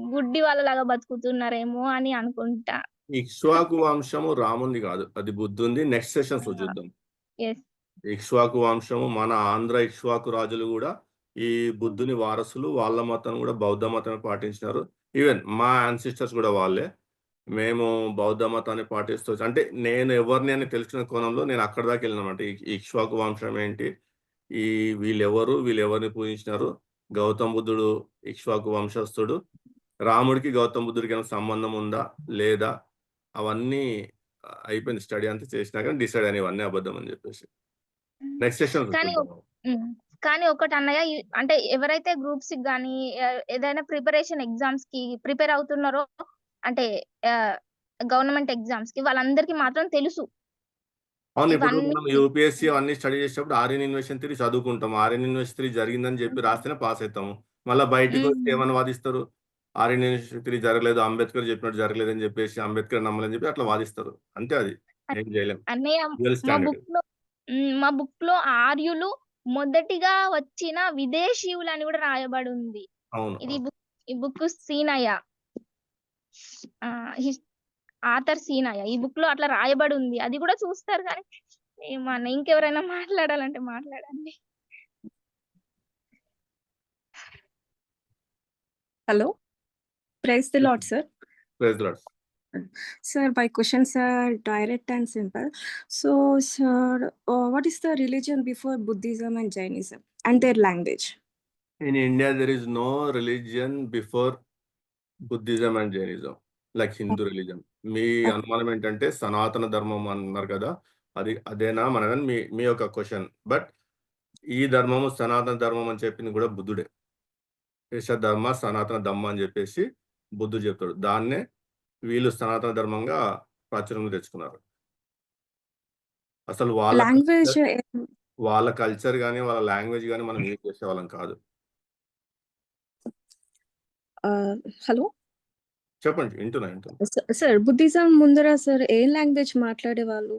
[SPEAKER 5] గుడ్డి వాళ్ళలాగా బతుకుతున్నారేమో అని అనుకుంటా.
[SPEAKER 1] ఇక్ష్వాకు వంశము రాముంది కాదు, అది బుద్ధుంది. నెక్స్ట్ సెషన్స్ లో
[SPEAKER 5] ఆ!
[SPEAKER 1] చూద్దాం.
[SPEAKER 5] యెస్.
[SPEAKER 1] ఇక్ష్వాకు వంశము, మన ఆంధ్ర ఇక్ష్వాకు రాజులు కూడా ఈ బుద్ధుని వారసులు. వాళ్ళ మతం కూడా బౌద్ధ మతమే పాటించినారు. ఈవెన్ మా యాన్సిస్టర్స్ కూడా వాళ్ళే. మేము బౌద్ధ మతాన్ని పాటిస్తూ అంటే నేను ఎవరిని అని తెలుసుకునే కోణంలో నేను అక్కడి దాకా వెళ్ళినమాట. ఇక్ష్వాకు వంశం ఏంటి? ఈ వీళ్ళెవరు? వీళ్ళెవరిని పూజించినారు? గౌతమ బుద్ధుడు ఇక్ష్వాకు వంశస్థుడు. రాముడికి గౌతమ బుద్ధుడికి ఏమైనా సంబంధం ఉందా? లేదా? అవన్నీ అయిపోయింది. స్టడీ అంతా చేసినా కానీ డిసైడ్ అయిన ఇవన్నీ అబద్ధం అని చెప్పేసి. నెక్స్ట్ సెషన్
[SPEAKER 5] కానీ
[SPEAKER 1] చూద్దాం.
[SPEAKER 5] హ్మ్. కానీ ఒకటన్నయ్య అంటే ఎవరైతే గ్రూప్స్‌కి గాని ఏదైనా ప్రిపరేషన్ ఎగ్జామ్స్‌కి ప్రిపేర్ అవుతున్నారో అంటే ఆహ్, గవర్నమెంట్ ఎగ్జామ్స్‌కి వాళ్ళందరికీ మాత్రం తెలుసు.
[SPEAKER 1] అవును. ఇప్పుడు
[SPEAKER 5] ఇవన్నీ
[SPEAKER 1] మనం యూపీఎస్సీ అవన్నీ స్టడీ చేసేటప్పుడు ఆర్యన్ ఇన్వెషన్ థియరీ చదువుకుంటాం. ఆర్యన్ ఇన్వెషన్ థియరీ జరిగిందని చెప్పి రాస్తేనే పాస్ అయితాము. మళ్ళా బయటికొస్తే
[SPEAKER 5] హ్మ్.
[SPEAKER 1] ఏమని వాదిస్తారు? ఆర్యన్ ఇన్వెషన్ థియరీ జరగలేదు. అంబేద్కర్ చెప్పినట్టు జరగలేదని చెప్పేసి, అంబేద్కర్ నమ్మలేదని చెప్పి అట్లా వాదిస్తారు. అంతే అది. ఏం చేయలేం.
[SPEAKER 5] అన్నయ్య
[SPEAKER 1] డ్యూయల్
[SPEAKER 5] మా
[SPEAKER 1] స్టాండర్డ్.
[SPEAKER 5] బుక్‌లో మా బుక్‌లో ఆర్యులు మొదటిగా వచ్చిన విదేశీయులని గూడా రాయబడుంది.
[SPEAKER 1] అవును.
[SPEAKER 5] ఇది
[SPEAKER 1] అవును.
[SPEAKER 5] ఈ book Seenaiah. His author Seenaiah. ఈ బుక్‌లో అట్లా రాయబడి ఉంది. అది గూడా చూస్తారు గానీ, ఏమో అన్న ఇంకెవరైనా మాట్లాడాలంటే మాట్లాడండి.
[SPEAKER 6] Hello. Praise the Lord, sir.
[SPEAKER 1] Praise the lord.
[SPEAKER 6] Sir, my questions are direct and simple. So, sir, what is the religion before Buddhism and Jainism and their language?
[SPEAKER 1] In India, there is no religion before Buddhism and Jainism, like Hindu religion. మీ అనుమానం ఏంటంటే సనాతన ధర్మం అన్నారు కదా! అదేనా మనదని మీ యొక్క question. But ఈ ధర్మము సనాతన ధర్మం అని చెప్పింది కూడా బుద్ధుడే. యశ ధర్మ సనాతన ధమ్మ అని చెప్పేసి బుద్ధుడు చెప్తాడు. దాన్నే వీళ్ళు సనాతన ధర్మంగా ప్రాచుర్యం తెచ్చుకున్నారు. అసలు
[SPEAKER 6] Language,
[SPEAKER 1] వాళ్ళ కల్చర్ గాని, వాళ్ళ లాంగ్వేజ్ గాని మనం యూజ్ చేసేవాళ్ళం కాదు.
[SPEAKER 6] hello.
[SPEAKER 1] చెప్పండి. వింటున్నా.
[SPEAKER 6] Sir, Buddhism ముందర sir ఏ లాంగ్వేజ్ మాట్లాడేవాళ్ళు?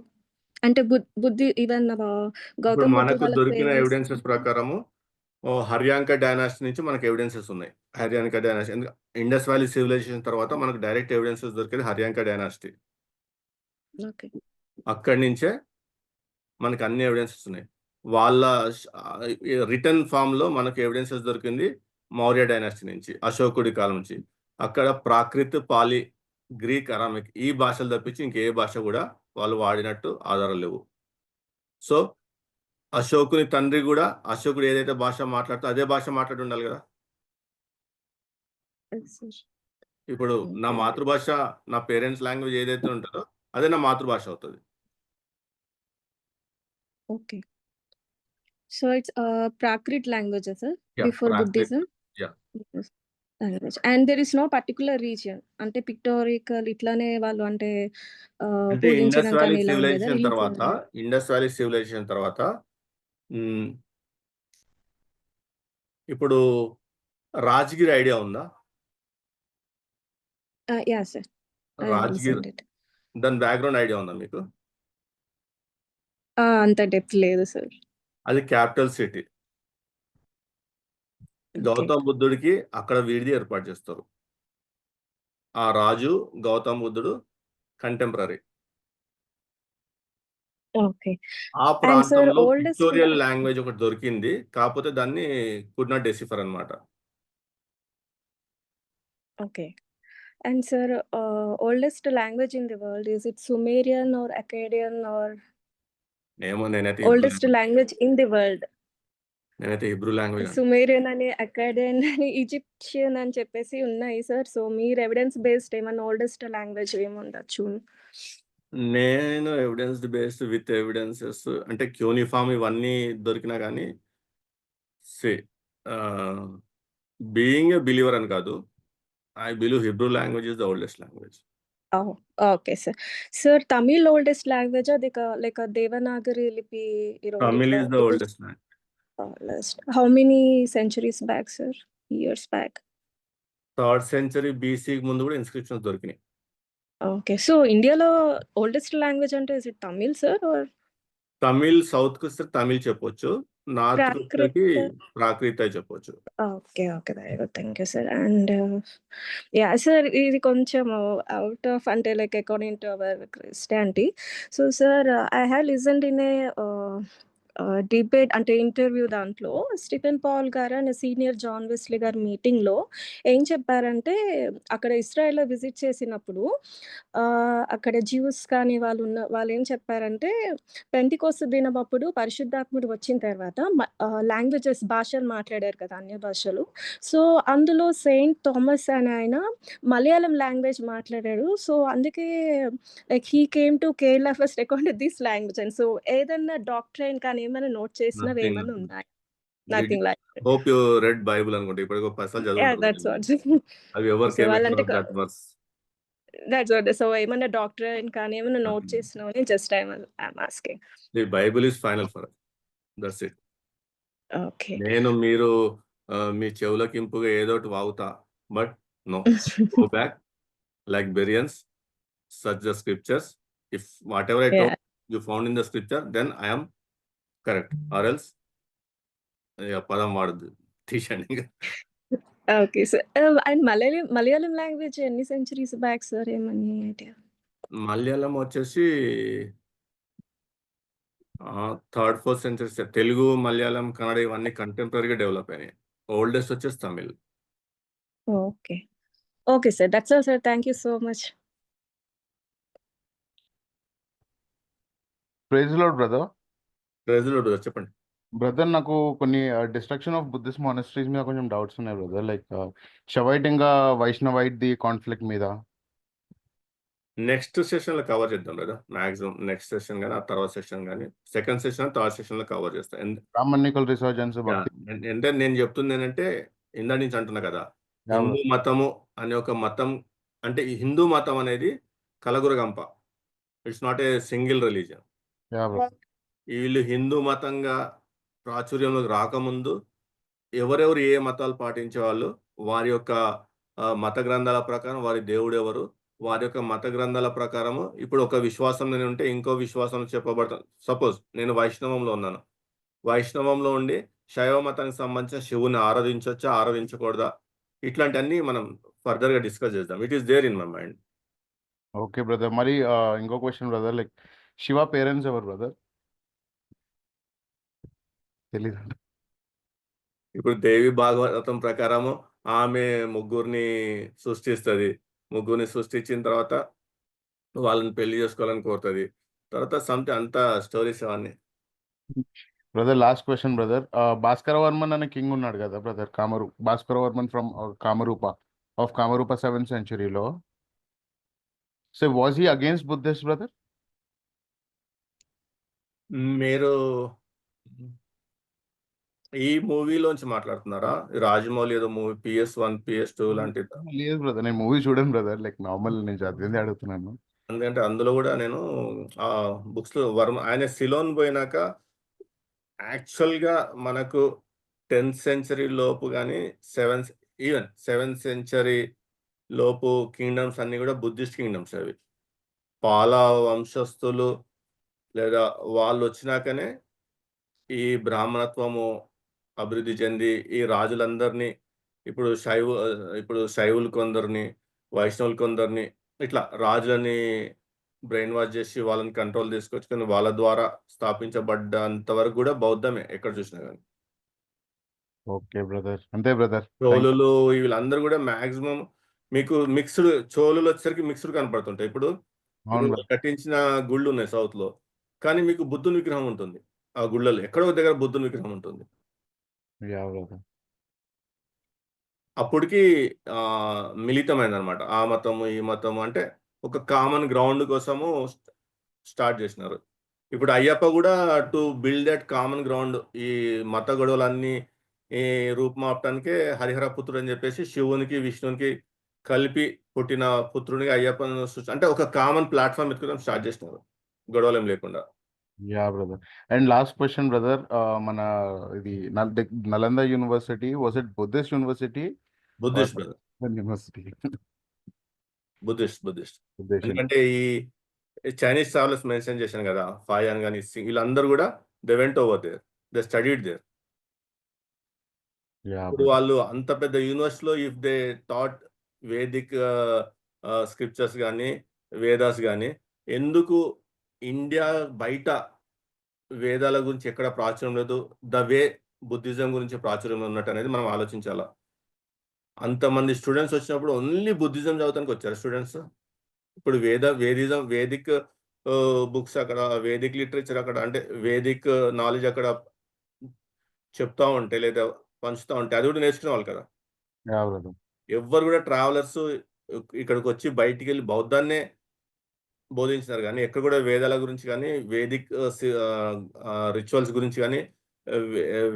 [SPEAKER 6] అంటే బుద్ధి ఈవెన్
[SPEAKER 1] ఇప్పుడు
[SPEAKER 6] గౌతమ్ బుద్ధ
[SPEAKER 1] మనకు
[SPEAKER 6] వాళ్ళ
[SPEAKER 1] దొరికిన
[SPEAKER 6] పేరెంట్స్
[SPEAKER 1] ఎవిడెన్సెస్ ప్రకారము హర్యాంక డైనాసిటీ నుంచి మనకు ఎవిడెన్సెస్ ఉన్నాయి. Haryanka dynasty Indus valley civilization తర్వాత మనకు డైరెక్ట్ ఎవిడెన్సెస్ దొరికేది హర్యాంక డైనాసిటీ.
[SPEAKER 6] ఓకే.
[SPEAKER 1] అక్కడి నుంచే మనకు అన్ని ఎవిడెన్సెస్ ఉన్నాయి. వాళ్ళ రిటర్న్ ఫామ్‌లో మనకు ఎవిడెన్సెస్ దొరికింది మౌర్య డైనాసిటీ నుంచి, అశోకుడి కాలం నుంచి. అక్కడ ప్రాకృత్, పాలి, గ్రీక్, అరామిక్ ఈ భాషలు తప్పించి ఇంకే భాష కూడా వాళ్ళు వాడినట్టు ఆధారాలు లేవు. సో, అశోకుని తండ్రి కూడా అశోకుడు ఏదైతే భాష మాట్లాడుతో అదే భాష మాట్లాడి ఉండాలి కదా! ఇప్పుడు నా మాతృభాష, నా పేరెంట్స్ లాంగ్వేజ్ ఏదైతే ఉంటదో అదే నా మాతృభాష అవుతది.
[SPEAKER 6] Okay. So it's Prakrit language sir
[SPEAKER 1] yeah!
[SPEAKER 6] Before
[SPEAKER 1] Prakrit.
[SPEAKER 6] Buddhism.
[SPEAKER 1] Yeah!
[SPEAKER 6] Language and there is no particular region అంటే పిక్టోరికల్ ఇట్లానే వాళ్ళు అంటే
[SPEAKER 1] అంటే ఇండస్
[SPEAKER 6] పూజించడం
[SPEAKER 1] వ్యాలీ
[SPEAKER 6] కానీ ఇలా ఉండేదా?
[SPEAKER 1] ఇండస్ వ్యాలీ సివిలైజేషన్ తర్వాత హ్మ్. ఇప్పుడు రాజగిరి ఐడియా ఉందా?
[SPEAKER 6] Yeah sir. I
[SPEAKER 1] Rajagiri
[SPEAKER 6] listened it.
[SPEAKER 1] దాని బ్యాక్‌గ్రౌండ్ ఐడియా ఉందా మీకు?
[SPEAKER 6] అంత డెప్త్ లేదు సార్.
[SPEAKER 1] అది క్యాపిటల్ సిటీ.
[SPEAKER 6] ఓకే.
[SPEAKER 1] గౌతమ బుద్ధుడికి అక్కడ వీడిది ఏర్పాటు చేస్తారు. ఆ రాజు గౌతమ బుద్ధుడు కంటెంపరరీ.
[SPEAKER 6] ఓకే.
[SPEAKER 1] ఆ
[SPEAKER 6] అండ్ సార్
[SPEAKER 1] ప్రాంతంలో
[SPEAKER 6] ఓల్డెస్ట్
[SPEAKER 1] పిక్టోరియల్ లాంగ్వేజ్ ఒకటి దొరికింది. కాకపోతే దాన్ని కుడ్ నాట్ డెసిఫర్ అన్నమాట.
[SPEAKER 6] Okay. And sir oldest language in the world is it Sumerian or Akkadian or
[SPEAKER 1] ఏమో
[SPEAKER 6] oldest language in the world?
[SPEAKER 1] నేనైతే హిబ్రూ లాంగ్వేజ్
[SPEAKER 6] సుమేరియన్ అని, అకాడియన్ అని, ఈజిప్షియన్ అని చెప్పేసి ఉన్నాయి సార్. సో మీరు ఎవిడెన్స్ బేస్డ్ ఏమన్నా ఓల్డెస్ట్ లాంగ్వేజ్ ఏముండొచ్చు?
[SPEAKER 1] నేను ఎవిడెన్స్ బేస్డ్ విత్ ఎవిడెన్సెస్ అంటే క్యూనిఫామ్ ఇవన్నీ దొరికినా గానీ బీయింగ్ ఎ బిలీవర్ అని కాదు. I believe Hebrew language is the oldest language.
[SPEAKER 6] Oh, okay, sir. Sir, Tamil oldest language like a Devanagari lipi,
[SPEAKER 1] Tamil is the
[SPEAKER 6] it is
[SPEAKER 1] oldest language.
[SPEAKER 6] oldest. How many centuries back, sir? Years back.
[SPEAKER 1] 3rd century BC ముందు కూడా inscriptions దొరికినాయి.
[SPEAKER 6] Okay, so Indiaలో oldest language అంటే is it Tamil, sir, or
[SPEAKER 1] Tamil సౌత్కి వస్తే తమిళ్ చెప్పొచ్చు, నార్త్కి వచ్చేసరికి
[SPEAKER 6] Prakrit?
[SPEAKER 1] ప్రాకృత చెప్పొచ్చు.
[SPEAKER 6] Okay, very good. Thank you, sir. And yeah, sir, ఇది కొంచెం అవుట్ ఆఫ్ అంటే like according to our Christianity. So sir, I have listened in a debate అంటే interview దాంట్లో Stephen Paul గారు అండ్ సీనియర్ జాన్ వెస్లీ గారు మీటింగ్లో ఏం చెప్పారంటే, అక్కడ ఇస్రాయల్లో విజిట్ చేసినప్పుడు అక్కడ జ్యూస్ కానీ వాళ్ళు ఏం చెప్పారంటే, పెంతికోస్తు దినం అప్పుడు పరిశుద్ధాత్ముడు వచ్చిన తర్వాత లాంగ్వేజెస్ భాషలు మాట్లాడారు కదా, అన్య భాషలు. సో అందులో సెయింట్ థామస్ అని ఆయన మలయాళం లాంగ్వేజ్ మాట్లాడాడు. సో అందుకే like he came to Kerala first according this language. And so ఏదన్నా డాక్ట్రైన్ కానీ ఏమైనా నోట్ చేసినవి
[SPEAKER 1] నథింగ్,
[SPEAKER 6] ఏమైనా ఉన్నాయి? Nothing like
[SPEAKER 1] hope you read Bible అనుకుంటా. ఇప్పటికి 10 సార్లు
[SPEAKER 6] దట్స్
[SPEAKER 1] చదువుంటారు.
[SPEAKER 6] వాట్.
[SPEAKER 1] అవి ఎవర్
[SPEAKER 6] సో
[SPEAKER 1] కేమ్
[SPEAKER 6] వాళ్ళంటే
[SPEAKER 1] across that verse.
[SPEAKER 6] That's what. So ఏమైనా డాక్ట్రైన్ కానీ ఏమైనా నోట్ చేసినవని just I'm asking.
[SPEAKER 1] The Bible is final for us. That's it.
[SPEAKER 6] Okay.
[SPEAKER 1] నేను మీరు మీ చెవులకి ఇంపుగా ఏదోటి వాగుతా, but no, go back like Bereans, search the scriptures. If whatever I told you found in the scripture, then I am correct. Or else, padam vaadadu తీసండి.
[SPEAKER 6] Okay sir. And Malayalam language ఎన్ని centuries back sir, ఏమని idea?
[SPEAKER 1] Malayalam వచ్చేసి 3rd 4th centuries. Telugu, Malayalam, Kannada ఇవన్నీ కంటెంపరీగా develop అయినాయి. Oldest వచ్చేసి Tamil.
[SPEAKER 6] Okay. Okay sir, that's all sir. Thank you so much.
[SPEAKER 7] Praise lord brother.
[SPEAKER 1] Praise lord చెప్పండి.
[SPEAKER 7] Brother, నాకు కొన్ని డిస్ట్రక్షన్ ఆఫ్ బుద్ధిస్ట్ మానస్ట్రీస్ మీద కొంచెం డౌట్స్ ఉన్నాయి బ్రదర్. లైక్ షవైట్ ఇంకా వైష్ణవైట్ ది కాన్ఫ్లిక్ట్ మీద.
[SPEAKER 1] నెక్స్ట్ సెషన్ లో కవర్ చేద్దాం కదా, మాక్సిమం నెక్స్ట్ సెషన్ కానీ, ఆ తర్వాత సెషన్ కానీ, సెకండ్ సెషన్, థర్డ్ సెషన్ లో కవర్ చేస్తాం.
[SPEAKER 7] బ్రాహ్మణికల్ రిసర్జెన్స్
[SPEAKER 1] అంటే నేను చెప్తుంది ఏంటంటే, ఇందా నుంచి అంటున్నా కదా, హిందూ మతము అనే ఒక మతం, అంటే ఈ హిందూ మతం అనేది కలగురగంప. It's not a single religion. వీళ్ళు హిందూ మతంగా ప్రాచుర్యంలోకి రాకముందు ఎవరెవరు ఏ మతాలు పాటించే వాళ్ళు, వారి యొక్క మత గ్రంథాల ప్రకారం వారి దేవుడు ఎవరు, వారి యొక్క మత గ్రంథాల ప్రకారము ఇప్పుడు ఒక విశ్వాసంలో ఉంటే ఇంకో విశ్వాసంలో చెప్పబడతాను. సపోజ్ నేను వైష్ణవంలో ఉన్నాను, వైష్ణవంలో ఉండి శైవ మతానికి సంబంధించిన శివుని ఆరాధించవచ్చా, ఆరాధించకూడదా, ఇట్లాంటివన్నీ మనం ఫర్దర్ గా డిస్కస్ చేద్దాం. It is there in my mind.
[SPEAKER 7] Okay brother. మరి ఇంకో question brother, like Shiva parents ఎవరు బ్రదర్? తెలీదు.
[SPEAKER 1] ఇప్పుడు దేవి భాగవతం ప్రకారము ఆమె ముగ్గురిని సృష్టిస్తుంది. ముగ్గురిని సృష్టించిన తర్వాత వాళ్ళని పెళ్లి చేసుకోవాలని కోరుతుంది. తర్వాత సంథింగ్ అంతా స్టోరీస్ అవన్నీ.
[SPEAKER 7] Brother last question brother, Bhaskara Varman అనే కింగ్ ఉన్నాడు కదా brother, Bhaskara Varman from Kamarupa 7th centuryలో. So was he against Buddhist brother?
[SPEAKER 1] మీరు ఈ మూవీలోంచి మాట్లాడుతున్నారా? రాజమౌళి ఏదో మూవీ PS1 PS2 లాంటి?
[SPEAKER 7] లేదు బ్రదర్, నేను మూవీ చూడను బ్రదర్. లైక్ నార్మల్ నేను చదివింది అడుగుతున్నాను.
[SPEAKER 1] ఎందుకంటే అందులో కూడా నేను ఆ బుక్స్ లో ఆయన సిలోన్ పోయినాక యాక్చువల్గా మనకు 10th century లోపు కానీ 7th century లోపు కింగ్డమ్స్ అన్ని కూడా బుద్ధిస్ట్ కింగ్డమ్స్. అవి పాల వంశస్థులు లేదా వాళ్ళు వచ్చినాకనే ఈ బ్రాహ్మణత్వము అభివృద్ధి చెంది ఈ రాజులందరినీ ఇప్పుడు శైవులు కొందరిని, వైష్ణవులు కొందరిని, ఇట్లా రాజులని బ్రెయిన్ వాష్ చేసి వాళ్ళని కంట్రోల్ తీసుకొచ్చుకొని వాళ్ళ ద్వారా స్థాపించబడ్డంత వరకు కూడా బౌద్ధమే ఎక్కడ చూసినా కానీ.
[SPEAKER 7] ఓకే బ్రదర్, అంతే బ్రదర్.
[SPEAKER 1] చోళులు వీళ్ళందరూ కూడా మాక్సిమం మీకు మిక్స్డ్, చోళులు వచ్చేసరికి మిక్స్డ్ కనపడుతుంటాయి. ఇప్పుడు కట్టించిన గుళ్ళు ఉన్నాయి సౌత్ లో, కానీ మీకు బుద్ధుని విగ్రహం ఉంటుంది ఆ గుళ్ళలో, ఎక్కడో దగ్గర బుద్ధుని విగ్రహం ఉంటుంది. అప్పటికి మిళితమైంది అనమాట ఆ మతము ఈ మతము, అంటే ఒక కామన్ గ్రౌండ్ కోసము స్టార్ట్ చేసినారు. ఇప్పుడు అయ్యప్ప కూడా to build that common ground, ఈ మత గొడవలన్నీ ఈ రూపుమాపటానికే హరిహర పుత్రుడు అని చెప్పేసి శివునికి విష్ణునికి కలిపి పుట్టిన పుత్రునిగా అయ్యప్పను అంటే ఒక కామన్ ప్లాట్ఫామ్ ఎత్తుకోవడం స్టార్ట్ చేసినారు గొడవలు ఏం లేకుండా.
[SPEAKER 7] Yeah brother. And last question brother, మన ఇది Nalanda university, was it Buddhist university
[SPEAKER 1] Buddhist brother,
[SPEAKER 7] university?
[SPEAKER 1] Buddhist. ఎందుకంటే ఈ చైనీస్ ట్రావెలర్స్ మెన్షన్ చేశాను కదా, ఫాయాన్ కానీ వీళ్ళందరూ కూడా they went over there, they studied there.
[SPEAKER 7] Yeah
[SPEAKER 1] ఇప్పుడు వాళ్ళు అంత పెద్ద యూనివర్సిటీలో if they taught Vedic scriptures కానీ వేదాస్ కానీ, ఎందుకు ఇండియా బయట వేదాల గురించి ఎక్కడ ప్రాచుర్యం లేదు, ద వే బుద్ధిజం గురించి ప్రాచుర్యం ఉన్నట్టు అనేది మనం ఆలోచించాలా. అంతమంది స్టూడెంట్స్ వచ్చినప్పుడు ఓన్లీ బుద్ధిజం చదవడానికి వచ్చారు స్టూడెంట్స్. ఇప్పుడు వేదిక్ బుక్స్ అక్కడ, వేదిక్ లిటరేచర్ అక్కడ, అంటే వేదిక్ నాలెడ్జ్ అక్కడ చెప్తా ఉంటే లేదా పంచుతా ఉంటే అది కూడా నేర్చుకునే వాళ్ళు కదా.
[SPEAKER 7] Yeah brother.
[SPEAKER 1] ఎవ్వరు కూడా ట్రావెలర్స్ ఇక్కడికి వచ్చి బయటికి వెళ్ళి బౌద్ధాన్నే బోధించినారు కానీ ఎక్కడ కూడా వేదాల గురించి కానీ వేదిక్ రిచువల్స్ గురించి కానీ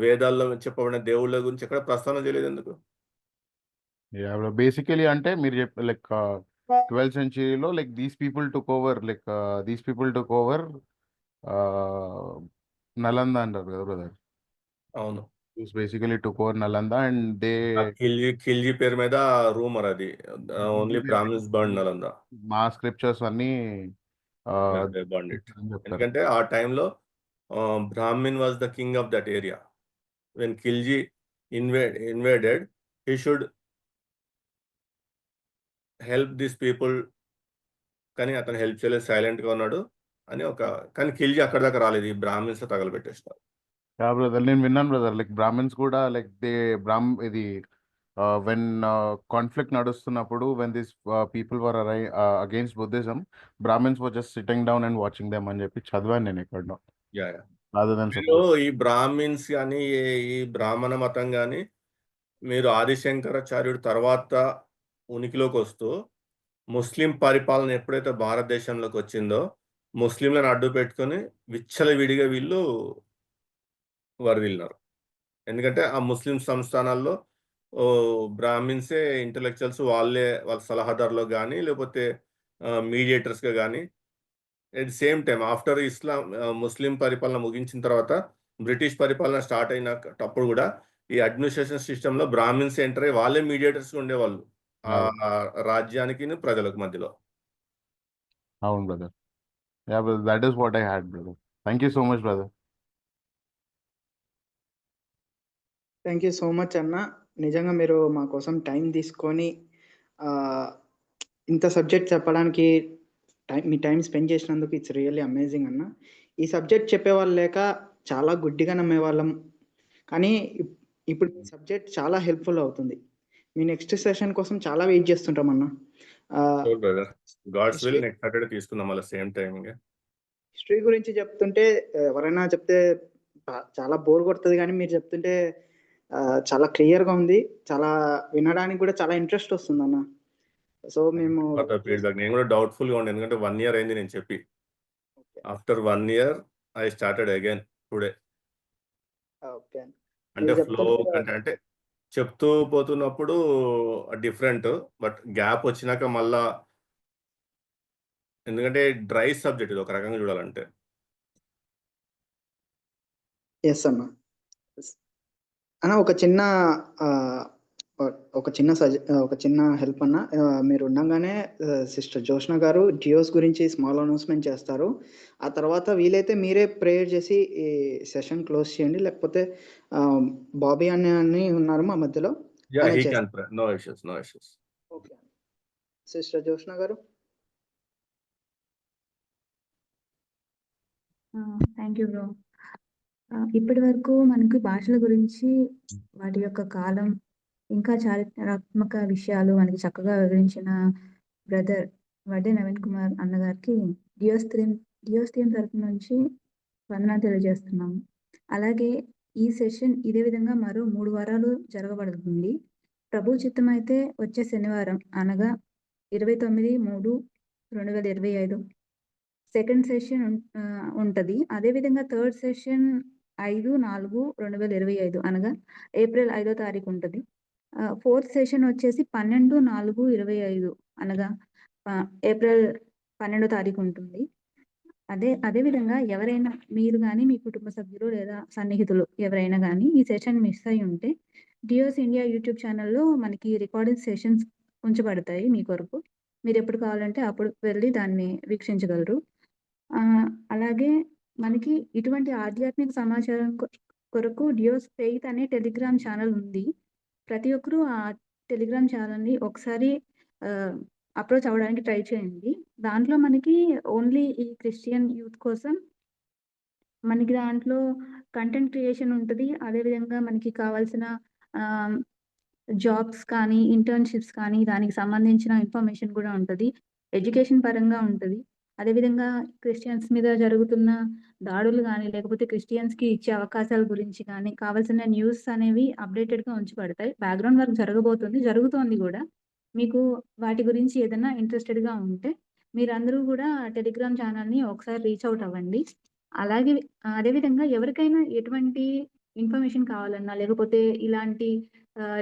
[SPEAKER 1] వేదాల్లో చెప్పబడిన దేవుళ్ళ గురించి ఎక్కడ ప్రస్తావన చేయలేదు. ఎందుకు?
[SPEAKER 7] Yeah bro. బేసికలీ అంటే మీరు చెప్పే లైక్ 12th centuryలో like these people took over Nalanda అంటారు కదా బ్రదర్.
[SPEAKER 1] అవును,
[SPEAKER 7] basically took over Nalanda and they
[SPEAKER 1] Khilji పేరు మీద రూమర్ అది. Only Brahmins burn Nalanda.
[SPEAKER 7] మా స్క్రిప్చర్స్ అన్ని
[SPEAKER 1] బర్న్ ఇట్.
[SPEAKER 7] చెప్తారు.
[SPEAKER 1] ఎందుకంటే ఆ టైంలో Brahmin was the king of that area. When Khilji invaded, he should help this people, కానీ అతను హెల్ప్ చేయలేదు, సైలెంట్ గా ఉన్నాడు అని కానీ ఖిల్జీ అక్కడ దాకా రాలేదు, ఈ బ్రాహ్మిన్స్ తగలబెట్టేస్తారు.
[SPEAKER 7] యా బ్రదర్, నేను విన్నాను బ్రదర్, లైక్ బ్రాహ్మిన్స్ కూడా లైక్ ఇది వెన్ కాన్ఫ్లిక్ట్ నడుస్తున్నప్పుడు when this people were against Buddhism, Brahmins were just sitting down and watching them అని చెప్పి చదివాను నేను ఎక్కడో.
[SPEAKER 1] ఈ బ్రాహ్మిన్స్ కానీ ఈ బ్రాహ్మణ మతం కానీ మీరు ఆదిశంకరాచార్యుడు తర్వాత ఉనికిలోకి వస్తూ ముస్లిం పరిపాలన ఎప్పుడైతే భారతదేశంలోకి వచ్చిందో ముస్లింలను అడ్డు పెట్టుకొని విచ్చలవిడిగా వీళ్ళు వరదిల్లినారు. ఎందుకంటే ఆ ముస్లిం సంస్థానాల్లో బ్రాహ్మిన్సే ఇంటలెక్చువల్స్, వాళ్ళ సలహాదారులు కానీ లేకపోతే మీడియేటర్స్గా కానీ. At the same time after Islam Muslim పరిపాలన ముగించిన తర్వాత బ్రిటిష్ పరిపాలన స్టార్ట్ అయినప్పుడు కూడా ఈ అడ్మినిస్ట్రేషన్ సిస్టంలో బ్రాహ్మిన్స్ ఎంటర్ అయ్యి వాళ్ళే మీడియేటర్స్గా ఉండేవాళ్ళు ఆ రాజ్యానికి ప్రజలకు మధ్యలో.
[SPEAKER 7] అవును brother. Yeah brother, that is what I had brother. Thank you so much brother.
[SPEAKER 2] Thank you so much అన్న. నిజంగా మీరు మా కోసం టైం తీసుకొని ఇంత సబ్జెక్ట్ చెప్పడానికి మీ టైం స్పెండ్ చేసినందుకు ఇట్స్ రియల్లీ అమేజింగ్ అన్న. ఈ సబ్జెక్ట్ చెప్పేవాళ్ళు లేక చాలా గుడ్డిగా నమ్మేవాళ్ళం, కానీ ఇప్పుడు సబ్జెక్ట్ చాలా హెల్ప్ఫుల్ అవుతుంది. మీ నెక్స్ట్ సెషన్ కోసం చాలా వెయిట్ చేస్తుంటాం అన్న.
[SPEAKER 1] గాడ్స్ విల్ నెక్స్ట్ సాటర్డే తీసుకుందాం మళ్ళీ సేమ్ టైమింగ్.
[SPEAKER 2] హిస్టరీ గురించి చెప్తుంటే ఎవరైనా చెప్తే చాలా బోర్ కొడుతుంది, కానీ మీరు చెప్తుంటే చాలా క్లియర్గా ఉంది, చాలా వినడానికి కూడా చాలా ఇంట్రెస్ట్ వస్తుంది అన్న. సో మేము
[SPEAKER 1] నేను కూడా డౌట్ఫుల్గా ఉండే, ఎందుకంటే 1 year అయింది నేను చెప్పి. After 1 year I started again today.
[SPEAKER 2] Okay,
[SPEAKER 1] అంటే ఫ్లో అంటే చెప్తూ పోతున్నప్పుడు డిఫరెంట్, బట్ గ్యాప్ వచ్చినాక మళ్ళా, ఎందుకంటే డ్రై సబ్జెక్ట్ ఇది ఒక రకంగా చూడాలంటే.
[SPEAKER 2] ఎస్ అన్న. అన్న ఒక చిన్న హెల్ప్ అన్న. మీరు ఉండగానే సిస్టర్ జోష్న గారు జియోస్ గురించి స్మాల్ అనౌన్స్మెంట్ చేస్తారు. ఆ తర్వాత వీలైతే మీరే ప్రేయర్ చేసి ఈ సెషన్ క్లోజ్ చేయండి, లేకపోతే బాబీ అని ఉన్నారు మా మధ్యలో. ఓకే, సిస్టర్ జోష్న గారు.
[SPEAKER 8] Thank you bro. ఇప్పటి వరకు మనకు భాషల గురించి, వాటి యొక్క కాలం, ఇంకా చారిత్రాత్మక విషయాలు మనకి చక్కగా వివరించిన బ్రదర్ వడ్డే నవీన్ కుమార్ అన్నగారికి డియోస్ తరపు నుంచి వందనాలు తెలియజేస్తున్నాము. అలాగే ఈ సెషన్ ఇదే విధంగా మరో 3 వారాలు జరగబడుతుంది. ప్రభు చిత్తం అయితే వచ్చే శనివారం అనగా 29/3/2025 సెకండ్ సెషన్ ఉంటుంది. అదేవిధంగా థర్డ్ సెషన్ 5/4/2025 అనగా ఏప్రిల్ 5వ తారీఖు ఉంటుంది. ఫోర్త్ సెషన్ వచ్చేసి 12/4/25 అనగా ఏప్రిల్ 12వ తారీఖు ఉంటుంది. అదే విధంగా ఎవరైనా మీరు గాని, మీ కుటుంబ సభ్యులు లేదా సన్నిహితులు ఎవరైనా గాని ఈ సెషన్ మిస్ అయ్యి ఉంటే డియోస్ ఇండియా యూట్యూబ్ ఛానల్‌లో మనకి రికార్డెడ్ సెషన్స్ ఉంచబడతాయి మీ కొరకు. మీరెప్పుడు కావాలంటే అప్పుడు వెళ్లి దాన్ని వీక్షించగలరు. అలాగే మనకి ఇటువంటి ఆధ్యాత్మిక సమాచారం కొరకు డియోస్ ఫెయిత్ అనే టెలిగ్రామ్ ఛానల్ ఉంది. ప్రతి ఒక్కరూ ఆ టెలిగ్రామ్ ఛానల్‌ని ఒకసారి అప్రోచ్ అవ్వడానికి ట్రై చేయండి. దాంట్లో మనకి ఓన్లీ ఈ క్రిస్టియన్ యూత్ కోసం మనకి దాంట్లో కంటెంట్ క్రియేషన్ ఉంటది. అదేవిధంగా మనకి కావాల్సిన జాబ్స్ కానీ, ఇంటర్న్‌షిప్స్ కానీ దానికి సంబంధించిన ఇన్ఫర్మేషన్ కూడా ఉంటది. ఎడ్యుకేషన్ పరంగా ఉంటది. అదేవిధంగా క్రిస్టియన్స్ మీద జరుగుతున్న దాడులు గానీ, లేకపోతే క్రిస్టియన్స్‌కి ఇచ్చే అవకాశాల గురించి కానీ, కావాల్సిన న్యూస్ అనేవి అప్‌డేటెడ్‌గా ఉంచబడతాయి. బ్యాక్‌గ్రౌండ్ వర్క్ జరుగుతోంది గూడా. మీకు వాటి గురించి ఏదన్నా ఇంట్రెస్టెడ్‌గా ఉంటే మీరందరూ గూడా టెలిగ్రామ్ ఛానల్‌ని ఒకసారి రీచ్ ఔట్ అవ్వండి. అలాగే అదేవిధంగా ఎవరికైనా ఎటువంటి ఇన్ఫర్మేషన్ కావాలన్నా, లేకపోతే ఇలాంటి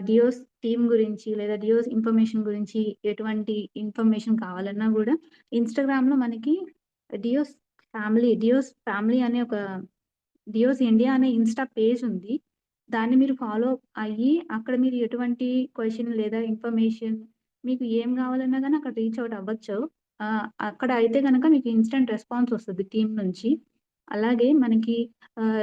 [SPEAKER 8] డియోస్ టీమ్ గురించి లేదా డియోస్ ఇన్ఫర్మేషన్ గురించి ఎటువంటి ఇన్ఫర్మేషన్ కావాలన్నా గూడా ఇన్‌స్టాగ్రామ్‌లో మనకి డియోస్ ఫ్యామిలీ అనే ఒక డియోస్ ఇండియా అనే ఇన్‌స్టా పేజ్ ఉంది. దాన్ని మీరు ఫాలో అయ్యి అక్కడ మీరు ఎటువంటి క్వెషన్ లేదా ఇన్ఫర్మేషన్ మీకు ఏం కావాలన్నా గాని అక్కడ రీచ్ ఔట్ అవ్వచ్చు. అక్కడ అయితే గనక మీకు ఇన్‌స్టంట్ రెస్పాన్స్ వస్తది టీమ్ నుంచి. అలాగే మనకి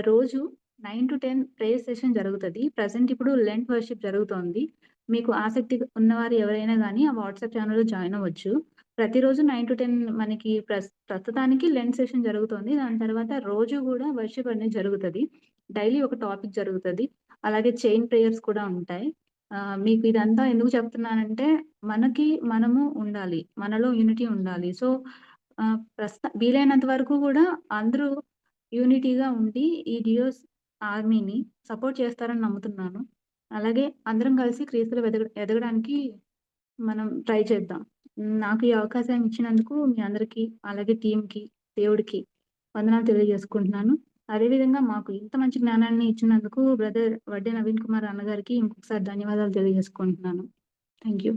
[SPEAKER 8] రోజు 9-10 ప్రేయర్ సెషన్ జరుగుతది. ప్రెజెంట్ ఇప్పుడు లెంట్ వర్షిప్ జరుగుతోంది. మీకు ఆసక్తి ఉన్నవారు ఎవరైనా గాని ఆ వాట్సాప్ ఛానెల్‌లో జాయిన్ అవ్వచ్చు. ప్రతిరోజు 9-10 మనకి ప్రస్తుతానికి లెంట్ సెషన్ జరుగుతోంది. దాని తర్వాత రోజు గూడా వర్షిప్ అనేది జరుగుతది. డైలీ ఒక టాపిక్ జరుగుతది. అలాగే చైన్ ప్రేయర్స్ కూడా ఉంటాయి. మీకు ఇదంతా ఎందుకు చెప్తున్నానంటే మనము ఉండాలి. మనలో యూనిటీ ఉండాలి. సో, వీలైనంత వరకు గూడా అందరూ యూనిటీగా ఉండి ఈ డియోస్ ఆర్మీని సపోర్ట్ చేస్తారని నమ్ముతున్నాను. అలాగే అందరం కలిసి క్రీస్తులో ఎదగడానికి మనం ట్రై చేద్దాం. నాకు ఈ అవకాశం ఇచ్చినందుకు మీ అందరికీ, అలాగే టీమ్‌కి, దేవుడికి వందనాలు తెలియజేసుకుంటున్నాను. అదేవిధంగా మాకు ఇంత మంచి జ్ఞానాన్ని ఇచ్చినందుకు బ్రదర్ వడ్డే నవీన్ కుమార్ అన్నగారికి ఇంకొకసారి ధన్యవాదాలు తెలియజేసుకుంటున్నాను. Thank you.